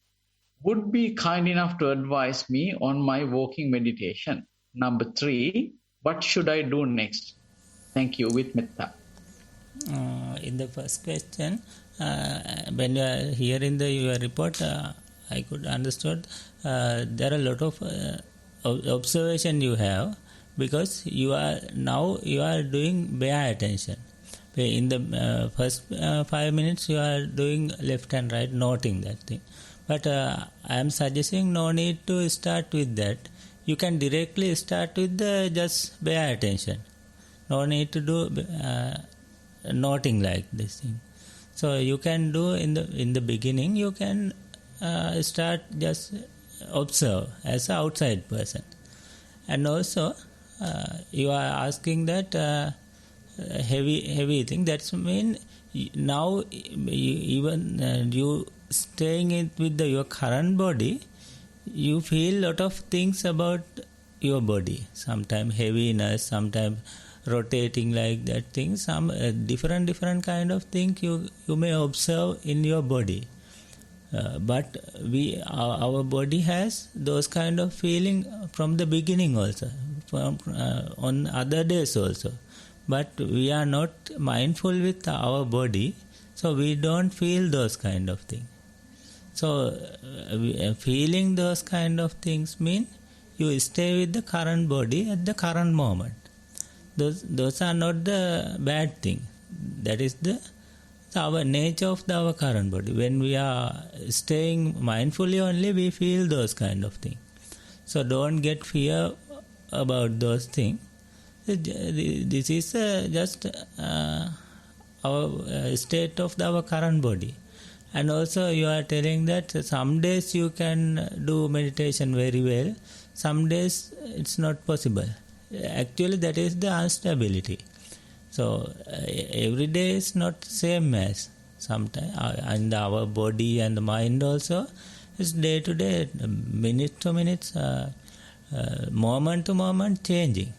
would be kind enough to advise me on my walking meditation. Number 3, what should I do next? Thank you, with metta. In the first question, when you are hearing your report, I could understood there are a lot of observation you have, because you are doing bare attention. In the first 5 minutes you are doing left and right, noting that thing. But I am suggesting no need to start with that. You can directly start with the just bare attention. No need to do noting like this thing. So you can do in the beginning. You can start just observe as an outside person, and also you are asking that heavy thing. That's mean now even you staying it with your current body, you feel lot of things about your body. Sometimes heaviness, sometimes rotating like that thing. Some different kind of thing you may observe in your body. But our body has those kind of feeling from the beginning also, from on other days also. But we are not mindful with our body, so we don't feel those kind of things. So feeling those kind of things mean you stay with the current body at the current moment. Those are not the bad thing. That is our nature of our current body. When we are staying mindfully only, we feel those kind of things. So don't get fear about those things. This is just our state of our current body. And also you are telling that some days you can do meditation very well, some days it's not possible. Actually that is the instability. So every day is not same as sometimes, and our body and the mind also is day to day, minute to minute, moment to moment changing.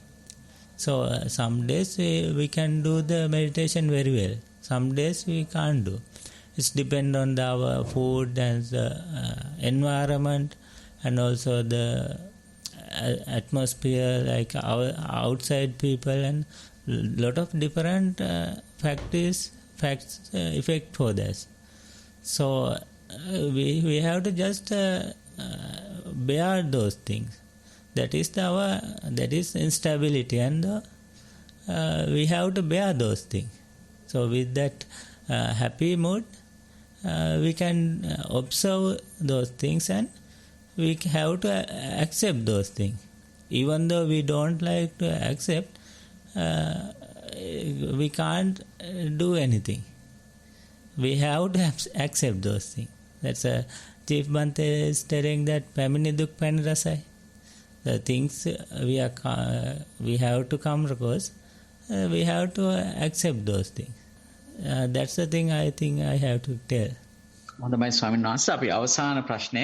So some days we can do the meditation very well, some days we can't do. It depends on our food and the environment, and also the atmosphere, like our outside people, and lot of different facts effect for this. So we have to just bear those things. That is instability and we have to bear those things. So with that happy mood, we can observe those things and we have to accept those things. Even though we don't like to accept, we can't do anything. We have to accept those things. That's Chief Bhante is telling that Pamini Duk Pani Rasai. The things we have to come across, we have to accept those things. That's the thing I think I have to tell. හොඳයි ස්වාමීන් වහන්සේ අපි අවසාන ප්‍රශ්නය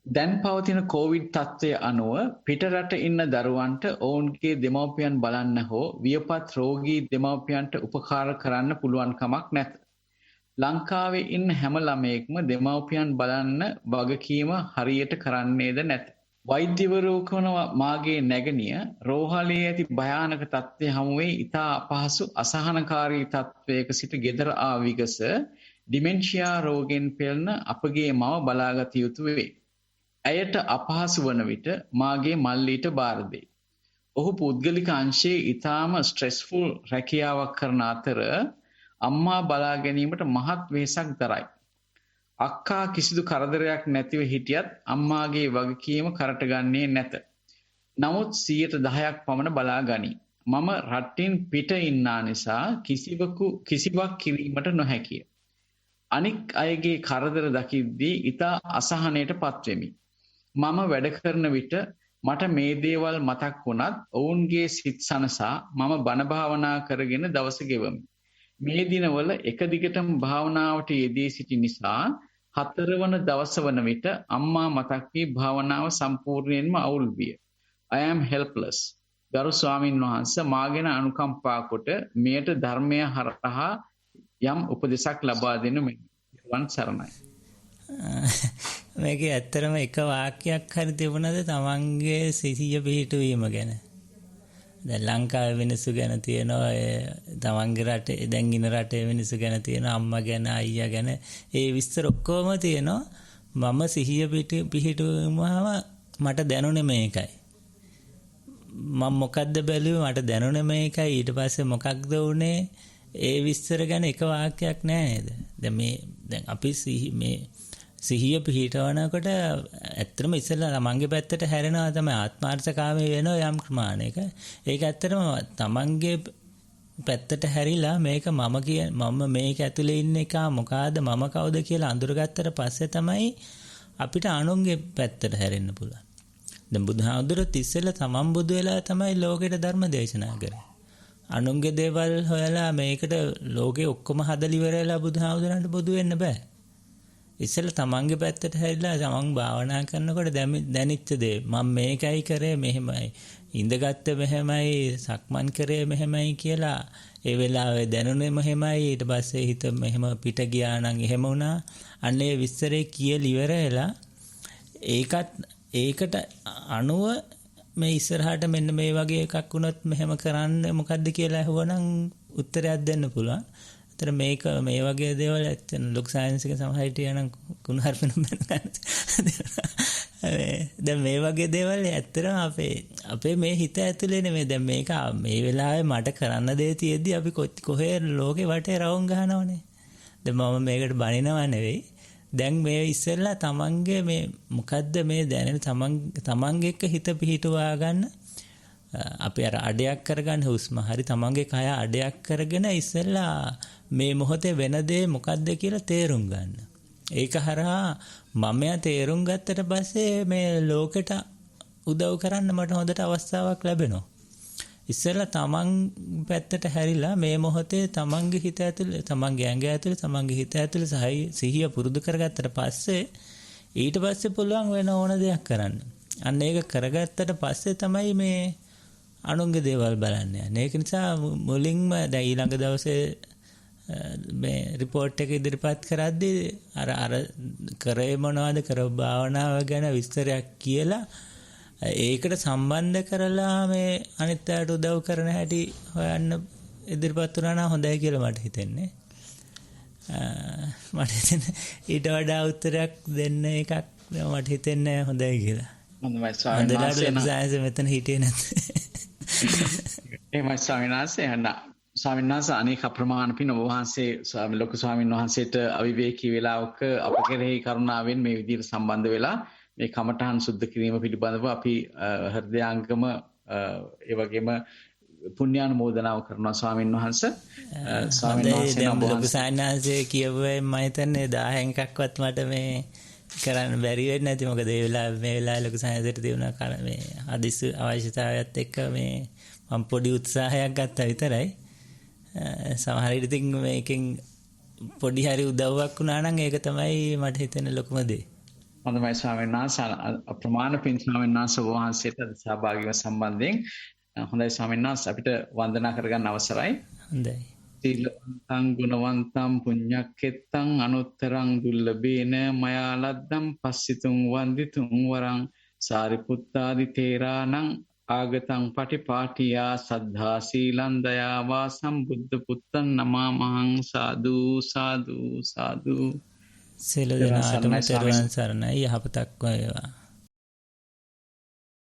දැන් පවතින Covid තත්ත්වය අනුව පිටරට ඉන්න දරුවන්ට ඔවුන්ගේ දෙමව්පියන් බලන්න හෝ වියපත් රෝගී දෙමව්පියන්ට උපකාර කරන්න පුළුවන් කමක් නැත. ලංකාවේ ඉන්න හැම ළමයෙක්ම දෙමව්පියන් බලන්න වගකීම හරියට කරන්නේද නැත. වෛද්‍යවරු කරන මාගේ නැගණිය රෝහලේ ඇති භයානක තත්ත්වය හමුවේ ඉතා අපහසු අසහනකාරී තත්ත්වයක සිට ගෙදර ආ විගස ඩිමෙන්ෂියා රෝගෙන් පෙළෙන අපගේ මව බලාගත යුතු වේ. ඇයට අපහසු වන විට මාගේ මල්ලීට බාර දෙයි. ඔහු පුද්ගලික අංශයේ ඉතාම ස්ට්‍රෙස්ෆුල් රැකියාවක් කරන අතර අම්මා බලා ගැනීමට මහත් වෙහෙසක් දරයි. අක්කා කිසිදු කරදරයක් නැතිව හිටියත් අම්මාගේ වගකීම කරට ගන්නේ නැත. නමුත් 10% පමණ බලා ගනී. මම රටින් පිට ඉන්නා නිසා කිසිවක් කිරීමට නොහැකිය. අනික් අයගේ කරදර දකිද්දී ඉතා අසහනයට පත්වෙමි. මම වැඩ කරන විට මට මේ දේවල් මතක් වුණත් ඔවුන්ගේ සිත් සනසා මම බණ භාවනා කරගෙන දවස ගෙවමි. මේ දිනවල එක දිගටම භාවනාවට යෙදී සිටි නිසා 4 වන දවස වන විට අම්මා මතක් වී භාවනාව සම්පූර්ණයෙන්ම අවුල් විය. I am helpless. ගරු ස්වාමීන් වහන්සේ මාගෙන අනුකම්පා කොට මෙයට ධර්මය හරහා යම් උපදෙසක් ලබා දෙනු මෙවන් සරණයි. මේකේ ඇත්තටම එක වාක්‍යයක් හරි තිබුණද තමන්ගේ සිහිය පිහිටුවීම ගැන. දැන් ලංකාවේ මිනිස්සු ගැන තියෙනවා තමන්ගේ රටේ දැන් ඉන රටේ මිනිස්සු ගැන තියෙනවා අම්මා ගැන අයියා ගැන ඒ විස්තර ඔක්කොම තියෙනවා. මම සිහිය පිහිටුවීමම මට දැනුනේ මේකයි. මම මොකද්ද බැලුවේ මට දැනුනේ මේකයි. ඊට පස්සේ මොකක්ද වුනේ ඒ විස්තර ගැන එක වාක්‍යයක් නැහැ නේද? දැන් අපි සිහිය පිහිටවනකොට ඇත්තටම ඉස්සෙල්ලා තමන්ගේ පැත්තට හැරෙනවා තමයි ආත්මාර්ථකාමී වෙනවා යම් ප්‍රමාණයක. ඒක ඇත්තටම තමන්ගේ පැත්තට හැරිලා මේක මම මේක ඇතුලේ ඉන්න එක මොකಾದ මම කවුද කියලා අඳුරගත්තට පස්සේ තමයි අපිට අනුන්ගේ පැත්තට හැරෙන්න පුළුවන්. දැන් බුදුහාමුදුරුවෝ ඉස්සෙල්ලා තමන් බුදු වෙලා තමයි ලෝකෙට ධර්ම දේශනා කරේ. අනුන්ගේ දේවල් හොයලා මේකට ලෝකේ ඔක්කොම හදලා ඉවරලා බුදුහාමුදුරන්ට බුදු වෙන්න බෑ. ඉස්සෙල්ලා තමන්ගේ පැත්තට හැරිලා තමන් භාවනා කරනකොට දැනෙච්ච දේ මම මේකයි කරේ මෙහෙමයි ඉඳගත්ත මෙහෙමයි සක්මන් කරේ මෙහෙමයි කියලා ඒ වෙලාවේ දැනුනේ මෙහෙමයි ඊට පස්සේ හිත මෙහෙම පිට ගියා නම් එහෙම වුණා. අන්න ඒ විස්තරේ කියලා ඉවරලා ඒකට අනුව මේ ඉස්සරහට මෙන්න මේ වගේ එකක් වුණොත් මෙහෙම කරන්න මොකද්ද කියලා අහුවනම් උත්තරයක් දෙන්න පුළුවන්. අතන මේක මේ වගේ දේවල් ඇත්තන ලොකු සයන්ස් එක සමහරට යන කුණහරුපෙන බඳ දැන් මේ වගේ දේවල් ඇත්තටම අපේ මේ හිත ඇතුලේ නෙමෙයි. දැන් මේක මේ වෙලාවේ මට කරන්න දේ තියෙද්දි අපි කොහේ ලෝකේ වටේ රවුම් ගහනවනේ. දැන් මම මේකට බනිනව නෙවෙයි. දැන් මේ ඉස්සෙල්ලා තමන්ගේ මේ මොකද්ද මේ දැනෙන තමන්ගේ එක්ක හිත පිහිටුවා ගන්න අපි අර අඩයක් කරගන්න හුස්ම හරි තමන්ගේ කය අඩයක් කරගෙන ඉස්සෙල්ලා මේ මොහොතේ වෙන දේ මොකද්ද කියලා තේරුම් ගන්න. ඒක හරහා මමයා තේරුම් ගත්තට පස්සේ මේ ලෝකෙට උදව් කරන්න මට හොඳට අවස්ථාවක් ලැබෙනවා. ඉස්සෙල්ලා තමන් පැත්තට හැරිලා මේ මොහොතේ තමන්ගේ හිත ඇතුලේ තමන්ගේ ඇඟ ඇතුලේ තමන්ගේ හිත ඇතුලේ සිහිය පුරුදු කරගත්තට පස්සේ ඊට පස්සේ පුළුවන් වෙන ඕන දෙයක් කරන්න. අන්න ඒක කරගත්තට පස්සේ තමයි මේ අනුන්ගේ දේවල් බලන්න යන්නේ. ඒක නිසා මුලින්ම දැන් ඊළඟ දවසේ මේ රිපෝට් එක ඉදිරිපත් කරද්දී අර කරේ මොනවද කර භාවනාව ගැන විස්තරයක් කියලා ඒකට සම්බන්ධ කරලා මේ අනිත් අයට උදව් කරන හැටි හොයන්න ඉදිරිපත් වුණා නම් හොඳයි කියලා මට හිතෙන්නේ. මට හිතෙන්නේ ඊට වඩා උත්තරයක් දෙන්න එකක් මට හිතෙන්නේ හොඳයි කියලා. හොඳයි ස්වාමීන් අන්දලාට වහන්සේ. ලොකු සාංශ මෙතන හිටියේ නැත්. එහෙමයි ස්වාමීන් වහන්සේ. ස්වාමීන් වහන්සේ අනේක අප්‍රමාණ පින් ඔබ වහන්සේ ලොකු ස්වාමීන් වහන්සේට අවිවේකී වේලාවක අප කෙරෙහි කරුණාවෙන් මේ විදිහට සම්බන්ධ වෙලා මේ කමඨහන් සුද්ධ කිරීම පිළිබඳව අපි හෘදයාංගම ඒ වගේම පුණ්‍යානුමෝදනාව කරනවා ස්වාමීන් වහන්සේ. ස්වාමීන් වහන්සේ ලොකු සාංශය කියුවේ මම හිතන්නේ 1000 එකක්වත් මට මේ කරන්න බැරි වෙන්නේ නැති. මොකද මේ වෙලාවේ ලොකු සාංශයට තියුණා මේ හදිසි අවශ්‍යතාවයත් එක්ක මේ මම පොඩි උත්සාහයක් ගත්තා විතරයි. සමහර විට ඉතින් මේකෙන් පොඩි හරි උදව්වක් වුණා නම් ඒක තමයි මට හිතෙන ලොකුම දේ. හොඳයි ස්වාමීන් වහන්සේ අප්‍රමාණ පින් ස්වාමීන් වහන්සේ වහන්සේට සහභාගීව සම්බන්ධයෙන් හොඳයි ස්වාමීන් වහන්සේ අපිට වන්දනා කරගන්න අවසරයි. හොඳයි. සීලවන්තං ගුණවන්තං පුඤ්ඤක්ඛෙත්තං අනුත්තරං දුල්ලභේන මයා ලද්දම් පස්සිතුං වන්දිතුං වරං සාරිපුත්තාදි තේරාණං ආගතං පටිපාටියා සද්ධා සීලං දයාවා සම්බුද්ධ පුත්තං නමාමහං සාදු සාදු සාදු. සියලු දෙනාටම තෙරුවන් සරණයි. යහපතක් වේවා.